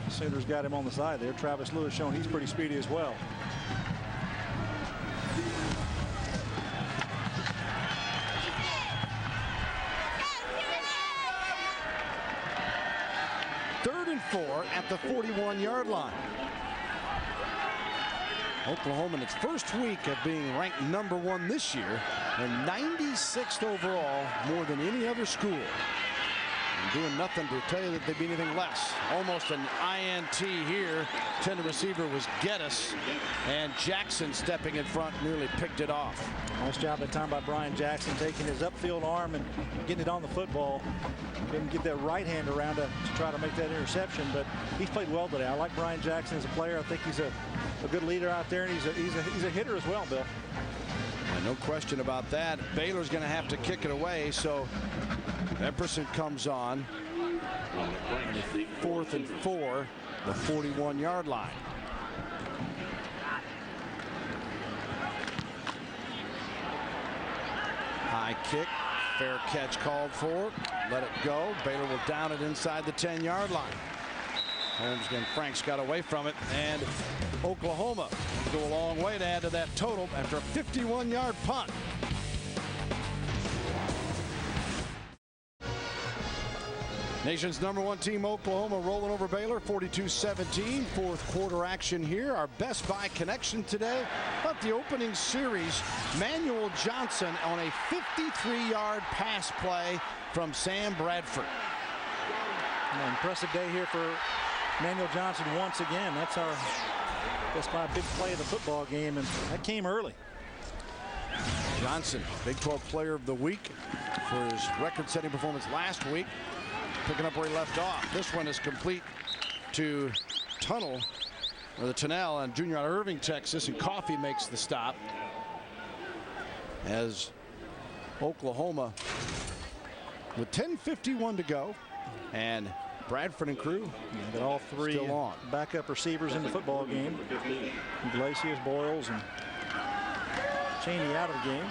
Sanders got him on the side there. Travis Lewis showing he's pretty speedy as well. Third and 4 at the 41-yard line. Oklahoma in its first week of being ranked #1 this year and 96th overall, more than any other school. And doing nothing to tell you that they'd be anything less. Almost an INT here. Intended receiver was Geddes, and Jackson stepping in front nearly picked it off. Nice job that time by Brian Jackson, taking his upfield arm and getting it on the football. Didn't get that right hand around to try to make that interception, but he's played well today. I like Brian Jackson as a player. I think he's a good leader out there, and he's a hitter as well, Bill. And no question about that. Baylor's going to have to kick it away, so Epperson comes on. 4th and 4, the 41-yard line. High kick, fair catch called for. Let it go. Baylor will down it inside the 10-yard line. Holmes and Franks got away from it, and Oklahoma will go a long way to add to that total after a 51-yard punt. Nation's #1 team, Oklahoma, rolling over Baylor 42-17. Fourth quarter action here. Our Best Buy connection today. But the opening series, Manuel Johnson on a 53-yard pass play from Sam Bradford. An impressive day here for Manuel Johnson once again. That's our Best Buy big play of the football game, and that came early. Johnson, Big 12 Player of the Week for his record-setting performance last week. Picking up where he left off. This one is complete to Tunnel, or the Tunnel, and junior out of Irving, Texas, and Coffey makes the stop as Oklahoma with 10:51 to go, and Bradford and crew got all three still on. Backup receivers in the football game. Iglesias, Boyles, and Cheney out of the game.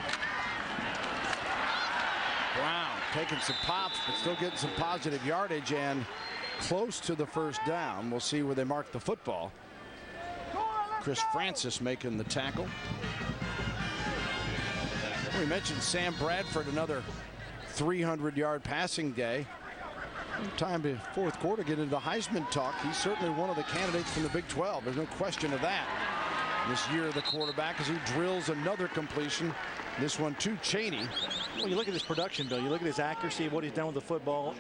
Brown taking some pops, but still getting some positive yardage and close to the first down. We'll see where they mark the football. Chris Francis making the tackle. We mentioned Sam Bradford, another 300-yard passing day. Time to fourth quarter get into the Heisman talk. He's certainly one of the candidates from the Big 12. There's no question of that. This year, the quarterback, as he drills another completion. This one to Cheney. Well, you look at his production, Bill. You look at his accuracy, what he's done with the football.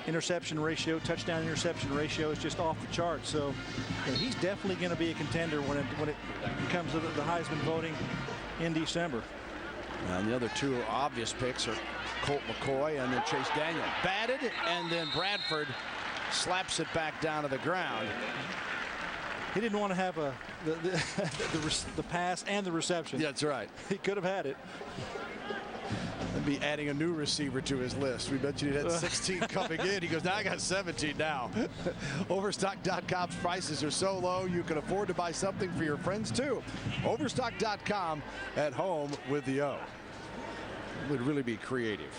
Interception ratio, touchdown interception ratio is just off the charts. So he's definitely going to be a contender when it comes to the Heisman voting in December. And the other two obvious picks are Colt McCoy and then Chase Daniel. Batted, and then Bradford slaps it back down to the ground. He didn't want to have the pass and the reception. Yeah, that's right. He could have had it. be adding a new receiver to his list. We bet you he had 16 coming in. He goes, now I got 17 now. Overstock.com's prices are so low you can afford to buy something for your friends too. Overstock.com, at home with the O. Would really be creative.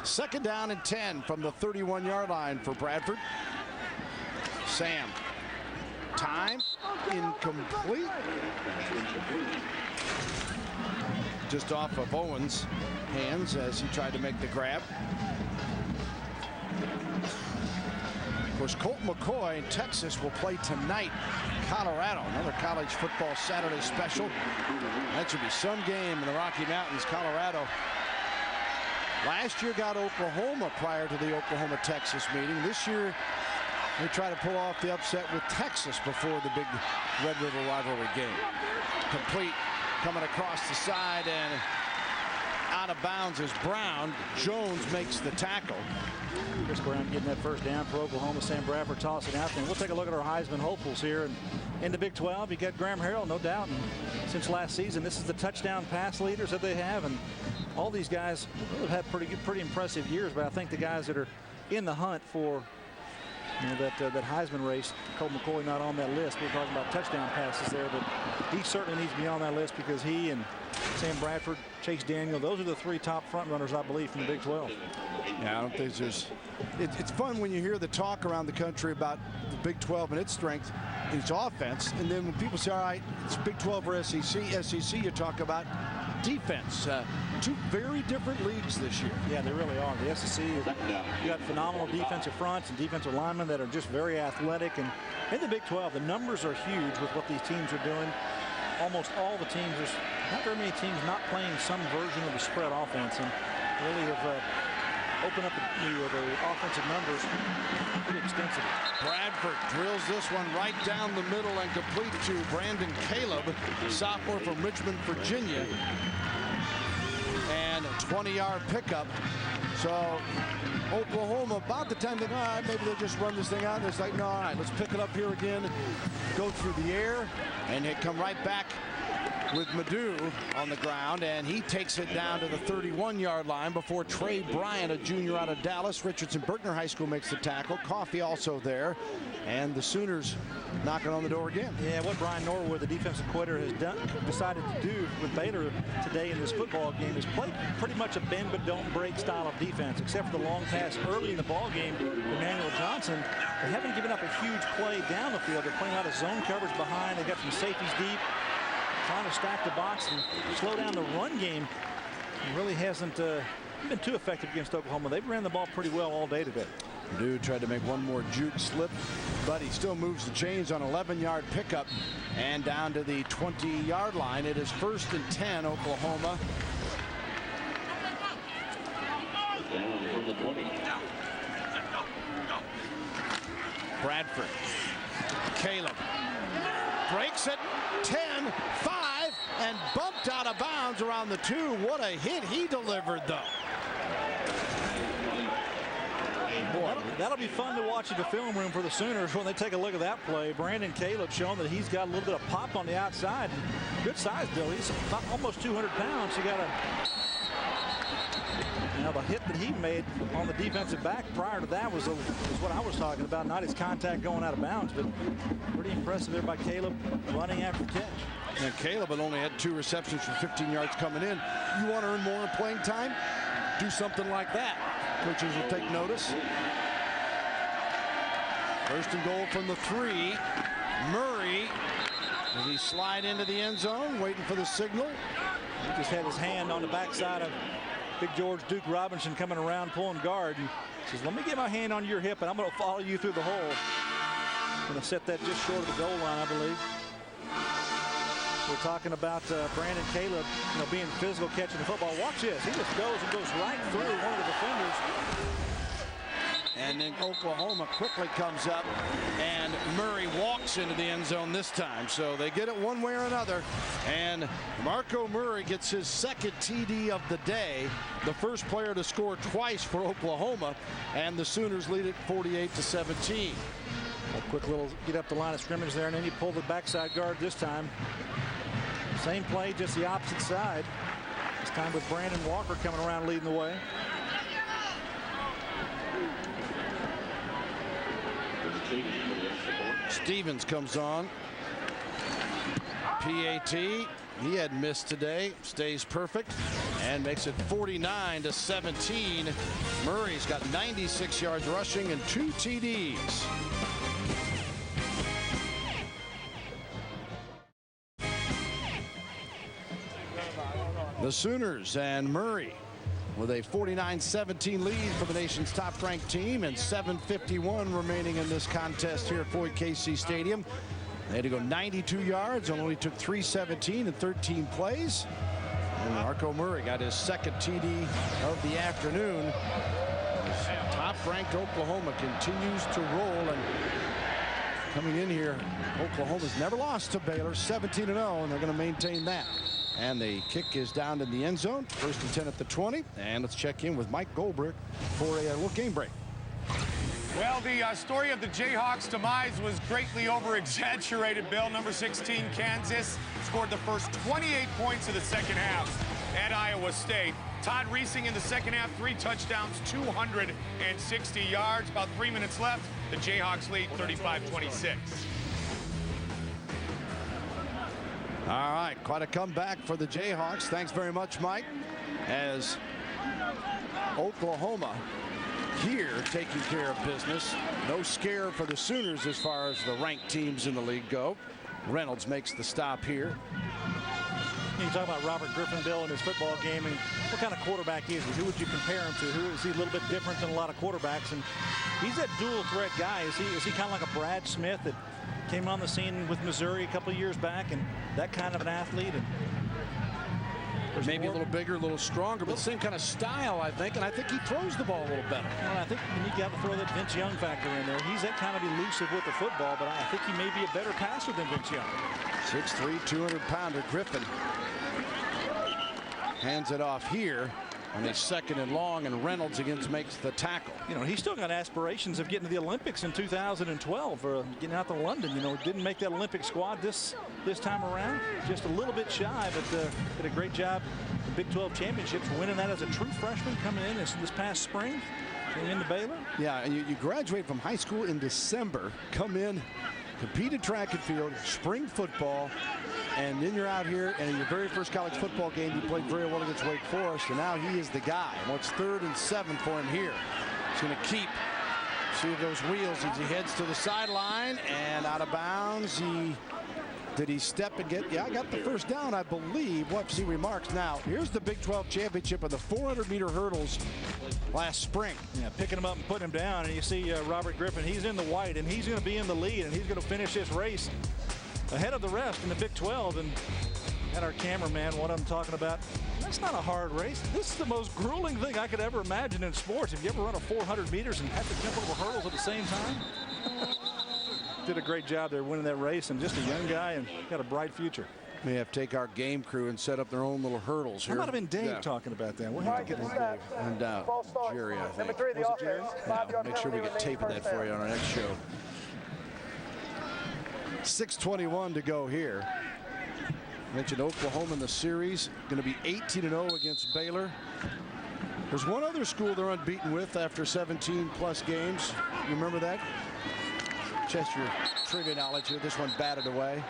2nd down and 10 from the 31-yard line for Bradford. Sam. Time incomplete. Just off of Owens' hands as he tried to make the grab. Of course, Colt McCoy in Texas will play tonight. Colorado, another college football Saturday special. That should be some game in the Rocky Mountains. Colorado last year got Oklahoma prior to the Oklahoma-Texas meeting. This year, they try to pull off the upset with Texas before the big Red River rivalry game. Complete, coming across the side and out of bounds is Brown. Jones makes the tackle. Chris Brown getting that first down for Oklahoma. Sam Bradford tossing out there. And we'll take a look at our Heisman hopefuls here. And in the Big 12, you got Graham Harrell, no doubt. And since last season, this is the touchdown pass leaders that they have. And all these guys have had pretty impressive years. But I think the guys that are in the hunt for that Heisman race, Colt McCoy not on that list. We're talking about touchdown passes there, but he certainly needs to be on that list because he and Sam Bradford, Chase Daniel, those are the 3 top front runners, I believe, from the Big 12. Yeah, I don't think there's. It's fun when you hear the talk around the country about the Big 12 and its strength, its offense, and then when people say, all right, it's Big 12 or SEC, you talk about defense. 2 very different leagues this year. Yeah, they really are. The SEC, you got phenomenal defensive fronts and defensive linemen that are just very athletic. And in the Big 12, the numbers are huge with what these teams are doing. Almost all the teams, there's not very many teams not playing some version of the spread offense, and really have opened up the offensive numbers pretty extensively. Bradford drills this one right down the middle and complete to Brandon Caleb, sophomore from Richmond, Virginia. And a 20-yard pickup. So Oklahoma, about the time they go, all right, maybe they'll just run this thing out. And it's like, no, all right, let's pick it up here again, go through the air, and they come right back with Madu on the ground, and he takes it down to the 31-yard line before Trey Bryant, a junior out of Dallas. Richardson-Berkner High School makes the tackle. Coffee also there, and the Sooners knocking on the door again. Yeah, what Brian Norwood, the defensive coordinator, has decided to do with Baylor today in this football game is play pretty much a bend but don't break style of defense, except for the long pass early in the ball game. Emmanuel Johnson, they haven't given up a huge play down the field. They're playing a lot of zone coverage behind. They've got some safeties deep, trying to stack the box and slow down the run game. It really hasn't been too effective against Oklahoma. They've ran the ball pretty well all day today. Purdue tried to make one more juke slip, but he still moves the chains on 11-yard pickup and down to the 20-yard line. It is 1st and 10, Oklahoma. Bradford. Caleb breaks it. 10, 5, and bumped out of bounds around the 2. What a hit he delivered, though. Boy, that'll be fun to watch in the film room for the Sooners when they take a look at that play. Brandon Caleb showing that he's got a little bit of pop on the outside. Good size, Bill. He's about almost 200 pounds. You got to. Now, the hit that he made on the defensive back prior to that was what I was talking about, not his contact going out of bounds, but pretty impressive there by Caleb running after catch. And Caleb had only had 2 receptions for 15 yards coming in. You want to earn more in playing time? Do something like that. Coaches will take notice. 1st and goal from the 3. Murray, does he slide into the end zone, waiting for the signal? He just had his hand on the backside of Big George Duke Robinson coming around pulling guard, and says, let me get my hand on your hip and I'm going to follow you through the hole. Going to set that just short of the goal line, I believe. We're talking about Brandon Caleb, being physical, catching the football. Watch this. He just goes right through one of the defenders. And then Oklahoma quickly comes up, and Murray walks into the end zone this time. So they get it one way or another. And Marco Murray gets his 2nd TD of the day, the first player to score twice for Oklahoma, and the Sooners lead it 48-17. A quick little get up the line of scrimmage there, and then you pull the backside guard this time. Same play, just the opposite side. This time with Brandon Walker coming around leading the way. Stevens comes on. PAT, he had missed today, stays perfect and makes it 49-17. Murray's got 96 yards rushing and 2 TDs. The Sooners and Murray with a 49-17 lead for the nation's top-ranked team, and 7:51 remaining in this contest here at Floyd Casey Stadium. They had to go 92 yards, only took 3:17 in 13 plays. And Marco Murray got his second TD of the afternoon. Top-ranked Oklahoma continues to roll, and coming in here, Oklahoma's never lost to Baylor, 17-0, and they're going to maintain that. And the kick is down in the end zone. 1st and 10 at the 20. And let's check in with Mike Goldberg for a little game break. Well, the story of the Jayhawks' demise was greatly over-exaggerated, Bill. Number 16, Kansas, scored the first 28 points of the second half at Iowa State. Todd Reesing in the second half, 3 touchdowns, 260 yards. About 3 minutes left. The Jayhawks lead 35-26. All right, quite a comeback for the Jayhawks. Thanks very much, Mike. As Oklahoma here taking care of business. No scare for the Sooners as far as the ranked teams in the league go. Reynolds makes the stop here. You talk about Robert Griffin, Bill, in his football game, and what kind of quarterback is he? Who would you compare him to? Who is he? A little bit different than a lot of quarterbacks, and he's that dual threat guy. Is he kind of like a Brad Smith that came on the scene with Missouri a couple of years back, and that kind of an athlete? And maybe a little bigger, a little stronger, but the same kind of style, I think, and I think he throws the ball a little better. Well, I think you got to throw that Vince Young factor in there. He's that kind of elusive with the football, but I think he may be a better passer than Vince Young. 6'3", 200-pounder Griffin hands it off here on a 2nd and long, and Reynolds makes the tackle. You know, he's still got aspirations of getting to the Olympics in 2012, or getting out to London. You know, didn't make that Olympic squad this time around. Just a little bit shy, but did a great job in the Big 12 championships, winning that as a true freshman coming in this past spring. Came into Baylor. Yeah, and you graduate from high school in December, come in, compete in track and field, spring football, and then you're out here, and in your very first college football game, you played very well against Wake Forest, and now he is the guy. Well, it's 3rd and 7 for him here. He's going to see those wheels as he heads to the sideline, and out of bounds. Did he step and get? Yeah, I got the first down, I believe. We'll have to see remarks. Now, here's the Big 12 championship of the 400-meter hurdles last spring. Yeah, picking him up and putting him down, and you see Robert Griffin. He's in the white, and he's going to be in the lead, and he's going to finish this race ahead of the rest in the Big 12. And had our cameraman, one of them, talking about, that's not a hard race. This is the most grueling thing I could ever imagine in sports. Have you ever run a 400 meters and have to jump over hurdles at the same time? Did a great job there winning that race, and just a young guy and got a bright future. May have to take our game crew and set up their own little hurdles here. That might have been Dave talking about that. We'll have to get Dave. And Jerry, I think. Number 3, the offense. Yeah, we'll make sure we get tape of that for you on our next show. 6:21 to go here. Mentioned Oklahoma in the series, going to be 18-0 against Baylor. There's one other school they're unbeaten with after 17-plus games. You remember that? Chest your trivia knowledge here. This one batted away.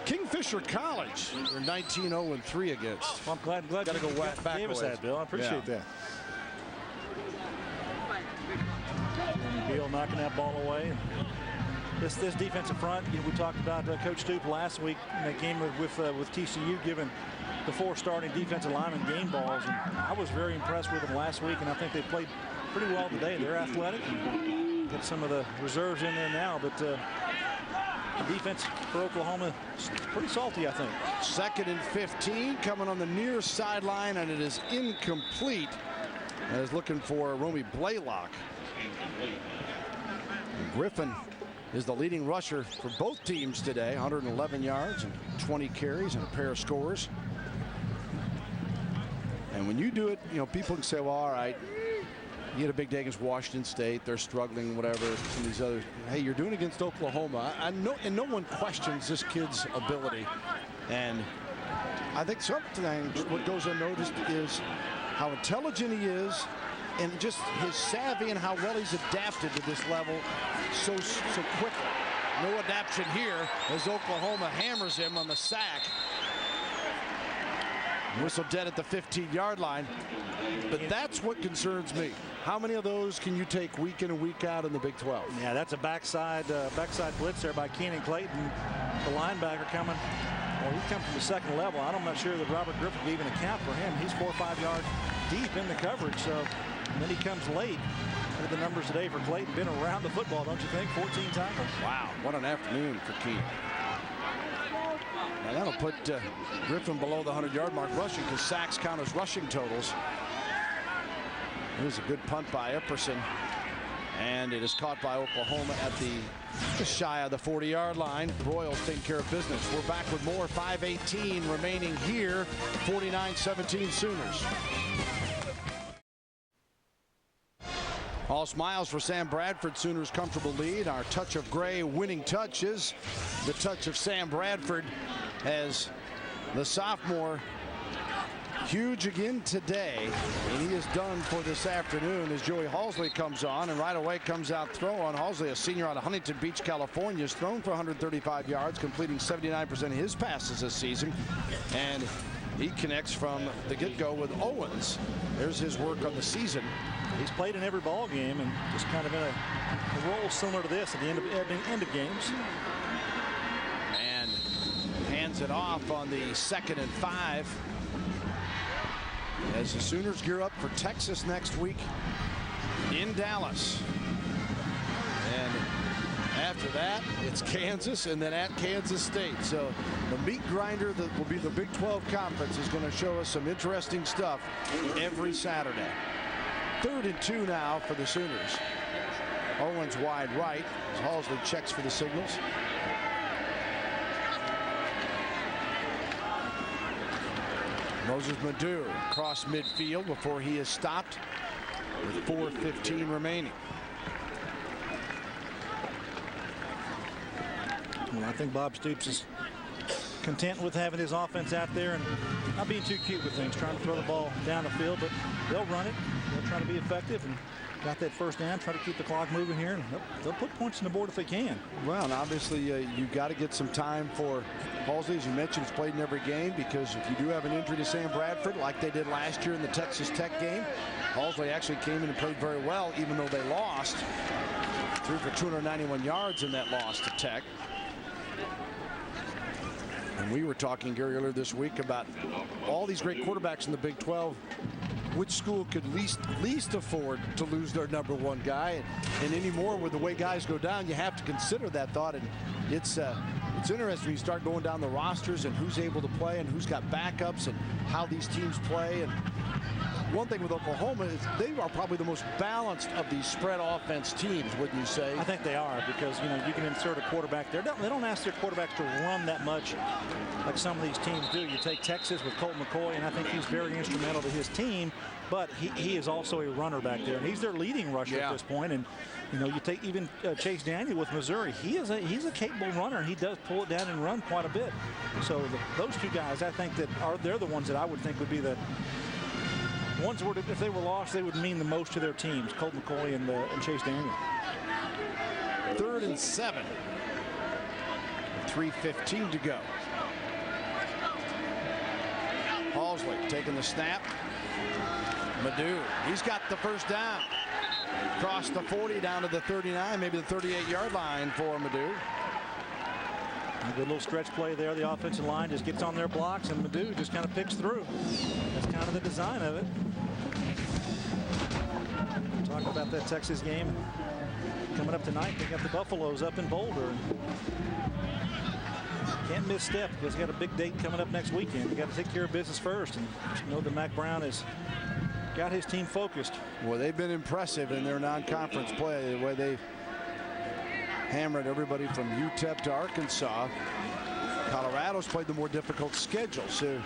Kingfisher College, they're 19-0-3 against. Well, I'm glad Gotta you go back gave us that, Bill. I appreciate that. And Beal knocking that ball away. This defensive front, we talked about Coach Stoops last week in that game with TCU, giving the 4 starting defensive linemen game balls, and I was very impressed with them last week, and I think they played pretty well today. They're athletic. Get some of the reserves in there now, but the defense for Oklahoma is pretty salty, I think. 2nd and 15 coming on the near sideline, and it is incomplete. And is looking for Romy Blaylock. And Griffin is the leading rusher for both teams today, 111 yards and 20 carries and a pair of scores. And when you do it, you know, people can say, well, all right, you had a big day against Washington State, they're struggling, whatever, some of these others. Hey, you're doing it against Oklahoma. I know, and no one questions this kid's ability. And I think sometimes what goes unnoticed is how intelligent he is and just his savvy and how well he's adapted to this level so quickly. No adaptation here as Oklahoma hammers him on the sack. Whistle dead at the 15-yard line. But that's what concerns me. How many of those can you take week in and week out in the Big 12? Yeah, that's a backside blitz there by Keenan Clayton. The linebacker coming. Well, he comes from the second level. I'm not sure that Robert Griffin would even account for him. He's 4 or 5 yards deep in the coverage. So, and then he comes late. Look at the numbers today for Clayton. Been around the football, don't you think? 14 tackles. Wow, what an afternoon for Keenan. Now that'll put Griffin below the 100-yard mark rushing, because sacks count as rushing totals. Here's a good punt by Epperson, and it is caught by Oklahoma at the just shy of the 40-yard line. Royals taking care of business. We're back with more. 5:18 remaining here. 49-17 Sooners. All smiles for Sam Bradford. Sooners comfortable lead. Our touch of gray winning touch is the touch of Sam Bradford, as the sophomore huge again today, and he is done for this afternoon as Joey Halsley comes on, and right away comes out throw on. Halsley, a senior out of Huntington Beach, California, has thrown for 135 yards, completing 79% of his passes this season, and he connects from the get-go with Owens. There's his work on the season. He's played in every ball game and just kind of in a role similar to this at the end of games. And hands it off on the 2nd and 5. As the Sooners gear up for Texas next week in Dallas. And after that, it's Kansas and then at Kansas State. So the meat grinder that will be the Big 12 Conference is going to show us some interesting stuff every Saturday. 3rd and 2 now for the Sooners. Owens wide right as Halsley checks for the signals. Moses Madu across midfield before he is stopped with 4:15 remaining. Well, I think Bob Stoops is content with having his offense out there and not being too cute with things, trying to throw the ball down the field, but they'll run it. They'll try to be effective and got that first down, try to keep the clock moving here, and they'll put points on the board if they can. Well, and obviously you've got to get some time for Halsley. As you mentioned, he's played in every game, because if you do have an injury to Sam Bradford, like they did last year in the Texas Tech game, Halsley actually came in and played very well, even though they lost. Threw for 291 yards in that loss to Tech. And we were talking, Gary, earlier this week about all these great quarterbacks in the Big 12. Which school could least afford to lose their #1 guy? And anymore, with the way guys go down, you have to consider that thought. And it's interesting. You start going down the rosters and who's able to play and who's got backups and how these teams play. And one thing with Oklahoma is they are probably the most balanced of these spread offense teams, wouldn't you say? I think they are, because you can insert a quarterback there. They don't ask their quarterbacks to run that much like some of these teams do. You take Texas with Colt McCoy, and I think he's very instrumental to his team, but he is also a runner back there, and he's their leading rusher at this point. And you take even Chase Daniel with Missouri. He's a capable runner, and he does pull it down and run quite a bit. So those two guys, I think they're the ones that I would think would be the ones where, if they were lost, they would mean the most to their teams. Colt McCoy and Chase Daniel. 3rd and 7. 3:15 to go. Halsley taking the snap. Madu, he's got the first down. Across the 40 down to the 39, maybe the 38-yard line for Madu. A good little stretch play there. The offensive line just gets on their blocks, and Madu just kind of picks through. That's kind of the design of it. Talking about that Texas game coming up tonight. They got the Buffaloes up in Boulder. Can't misstep, because they got a big date coming up next weekend. They got to take care of business first, and just know that Mac Brown has got his team focused. Well, they've been impressive in their non-conference play, the way they've hammered everybody from UTEP to Arkansas. Colorado's played the more difficult schedule, so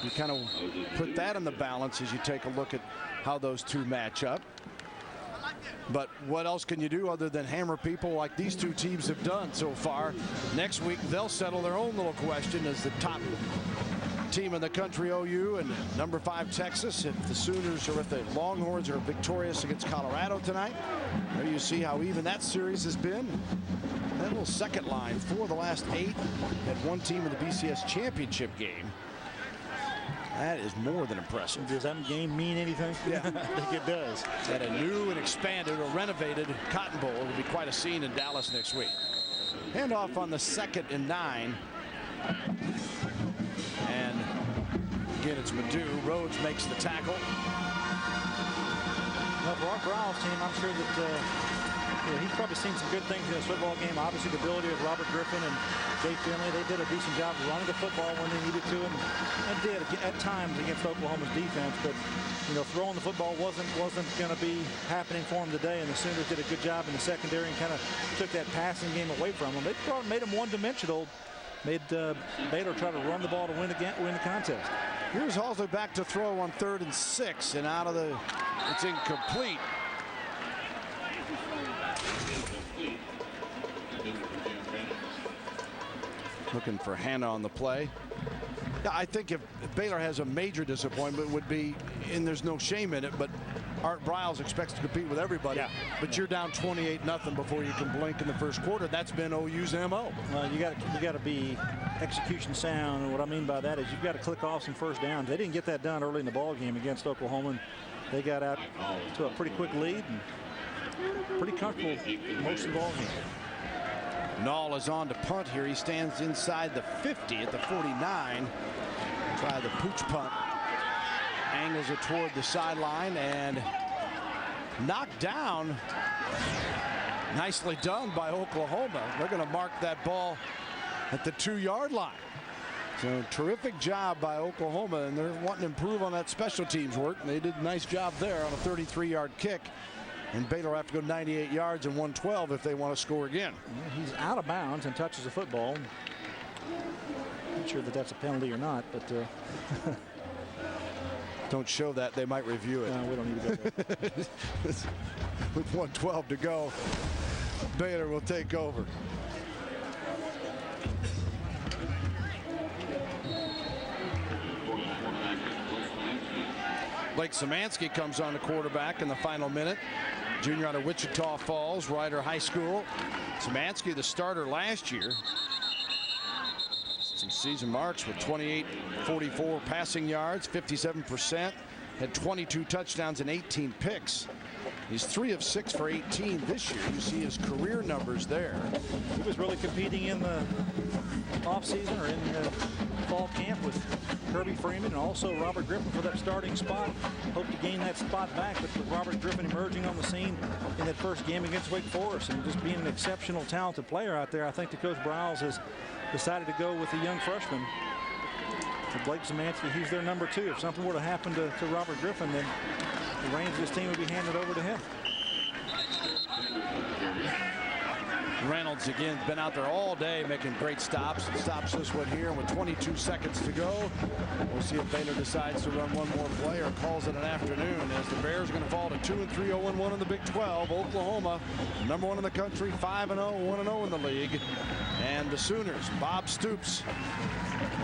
you kind of put that in the balance as you take a look at how those two match up. But what else can you do other than hammer people like these two teams have done so far? Next week, they'll settle their own little question as the top team in the country, OU, and number 5 Texas. If the Sooners or if the Longhorns are victorious against Colorado tonight, there you see how even that series has been. That little second line, 4 of the last 8 had one team in the BCS championship game. That is more than impressive. Does that game mean anything? Yeah, I think it does. At a new and expanded or renovated Cotton Bowl. It will be quite a scene in Dallas next week. Handoff on the 2nd and 9. And again, it's Madu. Rhodes makes the tackle. Well, for our Browns team, I'm sure that he's probably seen some good things in this football game. Obviously, the ability of Robert Griffin and Jay Finley, they did a decent job running the football when they needed to, and did at times against Oklahoma's defense. But throwing the football wasn't going to be happening for them today. And the Sooners did a good job in the secondary and kind of took that passing game away from them. They made them one-dimensional. Made Baylor try to run the ball to win the contest. Here's Halsey back to throw on 3rd and 6, and out of the, it's incomplete. Looking for Hannah on the play. Yeah, I think if Baylor has a major disappointment would be, and there's no shame in it, but Art Briles expects to compete with everybody. Yeah. But you're down 28-0 before you can blink in the first quarter. That's been OU's MO. Well, you got to be execution sound, and what I mean by that is you've got to click off some first downs. They didn't get that done early in the ball game against Oklahoma. And they got out to a pretty quick lead and pretty comfortable most of the ball game. Nall is on to punt here. He stands inside the 50 at the 49. Try the pooch punt. Angles it toward the sideline and knocked down. Nicely done by Oklahoma. They're going to mark that ball at the 2-yard line. So terrific job by Oklahoma, and they're wanting to improve on that special teams work, and they did a nice job there on a 33-yard kick. And Baylor will have to go 98 yards and 112 if they want to score again. He's out of bounds and touches the football. Not sure that that's a penalty or not, but don't show that. They might review it. No, we don't need to go there. With 112 to go, Baylor will take over. Blake Szymanski comes on the quarterback in the final minute. Junior out of Wichita Falls, Rider High School. Szymanski, the starter last year. Some season marks with 28-44 passing yards, 57%. Had 22 touchdowns and 18 picks. He's 3 of 6 for 18 this year. You see his career numbers there. He was really competing in the offseason or in the fall camp with Kirby Freeman and also Robert Griffin for that starting spot. Hope to gain that spot back, but with Robert Griffin emerging on the scene in that first game against Wake Forest and just being an exceptional, talented player out there, I think the Coach Briles has decided to go with the young freshman. For Blake Szymanski, he's their number 2. If something were to happen to Robert Griffin, then the reins of this team would be handed over to him. Reynolds again been out there all day making great stops. Stops this one here with 22 seconds to go. We'll see if Baylor decides to run one more play or calls it an afternoon, as the Bears are going to fall to 2-3, 0-1 in the Big 12. Oklahoma, number 1 in the country, 5-0, 1-0 in the league. And the Sooners, Bob Stoops,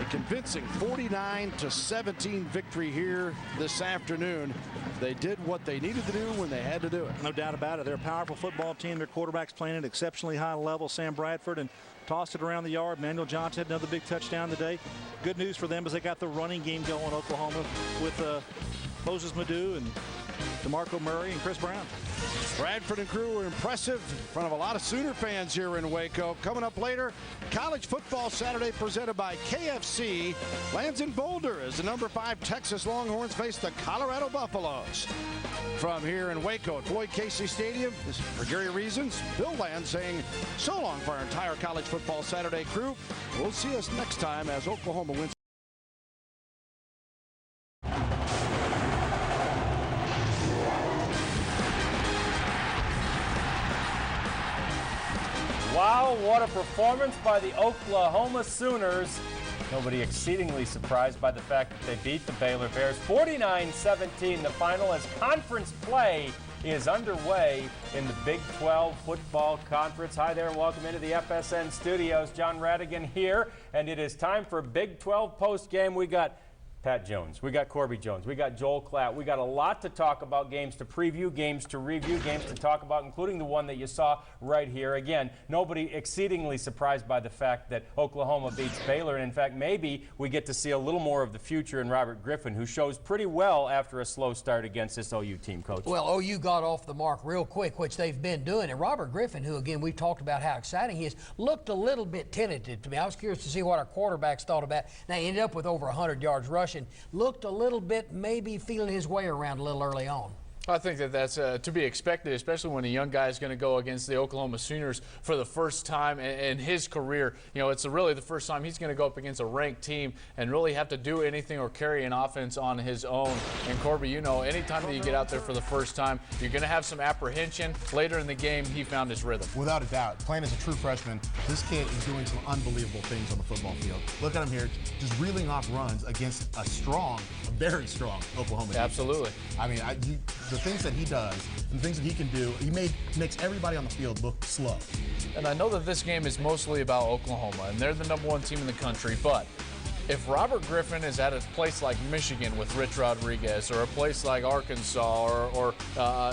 a convincing 49-17 victory here this afternoon. They did what they needed to do when they had to do it. No doubt about it. They're a powerful football team. Their quarterback's playing at exceptionally high level, Sam Bradford, and tossed it around the yard. Manuel Johnson had another big touchdown today. Good news for them is they got the running game going, Oklahoma, with Moses Madu and DeMarco Murray and Chris Brown. Bradford and crew were impressive in front of a lot of Sooner fans here in Waco. Coming up later, College Football Saturday presented by KFC lands in Boulder as the number 5 Texas Longhorns face the Colorado Buffaloes. From here in Waco at Floyd Casey Stadium, this is for Gary Reasons. Bill Land saying so long for our entire College Football Saturday crew. We'll see us next time as Oklahoma wins. Wow, what a performance by the Oklahoma Sooners. Nobody exceedingly surprised by the fact that they beat the Baylor Bears 49-17. The final as conference play is underway in the Big 12 Football Conference. Hi there and welcome into the FSN studios. John Radigan here, and it is time for Big 12 post-game. We got Pat Jones, we got Corby Jones, we got Joel Klatt. We got a lot to talk about, games to preview, games to review, games to talk about, including the one that you saw right here. Again, nobody exceedingly surprised by the fact that Oklahoma beats Baylor. And in fact, maybe we get to see a little more of the future in Robert Griffin, who shows pretty well after a slow start against this OU team, Coach. Well, OU got off the mark real quick, which they've been doing. And Robert Griffin, who, again, we've talked about how exciting he is, looked a little bit tentative to me. I was curious to see what our quarterbacks thought about. Now, he ended up with over 100 yards rushing. Looked a little bit maybe feeling his way around a little early on. I think that that's to be expected, especially when a young guy is going to go against the Oklahoma Sooners for the first time in his career. You know, it's really the first time he's going to go up against a ranked team and really have to do anything or carry an offense on his own. And Corby, you know, anytime that you get out there for the first time, you're going to have some apprehension. Later in the game, he found his rhythm. Without a doubt. Playing as a true freshman, this kid is doing some unbelievable things on the football field. Look at him here, just reeling off runs against a very strong Oklahoma defense. Absolutely. I mean, the things that he does and the things that he can do, makes everybody on the field look slow. And I know that this game is mostly about Oklahoma, and they're the #1 team in the country, but if Robert Griffin is at a place like Michigan with Rich Rodriguez, or a place like Arkansas, or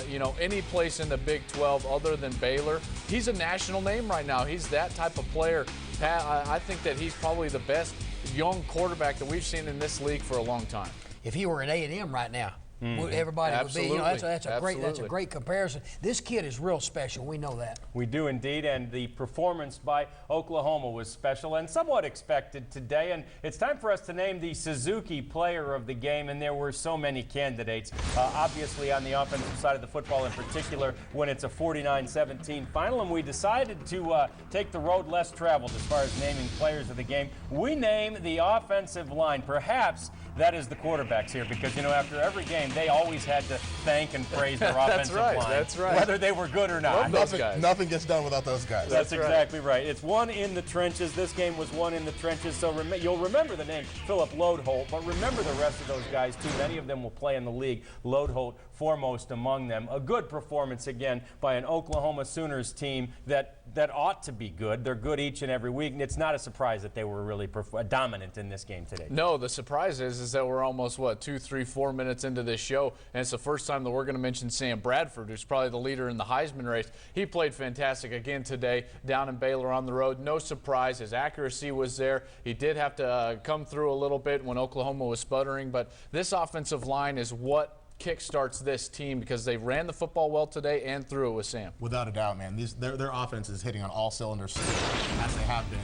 you know, any place in the Big 12 other than Baylor, he's a national name right now. He's that type of player. Pat, I think that he's probably the best young quarterback that we've seen in this league for a long time. If he were at A&M right now, everybody Absolutely. would be. You know, that's a great comparison. This kid is real special. We know that. We do indeed, and the performance by Oklahoma was special and somewhat expected today. And it's time for us to name the Suzuki player of the game, and there were so many candidates. Obviously, on the offensive side of the football in particular, when it's a 49-17 final, and we decided to take the road less traveled as far as naming players of the game. We name the offensive line. Perhaps that is the quarterbacks here, because, you know, after every game, they always had to thank and praise their offensive line. That's right. Whether they were good or not. Nothing gets done without those guys. That's exactly right. It's won in the trenches. This game was won in the trenches. So you'll remember the name Philip Lodeholt, but remember the rest of those guys, too. Many of them will play in the league. Lodeholt foremost among them. A good performance, again, by an Oklahoma Sooners team that ought to be good. They're good each and every week, and it's not a surprise that they were really dominant in this game today. No, the surprise is that we're almost, 2, 3, 4 minutes into this show, and it's the first time that we're going to mention Sam Bradford, who's probably the leader in the Heisman race. He played fantastic again today down in Baylor on the road. No surprise. His accuracy was there. He did have to come through a little bit when Oklahoma was sputtering, but this offensive line is what kickstarts this team, because they ran the football well today and threw it with Sam. Without a doubt, man. Their offense is hitting on all cylinders as they have been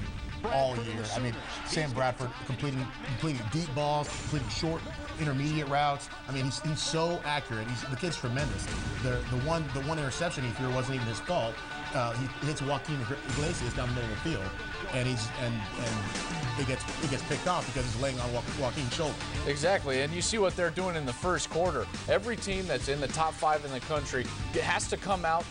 all year. I mean, Sam Bradford completing deep balls, completing short, intermediate routes. I mean, he's so accurate. The kid's tremendous. The one interception he threw wasn't even his fault. He hits Joaquin Iglesias down the middle of the field, and it gets picked off because he's laying on Joaquin's shoulder. Exactly, and you see what they're doing in the first quarter. Every team that's in the top 5 in the country has to come out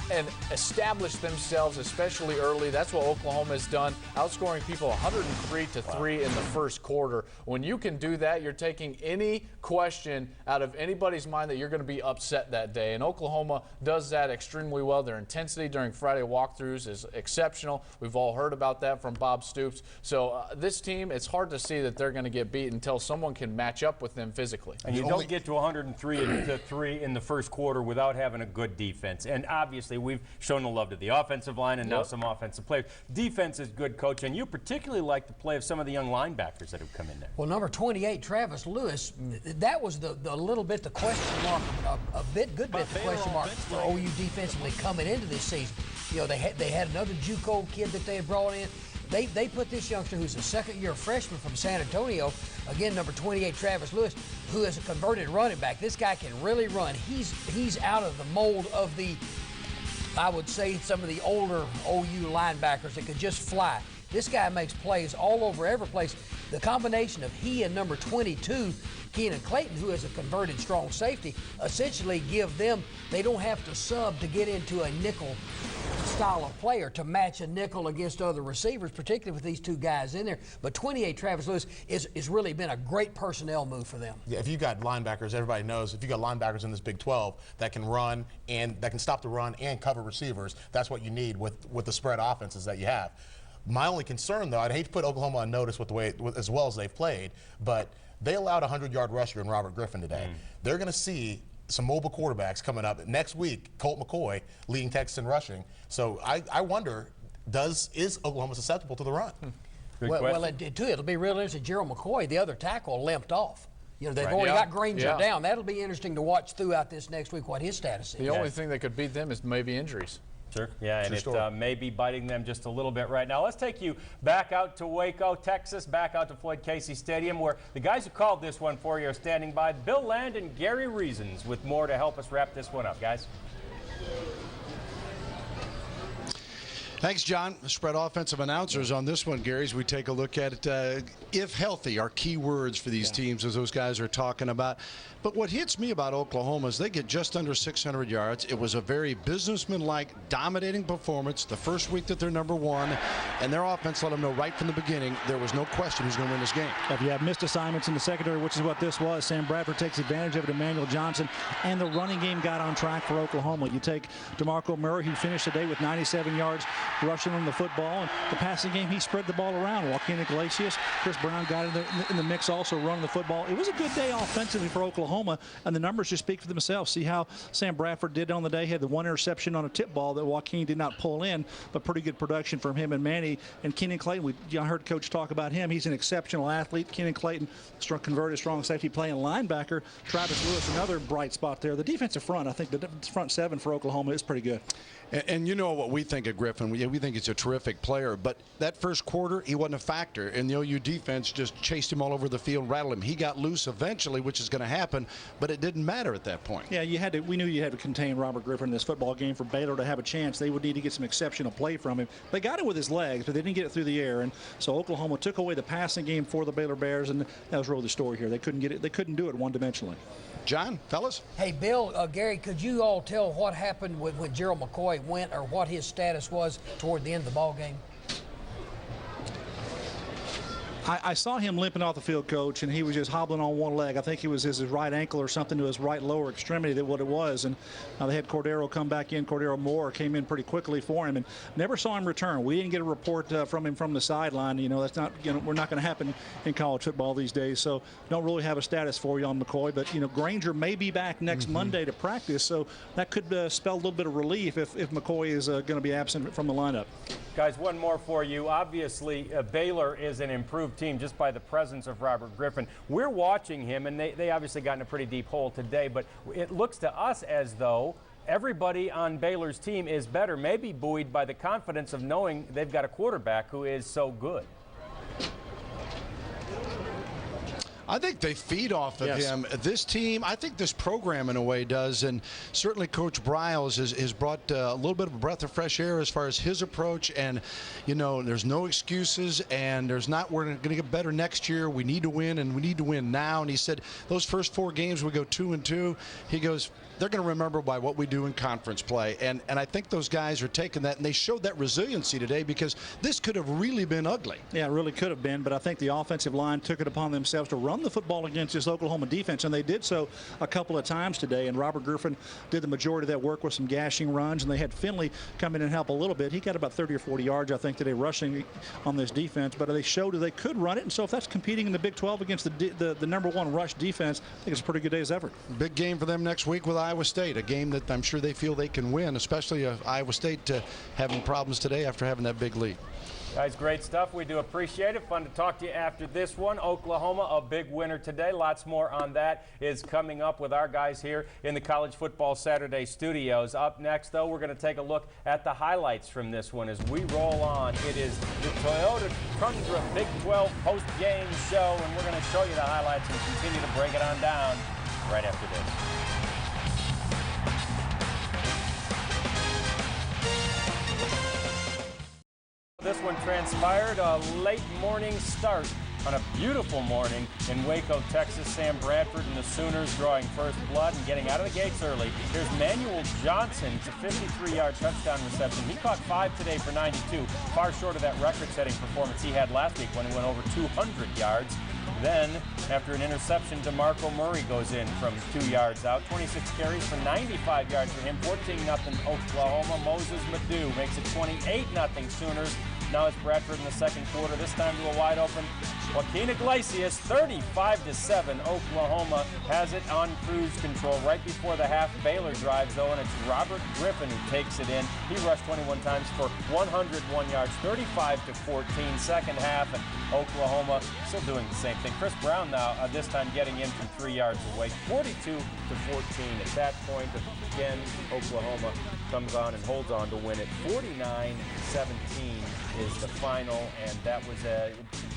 and establish themselves, especially early. That's what Oklahoma has done, outscoring people 103-3 in the first quarter. When you can do that, you're taking any question out of anybody's mind that you're going to be upset that day. And Oklahoma does that extremely well. Their intensity during Friday walkthroughs is exceptional. We've all heard about that from Bob Stoops. So this team, it's hard to see that they're going to get beat until someone can match up with them physically. And you don't get to 103-3 in the first quarter without having a good defense. And obviously, we've shown the love to the offensive line and now some offensive players. Defense is good, Coach, and you particularly like the play of some of the young linebackers that have come in there. Well, number 28, Travis Lewis, that was the little bit the question mark, the question mark for OU defensively coming into this season. You know, they had another JUCO kid that they had brought in. They put this youngster, who's a second-year freshman from San Antonio, again, number 28, Travis Lewis, who is a converted running back. This guy can really run. He's out of the mold of I would say, some of the older OU linebackers that could just fly. This guy makes plays all over every place. The combination of he and number 22, Keenan Clayton, who is a converted strong safety, essentially give them, they don't have to sub to get into a nickel style of player to match a nickel against other receivers, particularly with these two guys in there. But 28 Travis Lewis is really been a great personnel move for them. Yeah, if you got linebackers, everybody knows if you got linebackers in this Big 12 that can run and that can stop the run and cover receivers, that's what you need with the spread offenses that you have. My only concern, though, I'd hate to put Oklahoma on notice with the way as well as they've played, but they allowed a 100-yard rusher in Robert Griffin today. They're going to see some mobile quarterbacks coming up next week. Colt McCoy leading Texas in rushing. So I wonder, is Oklahoma susceptible to the run? Well, it'll be real interesting. Gerald McCoy, the other tackle, limped off. You know, they've already got Granger down. That'll be interesting to watch throughout this next week what his status is. The only thing that could beat them is maybe injuries. Sure. Yeah, and it may be biting them just a little bit right now. Let's take you back out to Waco, Texas, back out to Floyd Casey Stadium, where the guys who called this one for you are standing by. Bill Land and Gary Reasons with more to help us wrap this one up, guys. Thanks, John. Spread offensive announcers on this one, Gary, as we take a look at it. If healthy are key words for these teams, as those guys are talking about. But what hits me about Oklahoma is they get just under 600 yards. It was a very businessman-like, dominating performance the first week that they're #1, and their offense let them know right from the beginning there was no question who's going to win this game. If you have missed assignments in the secondary, which is what this was, Sam Bradford takes advantage of it, Emmanuel Johnson, and the running game got on track for Oklahoma. You take DeMarco Murray, who finished the day with 97 yards rushing on the football, and the passing game, he spread the ball around. Joaquin Iglesias, Chris Brown got in the mix also running the football. It was a good day offensively for Oklahoma, and the numbers just speak for themselves. See how Sam Bradford did on the day. He had the one interception on a tip ball that Joaquin did not pull in, but pretty good production from him and Manny. And Kenan Clayton, I heard Coach talk about him. He's an exceptional athlete. Kenan Clayton, converted strong safety playing linebacker. Travis Lewis, another bright spot there. The defensive front, I think the front seven for Oklahoma is pretty good. And you know what we think of Griffin. We think he's a terrific player. But that first quarter, he wasn't a factor. And the OU defense just chased him all over the field, rattled him. He got loose eventually, which is going to happen. But it didn't matter at that point. Yeah, we knew you had to contain Robert Griffin in this football game. For Baylor to have a chance, they would need to get some exceptional play from him. They got it with his legs, but they didn't get it through the air. And so Oklahoma took away the passing game for the Baylor Bears. And that was really the story here. They couldn't get it. They couldn't do it one-dimensionally. John, fellas? Hey, Bill, Gary, could you all tell what happened when Gerald McCoy went, or what his status was toward the end of the ball game? I saw him limping off the field, Coach, and he was just hobbling on one leg. I think it was his right ankle or something to his right lower extremity, that what it was. And they had Cordero come back in. Cordero Moore came in pretty quickly for him, and never saw him return. We didn't get a report from him from the sideline. You know, that's not, we're not going to happen in college football these days. So don't really have a status for you on McCoy. But Granger may be back next Monday to practice, so that could spell a little bit of relief if McCoy is going to be absent from the lineup. Guys, one more for you. Obviously, Baylor is an improved team just by the presence of Robert Griffin. We're watching him, and they obviously got in a pretty deep hole today, but it looks to us as though everybody on Baylor's team is better, maybe buoyed by the confidence of knowing they've got a quarterback who is so good. I think they feed off of him. This team, I think this program in a way does, and certainly Coach Briles has brought a little bit of a breath of fresh air as far as his approach. And there's no excuses, and we're going to get better next year. We need to win, and we need to win now. And he said those first 4 games we go 2-2. He goes, they're going to remember by what we do in conference play. And I think those guys are taking that, and they showed that resiliency today, because this could have really been ugly. Yeah, it really could have been, but I think the offensive line took it upon themselves to run the football against this Oklahoma defense, and they did so a couple of times today. And Robert Griffin did the majority of that work with some gashing runs, and they had Finley come in and help a little bit. He got about 30 or 40 yards, I think, today rushing on this defense, but they showed that they could run it. And so if that's competing in the Big 12 against the #1 rush defense, I think it's a pretty good day's effort. Big game for them next week with Iowa State, a game that I'm sure they feel they can win, especially Iowa State having problems today after having that big lead. Guys, great stuff. We do appreciate it. Fun to talk to you after this one. Oklahoma, a big winner today. Lots more on that is coming up with our guys here in the College Football Saturday studios. Up next, though, we're going to take a look at the highlights from this one as we roll on. It is the Toyota Tundra Big 12 post-game show, and we're going to show you the highlights and continue to break it on down right after this. This one transpired, a late morning start on a beautiful morning in Waco, Texas. Sam Bradford and the Sooners drawing first blood and getting out of the gates early. Here's Manuel Johnson. It's a 53-yard touchdown reception. He caught 5 today for 92, far short of that record-setting performance he had last week when he went over 200 yards. Then, after an interception, DeMarco Murray goes in from 2 yards out. 26 carries for 95 yards for him. 14-0 Oklahoma. Moses Madu makes it 28-0 Sooners. Now it's Bradford in the second quarter, this time to a wide open Joaquin Iglesias. 35-7. Oklahoma has it on cruise control. Right before the half, Baylor drives, though, and it's Robert Griffin who takes it in. He rushed 21 times for 101 yards. 35-14, second half, and Oklahoma still doing the same thing. Chris Brown now, this time getting in from 3 yards away. 42-14. At that point, again, Oklahoma comes on and holds on to win it. 49-17 is the final, and that was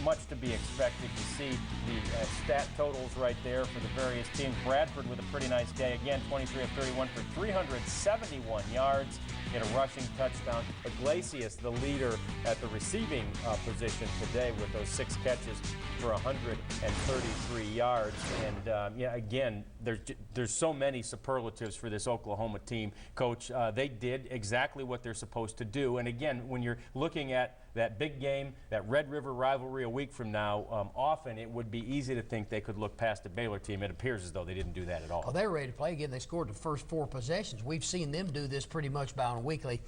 much to be expected. To see the stat totals right there for the various teams. Bradford with a pretty nice day. Again, 23 of 31 for 371 yards. Get a rushing touchdown. Iglesias, the leader at the receiving position today with those 6 catches for 133 yards. And yeah, again, there's so many superlatives for this Oklahoma team, Coach. They did exactly what they're supposed to do. And again, when you're looking at that big game, that Red River rivalry a week from now, often it would be easy to think they could look past the Baylor team. It appears as though they didn't do that at all. Well, they're ready to play again. They scored the first 4 possessions. We've seen them do this pretty much on a weekly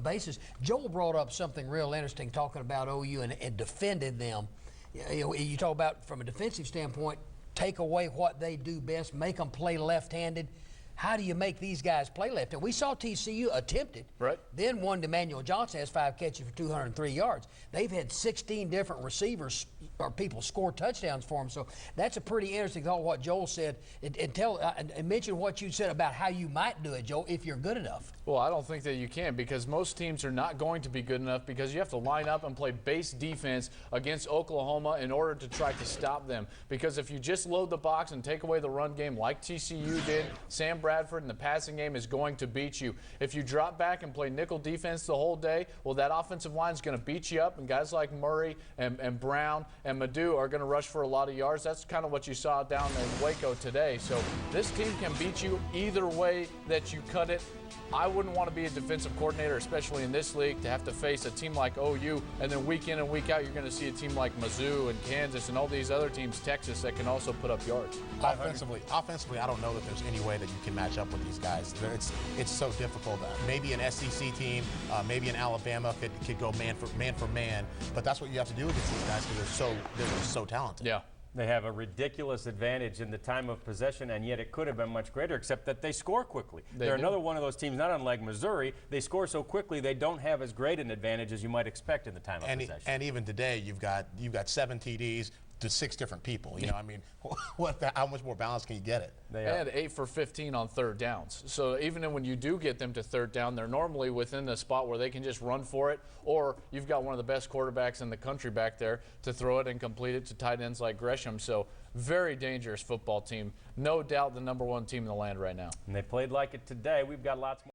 basis. Joel brought up something real interesting talking about OU and defended them. You talk about from a defensive standpoint, take away what they do best, make them play left-handed. How do you make these guys play left-handed? We saw TCU attempt it. Right. Then one, Emmanuel Johnson has 5 catches for 203 yards. They've had 16 different receivers or people score touchdowns for them. So that's a pretty interesting thought, what Joel said. And mention what you said about how you might do it, Joel, if you're good enough. Well, I don't think that you can, because most teams are not going to be good enough, because you have to line up and play base defense against Oklahoma in order to try to stop them. Because if you just load the box and take away the run game like TCU did, Sam Bradford in the passing game is going to beat you. If you drop back and play nickel defense the whole day, well, that offensive line is going to beat you up, and guys like Murray and Brown and Madu are going to rush for a lot of yards. That's kind of what you saw down in Waco today. So this team can beat you either way that you cut it. I wouldn't want to be a defensive coordinator, especially in this league, to have to face a team like OU, and then week in and week out, you're going to see a team like Mizzou and Kansas and all these other teams, Texas, that can also put up yards. Offensively, I don't know that there's any way that you can match up with these guys. It's so difficult. Maybe an SEC team, maybe an Alabama could go man for man, but that's what you have to do against these guys because they're just so talented. Yeah. They have a ridiculous advantage in the time of possession, and yet it could have been much greater, except that they score quickly. They're another one of those teams, not unlike Missouri. They score so quickly they don't have as great an advantage as you might expect in the time of possession. And even today, you've got 7 TDs to 6 different people. You know, I mean, how much more balance can you get it? They had 8 for 15 on third downs. So even when you do get them to third down, they're normally within the spot where they can just run for it, or you've got one of the best quarterbacks in the country back there to throw it and complete it to tight ends like Gresham. So very dangerous football team. No doubt the #1 team in the land right now. And they played like it today. We've got lots more.